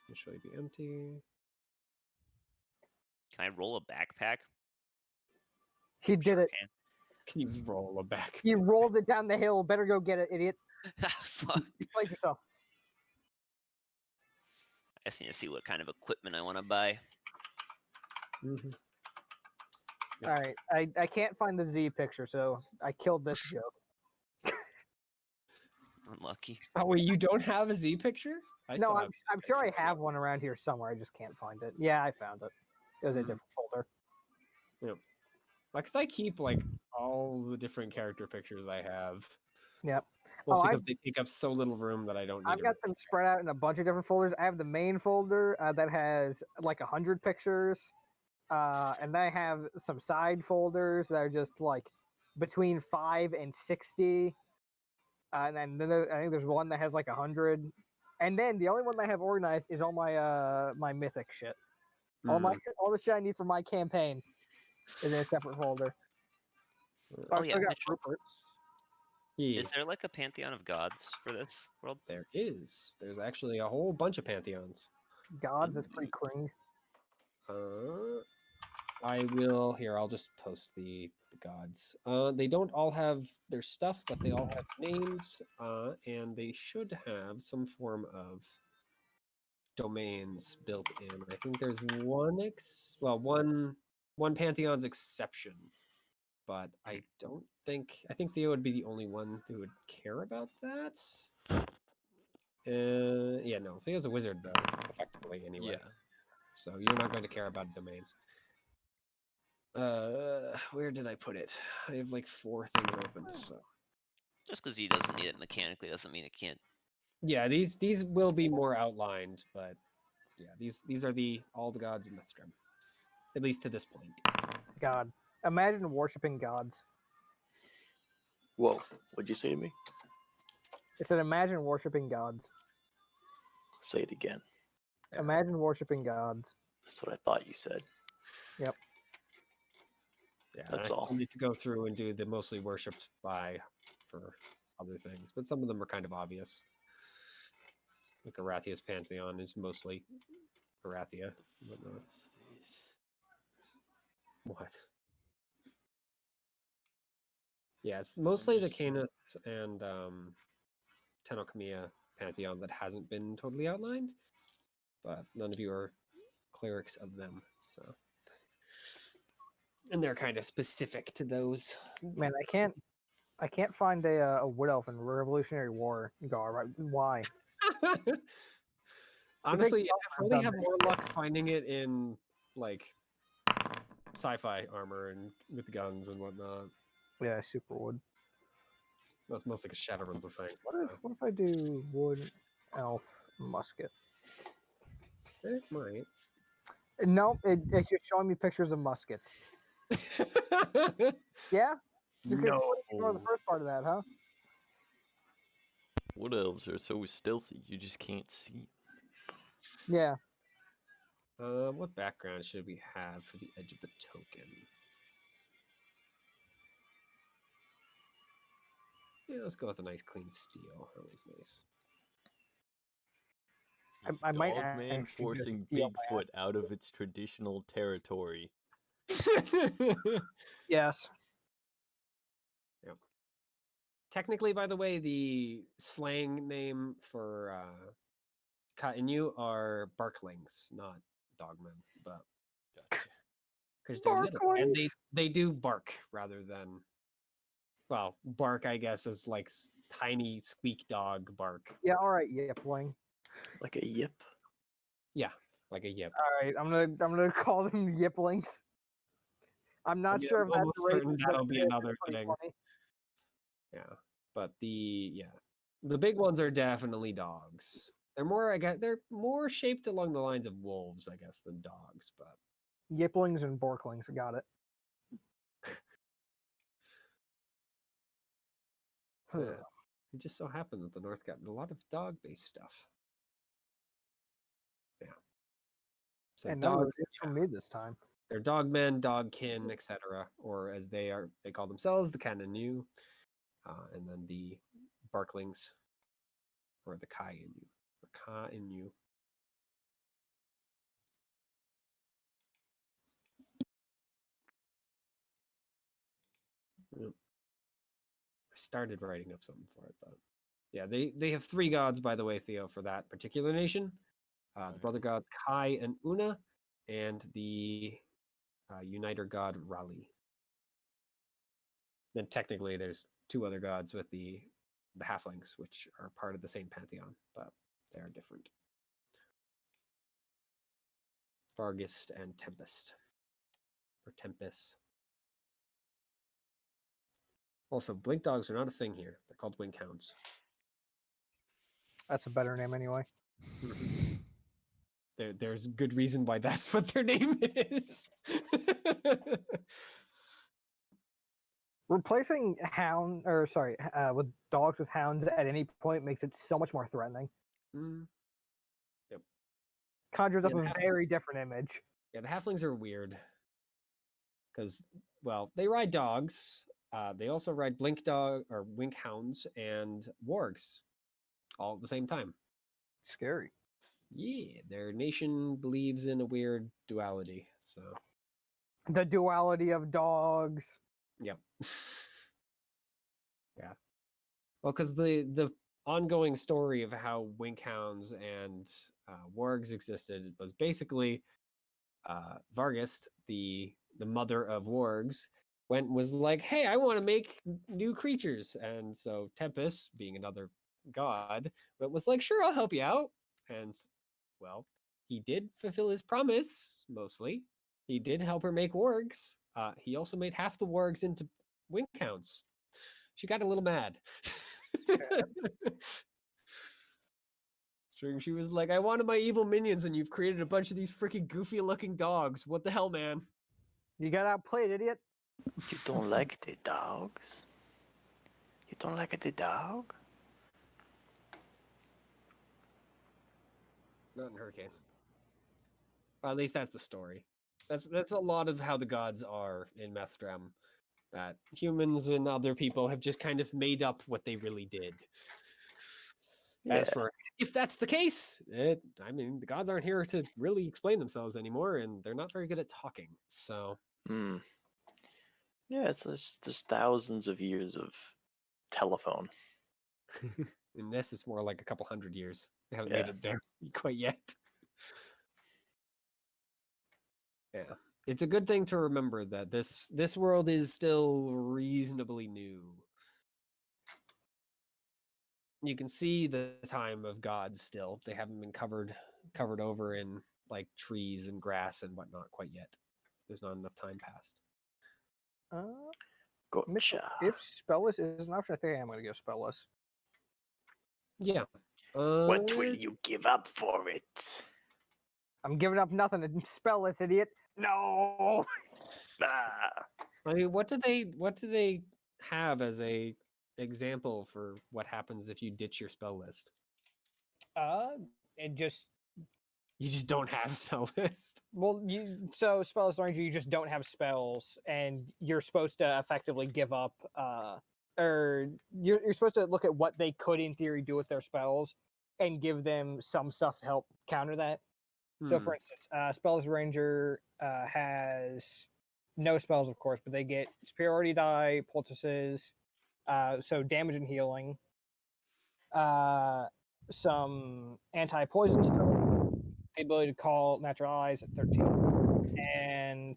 Initially be empty. Can I roll a backpack? He did it. Can. Can you roll a back? You rolled it down the hill. Better go get it, idiot. Fuck. You played yourself. I just need to see what kind of equipment I want to buy. Mhm. All right. I can't find the Z picture, so I killed this joke. Unlucky. Oh wait, you don't have a Z picture? I No, still I'm sure I have one around here somewhere. I just can't find it. Yeah, I found it. It was a Mhm. different folder. Like, cause I keep like all the different character pictures I have. Yep. Mostly I've- because they take up so little room that I don't need I've to. got them spread out in a bunch of different folders. I have the main folder that has like 100 pictures, and then I have some side folders that are just like between 5 and 60, and then I think there's one that has like 100, and then the only one that I have organized is all my my mythic shit. All the shit I need for my campaign is in a separate folder. Oh, I've yeah, still got Mitchell. Rupert's. Yeah, Is there like a pantheon of gods for this world? there is. There's actually a whole bunch of pantheons. Gods. That's pretty cring. I will here. I'll just post the gods. They don't all have their stuff, but they all have names, and they should have some form of domains built in. I think there's one pantheon's exception, but I don't think. I think Theo would be the only one who would care about that. Yeah, no, Theo's a wizard though, effectively anyway. Yeah. So you're not going to care about domains. Where did I put it? I have like 4 things open. So Just because he doesn't need it mechanically doesn't mean it can't. yeah, these will be more outlined, but yeah, these are all the gods of Mythstrom, at least to this point. God. Imagine worshiping gods. Whoa, what'd you say to me? It said, imagine worshiping gods. Say it again. Yeah. Imagine worshiping gods. That's what I thought you said. Yeah, That's I all. still need to go through and do the mostly worshipped by for other things, but some of them are kind of obvious. Like Arathia's pantheon is mostly Arathia. Whatnot. What's this? What? Yeah, it's mostly the Canis and Tenokamiya pantheon that hasn't been totally outlined, but none of you are clerics of them, so. And they're kind of specific to those. Man, I can't find a wood elf in Revolutionary War garb. Why? Honestly, Elves I are probably dumb have as more luck finding it in like sci-fi armor and with guns and whatnot. Yeah, super wood. That's mostly because Shadowrun's a thing. What if I do wood elf musket? It might. No, it's just showing me pictures of muskets. Yeah? You could ignore the first part of that, huh? Wood elves are so stealthy, you just can't see. Yeah. What background should we have for the edge of the token? Yeah, let's go with a nice clean steel. Always nice. I might Dogman actually forcing just steal my Bigfoot out of its traditional territory. Yes. Technically, by the way, the slang name for Kainu are barklings, not dogmen, but Gotcha. because they're little and Barklings. they do bark rather than, well, bark I guess is like tiny squeak dog bark. Yeah, alright, Yipling. Like a yip. Yeah, like a yip. Alright, I'm gonna call them Yiplings. I'm not Yeah, sure I'm if that's almost certain racist, that'll but be it's another pretty thing. funny. Yeah, but the big ones are definitely dogs. They're more shaped along the lines of wolves, I guess, than dogs, but Yiplings and Borklings, got it. yeah. It just so happened that the North got a lot of dog-based stuff. Yeah. So And none of dog, it was from me this time. they're dogmen, dogkin, etc., or as they call themselves, the Kananu, and then the Barklings, or the Kainu, or Kainu. Yep. I started writing up something for it, but yeah, they have 3 gods, by the way, Theo, for that particular nation. The brother gods Kai and Una, and the uniter god Rali. Then technically there's 2 other gods with the halflings, which are part of the same pantheon, but they are different. Vargist and Tempest. Or Tempest. Also, blink dogs are not a thing here. They're called wink hounds. That's a better name anyway. There's good reason why that's what their name is. Replacing with dogs with hounds at any point makes it so much more threatening. Mm. Yep. Conjures Yeah, up the a very halflings- different image. Yeah, the halflings are weird because, well, they ride dogs. They also ride blink dog or wink hounds and wargs all at the same time. Scary. Yeah, their nation believes in a weird duality. So, The duality of dogs. yep. Yeah. Well, because the ongoing story of how wink hounds and wargs existed was basically Vargist, the mother of wargs, was like, "Hey, I want to make new creatures," and so Tempest, being another god, was like, "Sure, I'll help you out." And well, he did fulfill his promise mostly. He did help her make wargs. He also made half the wargs into wink hounds. She got a little mad. She was like, "I wanted my evil minions, and you've created a bunch of these freaking goofy-looking dogs. What the hell, man?" You got outplayed, idiot. You don't like the dogs? You don't like the dog? Not in her case. Well, at least that's the story. That's a lot of how the gods are in Methdram. That humans and other people have just kind of made up what they really did. As Yeah. for if that's the case, I mean, the gods aren't here to really explain themselves anymore, and they're not very good at talking. So, Hmm. Yeah, it's just thousands of years of telephone. and this is more like a couple hundred years. They haven't made Yeah. it there quite yet. Yeah, it's a good thing to remember that this world is still reasonably new. You can see the time of gods still. They haven't been covered over in like trees and grass and whatnot quite yet. There's not enough time passed. Mitchell, Gotcha. if spellless is an option, I think I am going to go spellless. Yeah. What will you give up for it? I'm giving up nothing to spellless, idiot. No. Ah. I mean, what do they have as a example for what happens if you ditch your spell list? It just You just don't have a spell list. so spellless orange, you just don't have spells, and you're supposed to effectively give up. Or you're supposed to look at what they could, in theory, do with their spells, and give them some stuff to help counter that. So, for instance, Spells Ranger has no spells, of course, but they get superiority die, poultices, so damage and healing, some anti-poison stuff, the ability to call natural allies at 13, and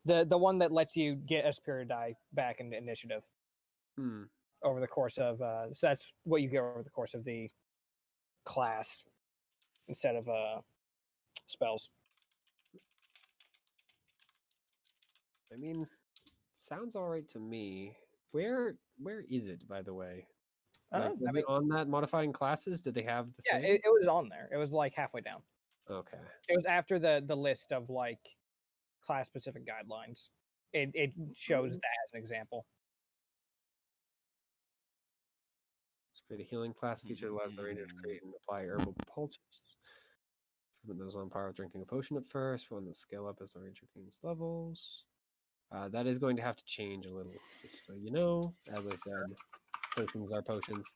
the one that lets you get a superior die back into initiative over the course of so that's what you get over the course of the class instead of spells. I mean, sounds all right to me. Where is it, by the way? Like, was it on that modifying classes? Did they have the Yeah, thing? it was on there. It was like halfway down. Okay. It was after the list of like class specific guidelines. It shows that as an example. Create a healing class feature allows the ranger to create and apply herbal poultices. Put those on par with drinking a potion at first. One that scale up as the ranger gains levels. That is going to have to change a little, just so you know. As I said, potions are potions.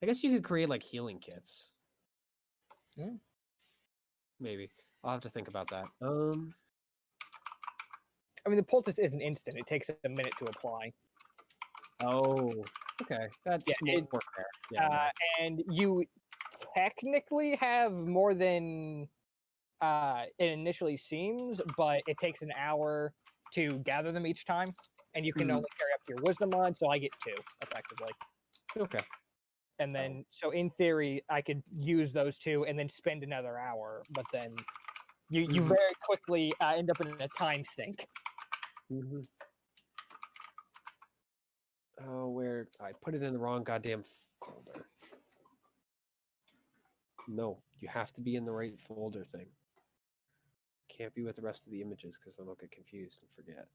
I guess you could create like healing kits. Yeah. Maybe. I'll have to think about that. I mean, the poultice isn't instant. It takes a minute to apply. Oh, okay. That's Yeah, more fair. Yeah. No. And you technically have more than it initially seems, but it takes an hour to gather them each time, and you can only carry up your wisdom mod, so I get 2, effectively. Okay. And then, so in theory, I could use those 2 and then spend another hour, but then You Mhm. very quickly end up in a time sink. Oh, where I put it in the wrong goddamn folder. No, you have to be in the right folder thing. Can't be with the rest of the images because then I'll get confused and forget.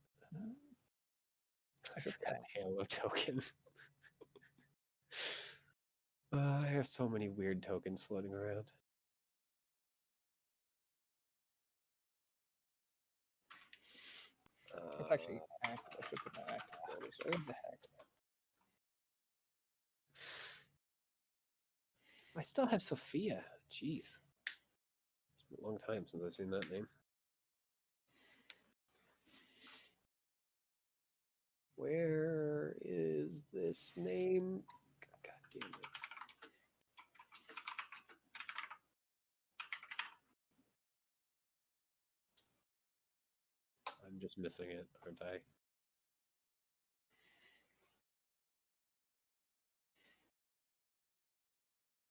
I forgot the Halo token. I have so many weird tokens floating around. It's actually active. I should put that active. So what the heck? I still have Sophia. Jeez. It's been a long time since I've seen that name. Where is this name? God damn it. I'm just missing it, aren't I?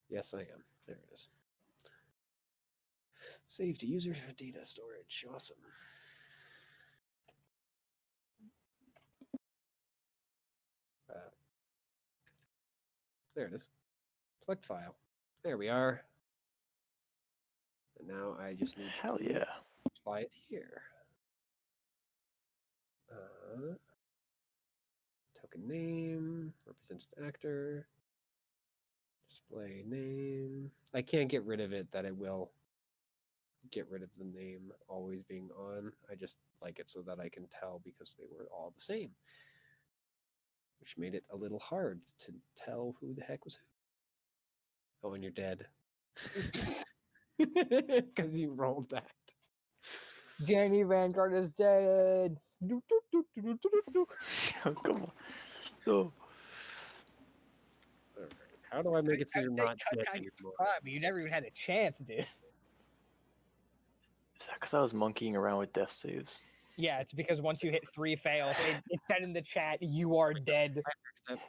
Yes, I am. There it is. Save to user data storage. Awesome. There it is. Select file. There we are. And now I just need to Hell yeah. apply it here. Token name, represented actor, display name. I can't get rid of it that it will get rid of the name always being on. I just like it so that I can tell because they were all the same, which made it a little hard to tell who the heck was who. Oh, and you're dead. Because you rolled that. Jenny Vanguard is dead. Do, do, do, do, do, do, do. Come on. No. How do I make it so I'd you're say not cut dead down your anymore? prime, but you never even had a chance, dude. Is that because I was monkeying around with death saves? Yeah, it's because once you hit 3 fails, it said in the chat, you are dead. I fixed it.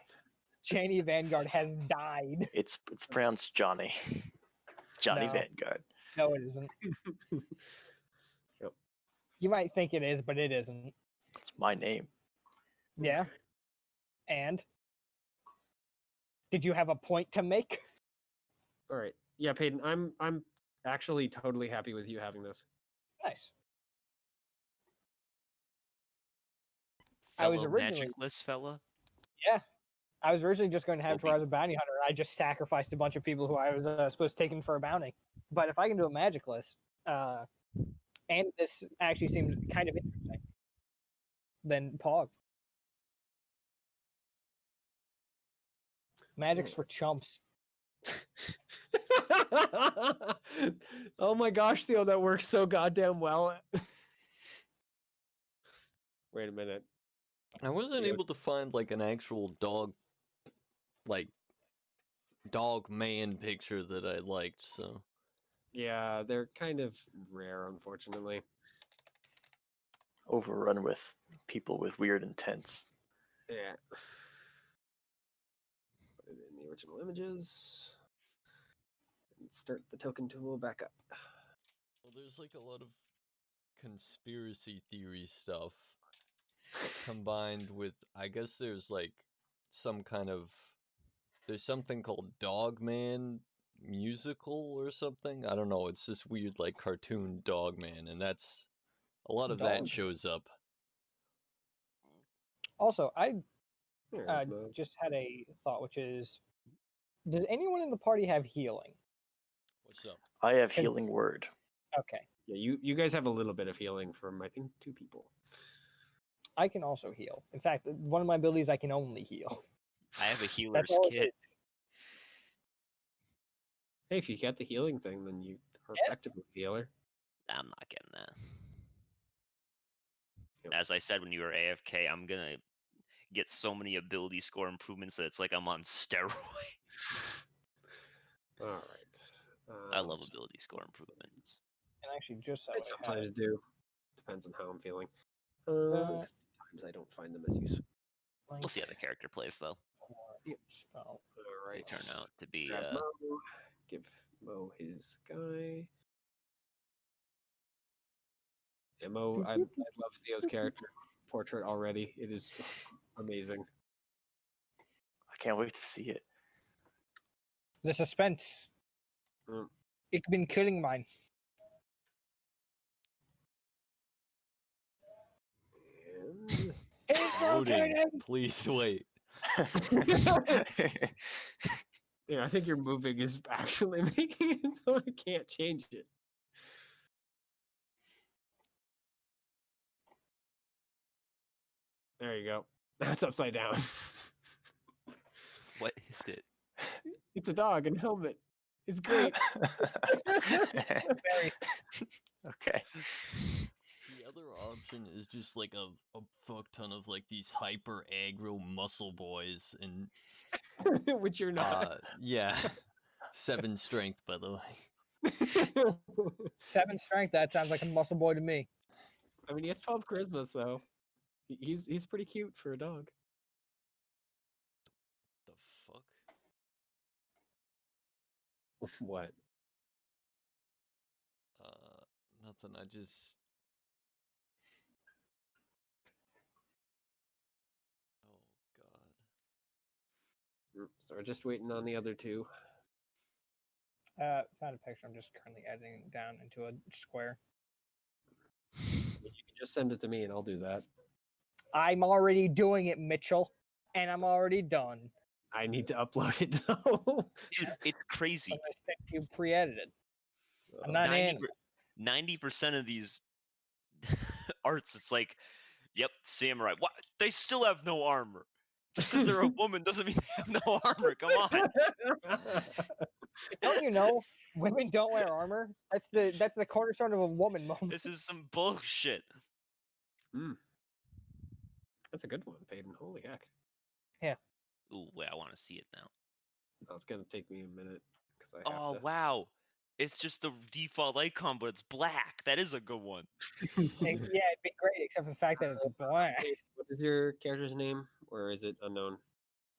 Jenny Vanguard has died. It's pronounced Johnny. Johnny No. Vanguard. No, it isn't. Yep. You might think it is, but it isn't. It's my name. Yeah. And? Did you have a point to make? All right. Yeah, Peyton, I'm actually totally happy with you having this. Nice. I was Fellow originally- magicless fella. I was originally just going to have it Will where I be- was a bounty hunter. I just sacrificed a bunch of people who I was supposed to take in for a bounty. But if I can do a magicless, and this actually seems kind of interesting, then Pog. Magic's for chumps. Oh my gosh, Theo, that works so goddamn well. Wait a minute. I wasn't Yeah. able to find like an actual dog, like dog man picture that I liked. So Yeah, they're kind of rare, unfortunately. Overrun with people with weird intents. Yeah. Put it in the original images. And start the token tool back up. well, there's like a lot of conspiracy theory stuff combined with, I guess there's like some kind of, there's something called Dogman musical or something. I don't know. It's this weird like cartoon Dogman, and that's a lot of that Dog. shows up. Also, I There it is, Mo. just had a thought, which is, does anyone in the party have healing? What's up? I have Can- healing word. Okay. Yeah, you guys have a little bit of healing from, I think, 2 people. I can also heal. In fact, one of my abilities, I can only heal. I have a healer's That's all it kit. is. Hey, if you get the healing thing, then you are Yeah. effectively a healer. I'm not getting that. Yep. As I said when you were AFK, I'm gonna get so many ability score improvements that it's like I'm on steroids. All right. I love ability score improvements. And actually, just so I I have sometimes do. Depends on how I'm feeling. Uh, 'Cause sometimes I don't find them as useful. We'll see how the character plays though. Yep. spell. All They right. turn out to be Grab Mo. Give Mo his guy. Mo, I love Theo's character portrait already. It is amazing. I can't wait to see it. The suspense. Mm. Ich bin killing mine. And It's Loading. rotating! Please wait. yeah, I think your moving is actually making it so I can't change it. There you go. That's upside down. What is it? It's a dog and helmet. It's great. Very. Okay. The other option is just like a fuck ton of like these hyper aggro muscle boys and Which you're not. yeah. 7 strength, by the way. 7 strength, that sounds like a muscle boy to me. I mean, he has 12 charisma, so he's pretty cute for a dog. The fuck? What? Nothing. I just. Oh god. So we're just waiting on the other two. Found a picture. I'm just currently editing it down into a square. You can just send it to me and I'll do that. I'm already doing it, Mitchell, and I'm already done. I need to upload it though. Dude, it's I'm crazy. gonna send you pre-edited. I'm not in. 90% of these arts, it's like, yep, samurai. What? They still have no armor. Just because they're a woman doesn't mean they have no armor. Come on. Don't you know women don't wear armor? That's the cornerstone of a woman moment. This is some bullshit. That's a good one, Peyton. Holy heck. Ooh, wait, I want to see it now. That's gonna take me a minute because I have Oh, to. wow. It's just the default icon, but it's black. That is a good one. Yeah, it'd be great, except for the fact that it's black. What is your character's name, or is it unknown?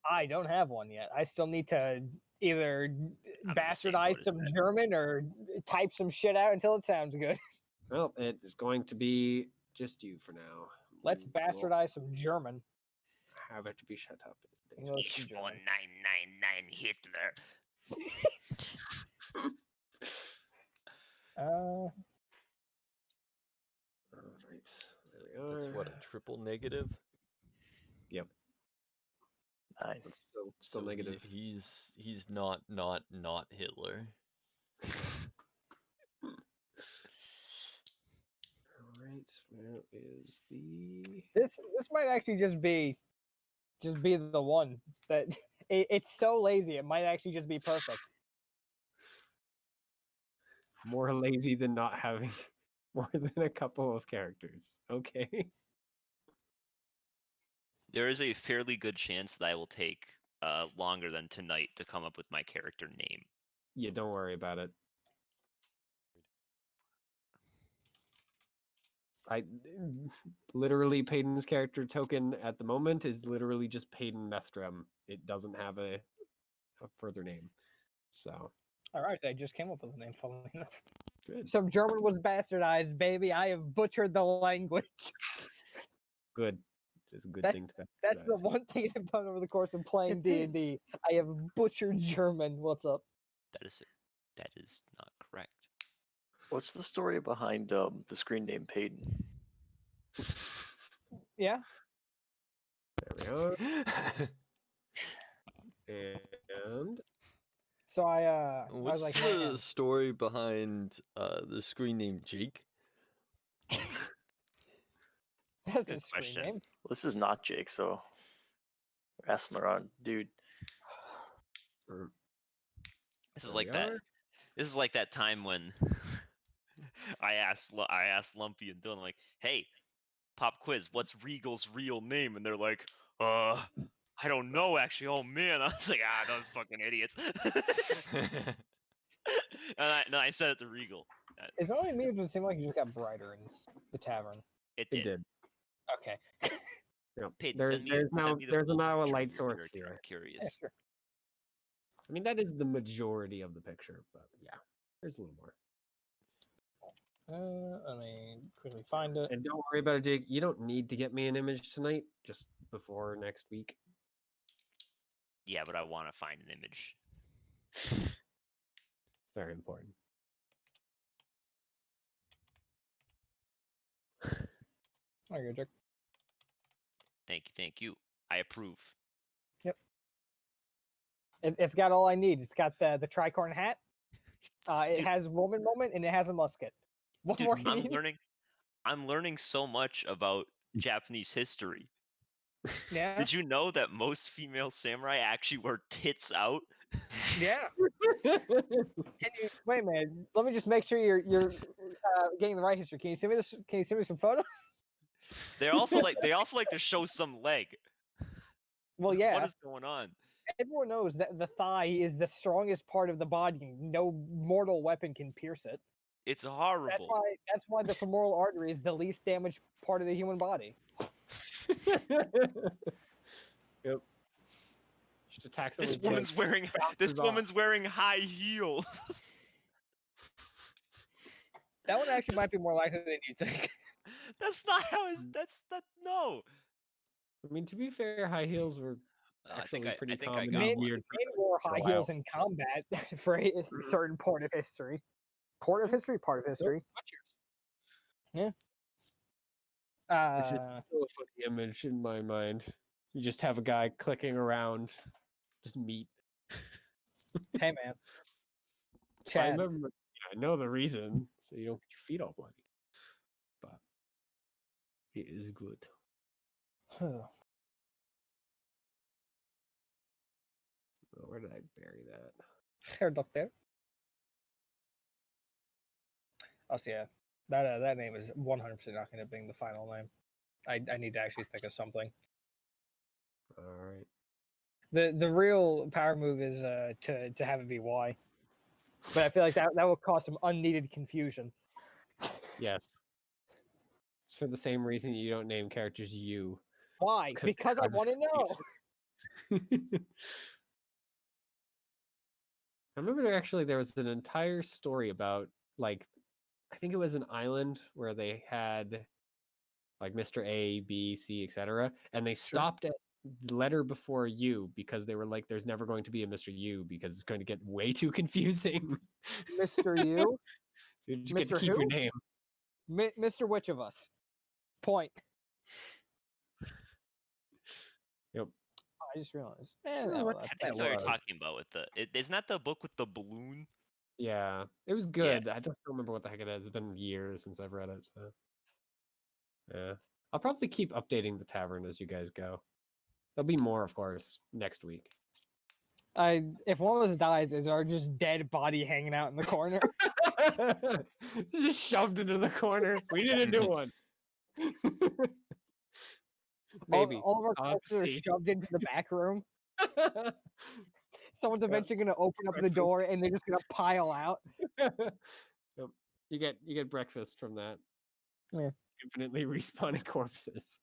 I don't have one yet. I still need to either in the same bastardize boat as some that. German or type some shit out until it sounds good. Well, it is going to be just you for now. Let's We will bastardize some German. have it to be shut up. English to Ich German. 1999 Hitler. All right, there we are. That's what, a triple negative? Yep, 9. it's still So negative. He's not Hitler. All right, where is the? This might actually just be the one that it's so lazy. It might actually just be perfect. More lazy than not having more than a couple of characters. Okay. There is a fairly good chance that I will take longer than tonight to come up with my character name. Yeah, don't worry about it. I literally Peyton's character token at the moment is literally just Peyton Methdrum. It doesn't have a further name. So All right, I just came up with a name. Funnily enough, good. some German was bastardized, baby. I have butchered the language. Good. It's a good That- thing to That's the bastardize. one thing I've done over the course of playing D&D. I have butchered German. What's up? That is not correct. What's the story behind the screen name Peyton? Yeah. There we are. And So I was What's like, the man, story behind the screen name Jake? that's Good a screen question. name. Well, this is not Jake, so we're asking the wrong dude. This is There like we that. are. This is like that time when I asked Lumpy and Dylan, like, "Hey, pop quiz, what's Regal's real name?" And they're like, I don't know actually. Oh man, I was like, those fucking idiots." And I said it to Regal. It's only me, but it seemed like you just got brighter in the tavern. It It did. did. Okay. Yep. Peyton, There's send me the there's full now a picture of light your source character, here. I'm Yeah, curious. sure. I mean, that is the majority of the picture, but yeah, there's a little more. Let me quickly find it. And don't worry about it, Jake. You don't need to get me an image tonight. Just before next week. Yeah, but I want to find an image. Very important. There you go, Jack. Thank you. I approve. It's got all I need. It's got the tricorn hat. It Dude, has woman moment and it has a musket. What dude, more can you need? I'm learning so much about Japanese history. Yeah, Did you know that most female samurai actually wear tits out? yeah. Wait a minute. Let me just make sure you're getting the right history. Can you send me this? Can you send me some photos? They also like to show some leg. Well, What yeah. is going on? Everyone knows that the thigh is the strongest part of the body. No mortal weapon can pierce it. It's horrible. That's why the femoral artery is the least damaged part of the human body. Yep. Just attack This someone's woman's tits, wearing bounces off. high heels. That one actually might be more likely than you think. That's not how it's no. I mean, to be fair, high heels were I actually think pretty I common got in Men, one. weird. men wore for a high heels while. in combat for a certain part of history. Part of history? Part of history. What's yours? It's just still a funny image in my mind. You just have a guy clicking around, just meat. Hey man, I Chad. remember. I know the reason, so you don't get your feet all bloody. But it is good. Oh, where did I bury that? Herr Doctor. Oh, so yeah. That name is 100% not going to be the final name. I need to actually think of something. All right. The real power move is to have it be Y. But I feel like that will cause some unneeded confusion. Yes. It's for the same reason you don't name characters you. Why? 'Cause it Because I causes want to know. I remember there was an entire story about like I think it was an island where they had like Mr. A, B, C, etc. And they stopped at letter before U because they were like, there's never going to be a Mr. U because it's going to get way too confusing. Mr. You? So you just get to Mr. keep your Who? name. Mr. Which of us? Point. Yep. I just realized. Sure, what I think that that's what you're was. talking about with isn't that the book with the balloon? Yeah, it was good. I don't remember what the heck it is. It's been years since I've read it, so yeah. I'll probably keep updating the tavern as you guys go. There'll be more, of course, next week. If one of us dies, is our just dead body hanging out in the corner? Just shoved into the corner. We need a new one. Maybe. All of our I'll have to corpses are see. shoved into the back room. Someone's Yeah. eventually going to open up the Breakfast. door and they're just going to pile out. Yep. You get breakfast from that. Yeah. Infinitely respawning corpses.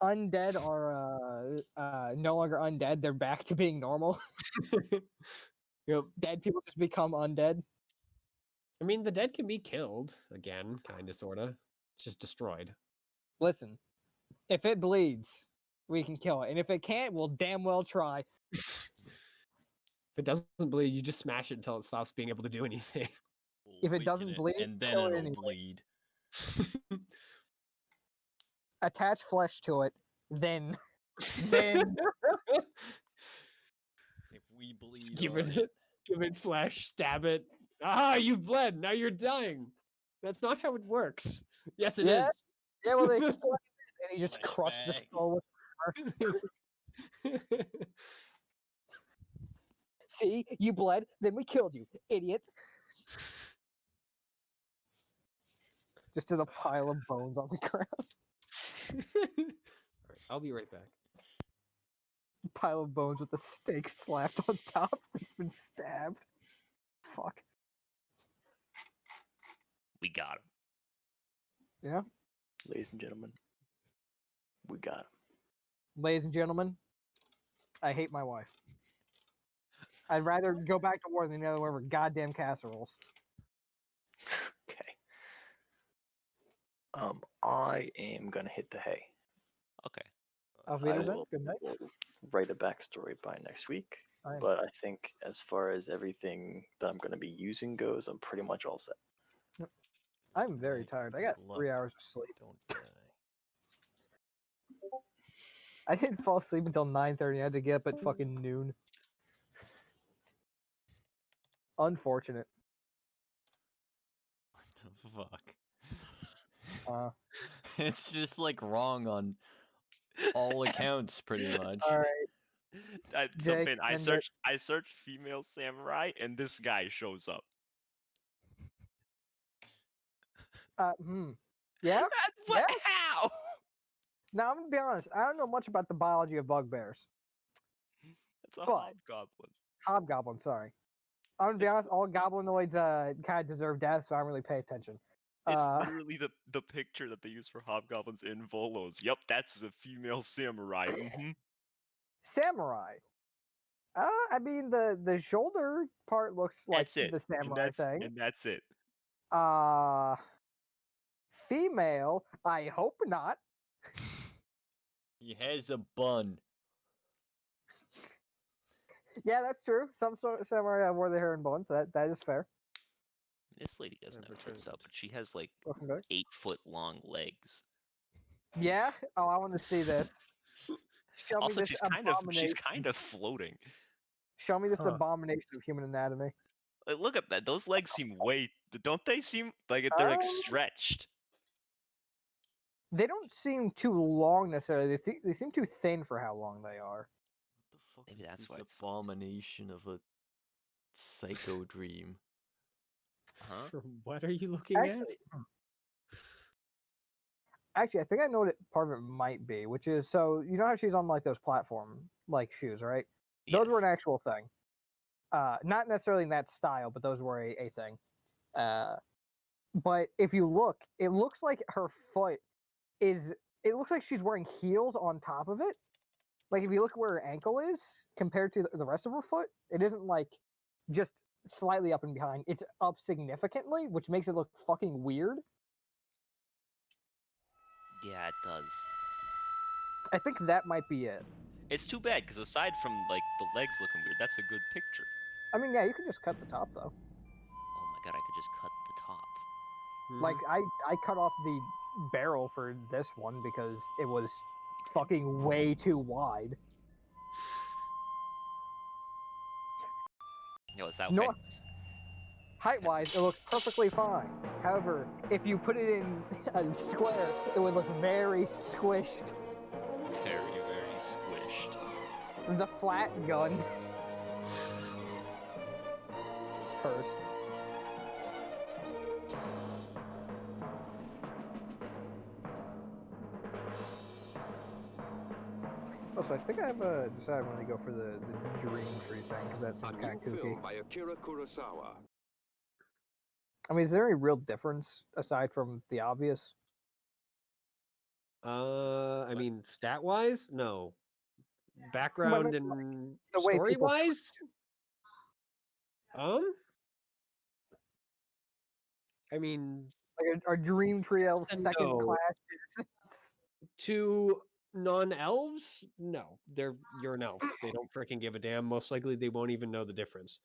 Undead are no longer undead. They're back to being normal. Yep. Dead people just become undead. I mean, the dead can be killed again, kind of, sort of. It's just destroyed. Listen, if it bleeds, we can kill it. And if it can't, we'll damn well try. If it doesn't bleed, you just smash it until it stops being able to do anything. If it Awaken doesn't bleed, and then kill it it'll anyway. bleed. Attach flesh to it, then If we bleed give on it flesh, stab it. Ah, you've bled. Now you're dying. That's not how it works. Yes, it is. Yeah? Yeah, well, they explain this, and he just crushed the Flashback. skull with. See, you bled, then we killed you, idiot. Just in a pile of bones on the ground. Alright, I'll be right back. Pile of bones with a stake slapped on top. It's been stabbed. Fuck. We got him. Yeah. Ladies and gentlemen, we got him. Ladies and gentlemen, I hate my wife. I'd rather go back to war than the other one over goddamn casseroles. I am gonna hit the hay. Okay. Auf I Wiedersehen. will, Good night. will write a backstory by next week. Fine. But I think as far as everything that I'm going to be using goes, I'm pretty much all set. I'm very Night, tired. I got good 3 luck. hours of sleep. Don't die. I didn't fall asleep until 9:30. I had to get up at fucking noon. Unfortunate. What the fuck? Uh, It's just like wrong on all accounts, pretty much. all right, Jake, Something. I end it. searched female samurai, and this guy shows up. Yeah. What? Yeah. How? Now I'm gonna be honest. I don't know much about the biology of bugbears. It's a But- hobgoblin. Hobgoblin, sorry. I'm gonna be It's- honest. All goblinoids kind of deserve death, so I don't really pay attention. It's literally the picture that they use for hobgoblins in Volos. Yep, that's a female samurai. Samurai. I mean the shoulder part looks like That's it. the samurai thing. And that's it. Female. I hope not. He has a bun. Yeah, that's true. Some sort of samurai wore their hair in buns. That is fair. This lady doesn't have tits up, but she has like Welcome back. 8-foot long legs. Yeah. Oh, I want to see this. Show me Also, this she's abomination. kind of floating. Show me this Huh. abomination of human anatomy. Like, look at that. Those legs seem don't they seem like they're like stretched? They don't seem too long necessarily. They seem too thin for how long they are. What the fuck Maybe is that's why this it's fun. abomination of a psycho dream? Huh? What are you looking at? Actually, I think I know what part of it might be, which is so you know how she's on like those platform like shoes, right? Those were Yes. an actual thing. Not necessarily in that style, but those were a thing. But if you look, it looks like her foot is. It looks like she's wearing heels on top of it. Like if you look where her ankle is compared to the rest of her foot, it isn't like just slightly up and behind. It's up significantly, which makes it look fucking weird. Yeah, it does. I think that might be it. It's too bad because aside from like the legs looking weird, that's a good picture. I mean, yeah, you can just cut the top though. Oh my god, I could just cut the top. Like I cut off the barrel for this one because it was fucking way too wide. Yo, is that okay? No. Height wise, it looks perfectly fine. However, if you put it in a square, it would look very squished. Very, very squished. The flat gun. Cursed. Also, I think I have decided when to go for the dream tree thing because that A seems new kind of kooky. film by Akira Kurosawa. I mean, is there any real difference aside from the obvious? I mean, stat wise, no. Background and the way story people wise, I mean, Like, are dream tree elves Yes and second no. class citizens? to non-elves, no, you're an elf. They don't freaking give a damn. Most likely, they won't even know the difference.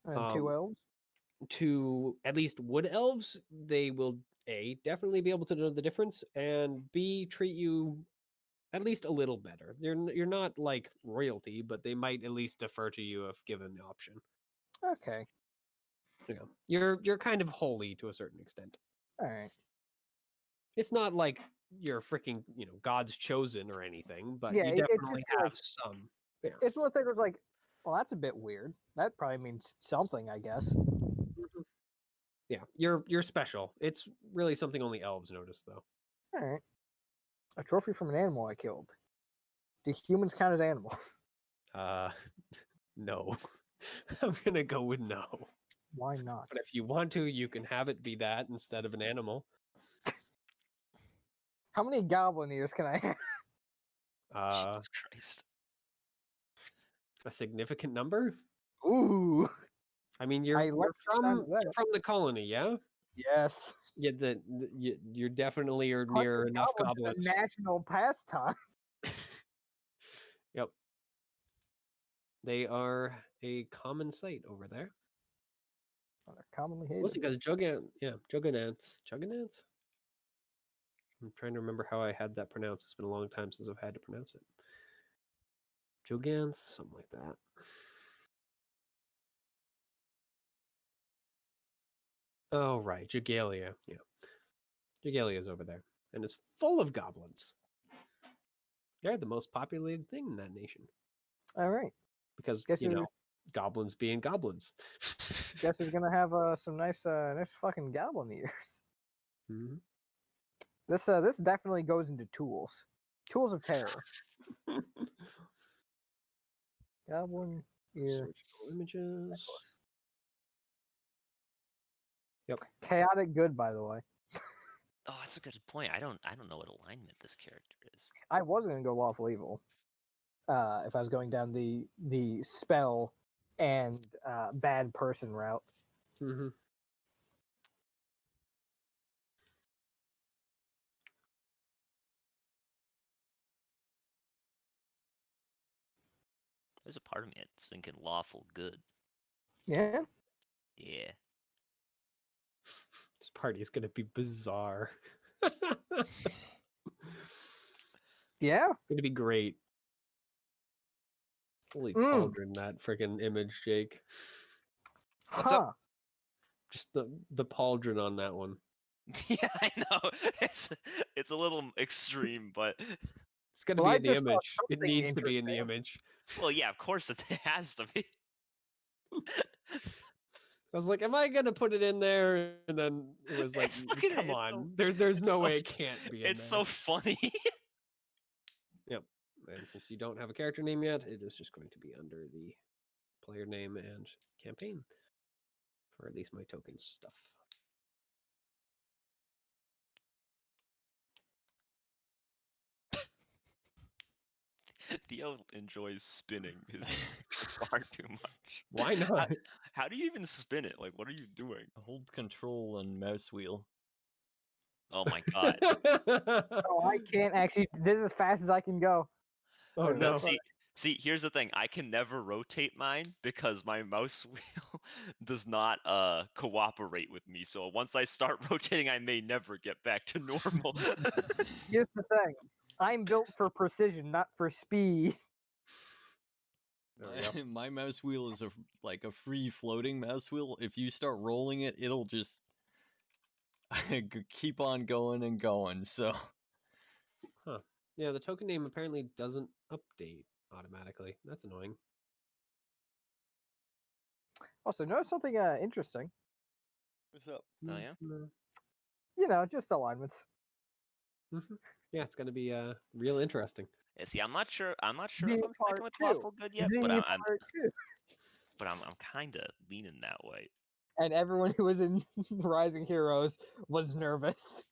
And two elves? To at least wood elves, they will A, definitely be able to know the difference, and B, treat you at least a little better. You're not like royalty, but they might at least defer to you if given the option. Okay. Yeah. You're kind of holy to a certain extent. All right. It's not like you're freaking, God's chosen or anything, but Yeah, you it's definitely just have like- some. Yeah. It's one thing was like, well, that's a bit weird. That probably means something, I guess. Yeah, you're special. It's really something only elves notice, though. All right. A trophy from an animal I killed. Do humans count as animals? No. I'm gonna go with no. Why not? But if you want to, you can have it be that instead of an animal. How many goblin ears can I have? Jesus Christ. A significant number. Ooh. I mean, I you're like the sound of from that. the colony, yeah. Yes. Yeah, you're definitely are Hunting near enough goblins is goblins. a national pastime. Yep. They are a common sight over there. They're commonly hated. Mostly because Juggernauts. I'm trying to remember how I had that pronounced. It's been a long time since I've had to pronounce it. Jogans, something like that. Oh, right. Jagalia. Yeah. Jagalia is over there. And it's full of goblins. They're the most populated thing in that nation. All right. Because, Guess you you're- know, goblins being goblins. Guess he's gonna have some nice fucking goblin ears. Mhm. This definitely goes into tools. Tools of terror. Goblin ear Search images. necklace. Yep. Chaotic good, by the way. Oh, that's a good point. I don't know what alignment this character is. I was gonna go lawful evil. If I was going down the spell and bad person route. Mm-hmm. There's a part of me that's thinking lawful good. Yeah. Yeah. This party is going to be bizarre. Yeah. Going to be great. Holy cauldron, that freaking image, Jake. What's up? Huh. Just the pauldron on that one. Yeah, I know. It's a little extreme, but It's going to Well, be I in the just saw image. It something needs to be in the interesting. image. well, yeah, of course it has to be. I was like, am I going to put it in there? And then it was like, It's fucking- come it's on. so- There's no so way f- it can't be in It's there. so funny. Yep. And since you don't have a character name yet, it is just going to be under the player name and campaign for at least my token stuff. Theo enjoys spinning his far too much. Why not? How do you even spin it? Like, what are you doing? Hold control on mouse wheel. Oh my god. Oh, I can't actually. This is as fast as I can go. Oh Wait, no. what's that? See, here's the thing. I can never rotate mine because my mouse wheel does not cooperate with me. So once I start rotating, I may never get back to normal. Here's the thing. I'm built for precision, not for speed. There we go. My mouse wheel is like a free floating mouse wheel. If you start rolling it, it'll just keep on going and going. So Huh. Yeah, the token name apparently doesn't update automatically. That's annoying. Also, notice something interesting. what's up? Oh yeah. You know, just alignments. Mm-hmm. Yeah, it's gonna be real interesting. Yeah, see, I'm not sure. I'm not sure The if I'm sticking part with two. lawful good yet, but The I'm part two. kind of leaning that way. And everyone who was in Rising Heroes was nervous.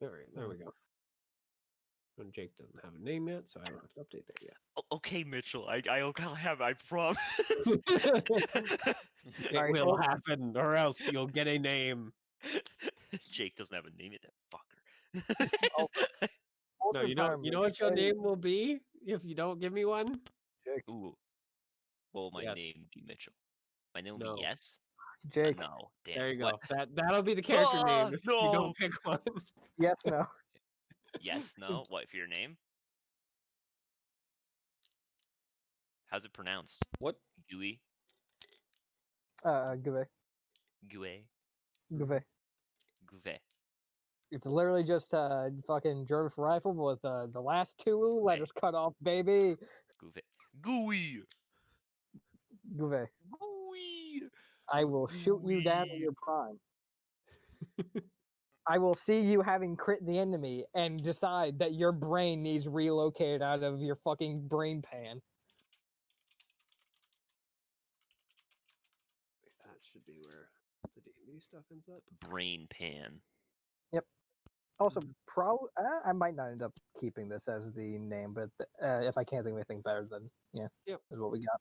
All right, there we go. And Jake doesn't have a name yet, so I don't have to update that yet. Okay, Mitchell. I'll have. I promise. It Alright, will hold on. happen, or else you'll get a name. Jake doesn't have a name yet. That fucker. Oh. No, Ultra you know Power what your Mage. name will be if you don't give me one? Jake. Ooh. What will my Yes. name be, Mitchell? My name will No. be Yes? Jake. No. Damn. There you What? go. That'll be the character name if you No. don't pick one. Yes, no. Yes, no? What for your name? How's it pronounced? What? Gveh? Gveh. Gveh? Gveh. Gveh. It's literally just a fucking German rifle with the last two letters cut off, baby. Gveh. Gooey. Gveh. Gooey. I will shoot you down in your prime. I will see you having crit the enemy and decide that your brain needs relocated out of your fucking brain pan. That should be where the D&D stuff ends up. Brain pan. Also, I might not end up keeping this as the name, but if I can't think of anything better, then yeah, Yep. is what we got.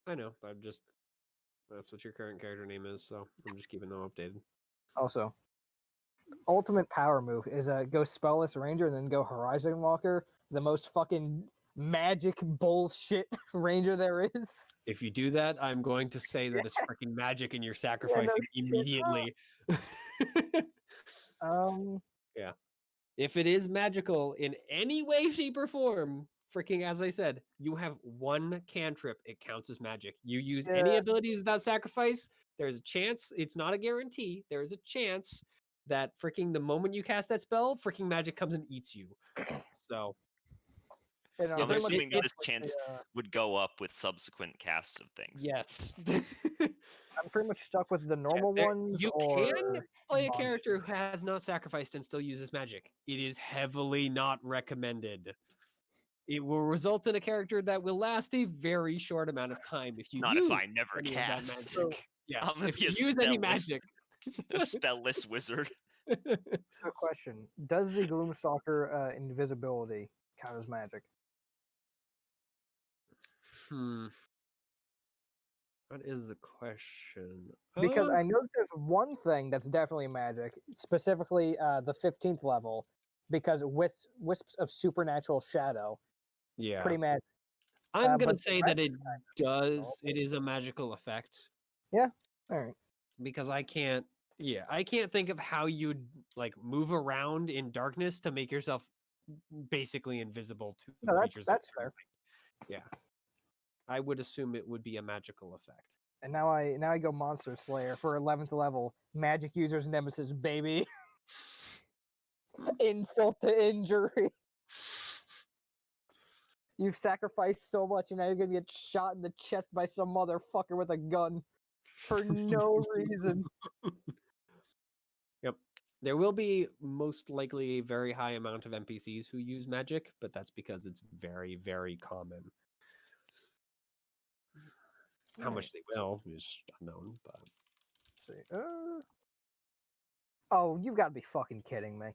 I know. That's what your current character name is, so I'm just keeping them updated. Also, ultimate power move is go Spellless Ranger and then go Horizon Walker, the most fucking magic bullshit ranger there is. If you do that, I'm going to say that it's freaking magic and you're Yeah, no sacrificing shit, immediately. Yeah. If it is magical in any way, shape, or form, freaking, as I said, you have one cantrip, it counts as magic. You use any Yeah. abilities without sacrifice, there's a chance, it's not a guarantee, there's a chance that freaking the moment you cast that spell, freaking magic comes and eats you. So, and Yeah, I'm there's- assuming that this with chance would go up with subsequent casts of things. yes. I'm pretty much stuck with the normal ones. You or can play a character monsters. who has not sacrificed and still uses magic. It is heavily not recommended. It will result in a character that will last a very short amount of time if you Not use if I never any of that cast. magic. Yes, gonna if be you a use any spellless- magic. A spellless wizard. So, question: does the Gloomstalker invisibility count as magic? What is the question? Because I know that there's one thing that's definitely magic, specifically the 15th level, because wisps of supernatural shadow, yeah, pretty magic. I'm but gonna the say rest that it is kind does. It is a magical effect All right. because I can't. Yeah, I can't think of how you'd like move around in darkness to make yourself basically invisible to No, creatures. that's fair. Yeah, I would assume it would be a magical effect. And now I go Monster Slayer for 11th level. Magic user's nemesis, baby. Insult to injury. You've sacrificed so much, and now you're gonna get shot in the chest by some motherfucker with a gun for no reason. Yep. There will be most likely a very high amount of NPCs who use magic, but that's because it's very, very common. How much they will is unknown, but Let's see. Oh, you've got to be fucking kidding me.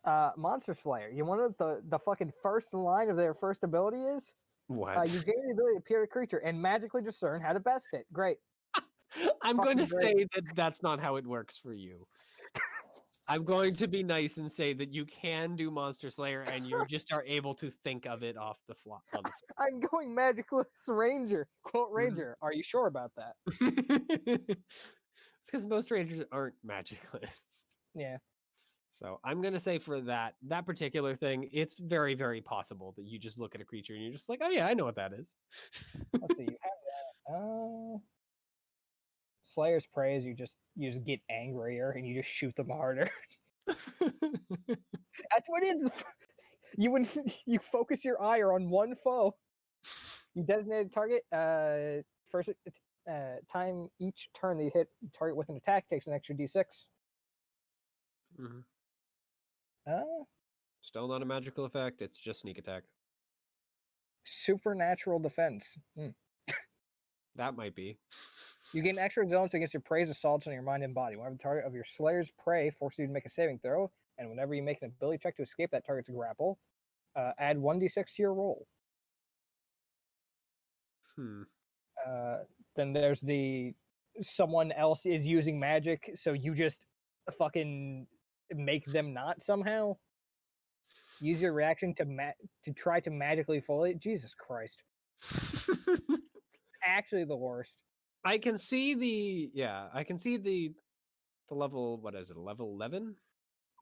Monster Slayer. You want to know the fucking first line of their first ability is? what? You gain the ability to appear to a creature and magically discern how to best it. Great. I'm going to fucking great. say that that's not how it works for you. I'm going to be nice and say that you can do Monster Slayer and you just are able to think of it off the fly. I'm going Magicless Ranger. Quote Ranger. Are you sure about that? It's because most rangers aren't magicless. Yeah. So I'm gonna say for that particular thing, it's very, very possible that you just look at a creature and you're just like, oh yeah, I know what that is. Let's see. You have that. Slayer's praise. You just get angrier and you just shoot them harder. That's what it is. You focus your ire on one foe. You designate a target. First time each turn that you hit target with an attack takes an extra d6. Still not a magical effect. It's just sneak attack. Supernatural defense. That might be. You gain extra resilience against your prey's assaults on your mind and body. Whenever the target of your Slayer's prey forces you to make a saving throw, and whenever you make an ability check to escape that target's grapple, add 1d6 to your roll. Then there's the someone else is using magic, so you just fucking make them not somehow. Use your reaction to try to magically fully. Jesus Christ. Actually the worst. I can see the level, what is it, level 11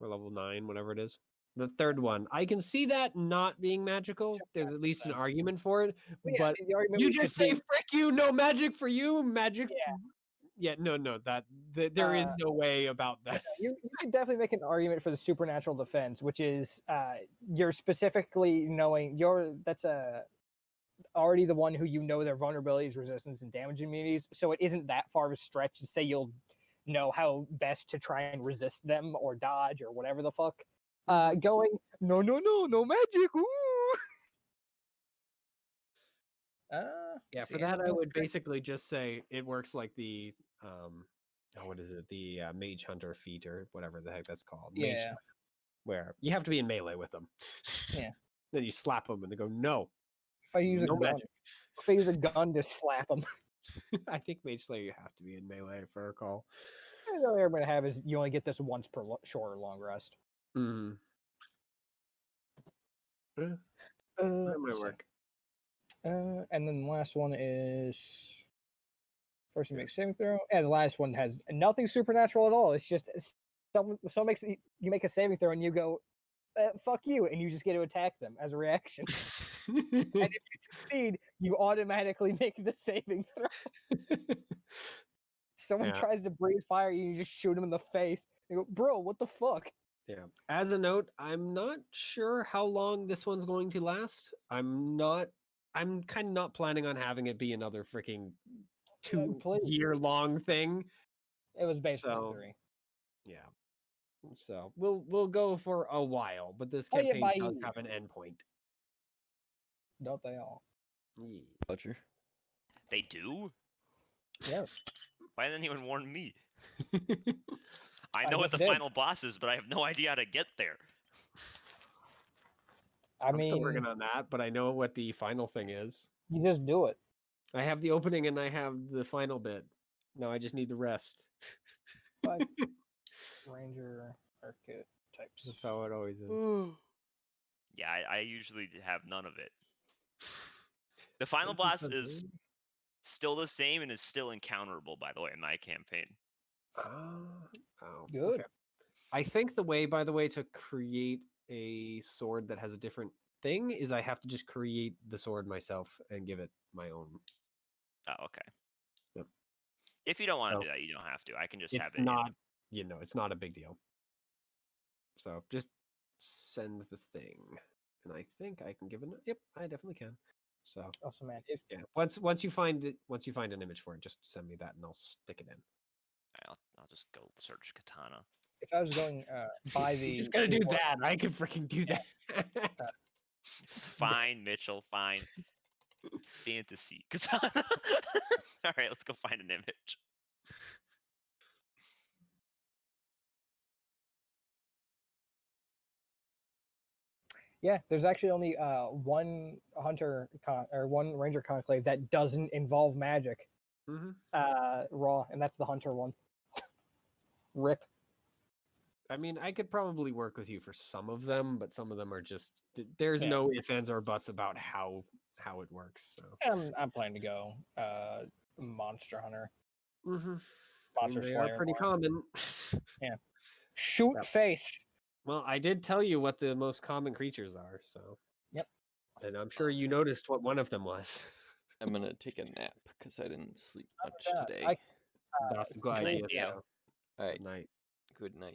or level 9, whatever it is. The third one. I can see that not being magical. There's at least an argument for it. But the argument you would just say, be, frick you, no magic for you, magic. Yeah, no, there is no way about that. you can definitely make an argument for the supernatural defense, which is you're specifically knowing that's already the one who you know their vulnerabilities, resistance, and damage immunities. So it isn't that far of a stretch to say you'll know how best to try and resist them or dodge or whatever the fuck. Going no magic. Ooh. Yeah, for that I would basically just say it works like the what is it? The Mage Hunter feat or whatever the heck that's called. Mage Yeah. Hunter, where you have to be in melee with them. Yeah. Then you slap them and they go no. If I use a No gun, magic. if I use a gun to slap him, I think Mage Slayer you have to be in melee, if I recall. the only I'm gonna have is you only get this once per short or long rest. Mm. That might let's see. work. And then the last one is first you make saving throw, and the last one has nothing supernatural at all. It's just someone makes you make a saving throw, and you go, "Fuck you," and you just get to attack them as a reaction. And if you succeed, you automatically make the saving throw. Someone Yeah. tries to breathe fire, you just shoot him in the face. You go, "Bro, what the fuck?" Yeah. As a note, I'm not sure how long this one's going to last. I'm kind of not planning on having it be another freaking Please. 2-year-long thing. It was based So- on 3. Yeah. So we'll go for a while, but this Play it campaign by does ear. have an endpoint. Don't they all? Yeah. Roger. They do? Yes. Why didn't anyone warn me? I I know what just the did. final boss is, but I have no idea how to get there. I'm still working on that, but I know what the final thing is. you just do it. I have the opening and I have the final bit. Now I just need the rest. But Ranger archetypes. That's how it always is. Yeah, I usually have none of it. The final Something boss says is rain. still the same and is still encounterable, by the way, in my campaign. Oh, Good. okay. I think the way, by the way, to create a sword that has a different thing is I have to just create the sword myself and give it my own. Oh, okay. Yep. If you don't want to So, do that, you don't have to. I can just It's have it. not, it's not a big deal. So just send the thing, and I think I can give it. Yep, I definitely can. So Also, man, if yeah, once you find an image for it, just send me that and I'll stick it in. I'll just go search katana. I was going by the You just gotta do keyboard- that. I can freaking do that. It's fine, Mitchell. Fine. Fantasy katana. All right, let's go find an image. Yeah, there's actually only one hunter or one ranger conclave that doesn't involve magic. Mm-hmm. Raw, and that's the hunter one. Rip. I mean, I could probably work with you for some of them, but some of them are just there's Yeah. no ifs, ands, or buts about how it works. So I'm planning to go monster hunter. mm-hmm. Monster they Slayer are pretty more. common. Shoot Yep. face. Well, I did tell you what the most common creatures are, so. Yep. And I'm sure you noticed what one of them was. I'm gonna take a nap because I didn't sleep much God, today. I- That's a good Good idea. night, Theo. All right. Good night. Good night.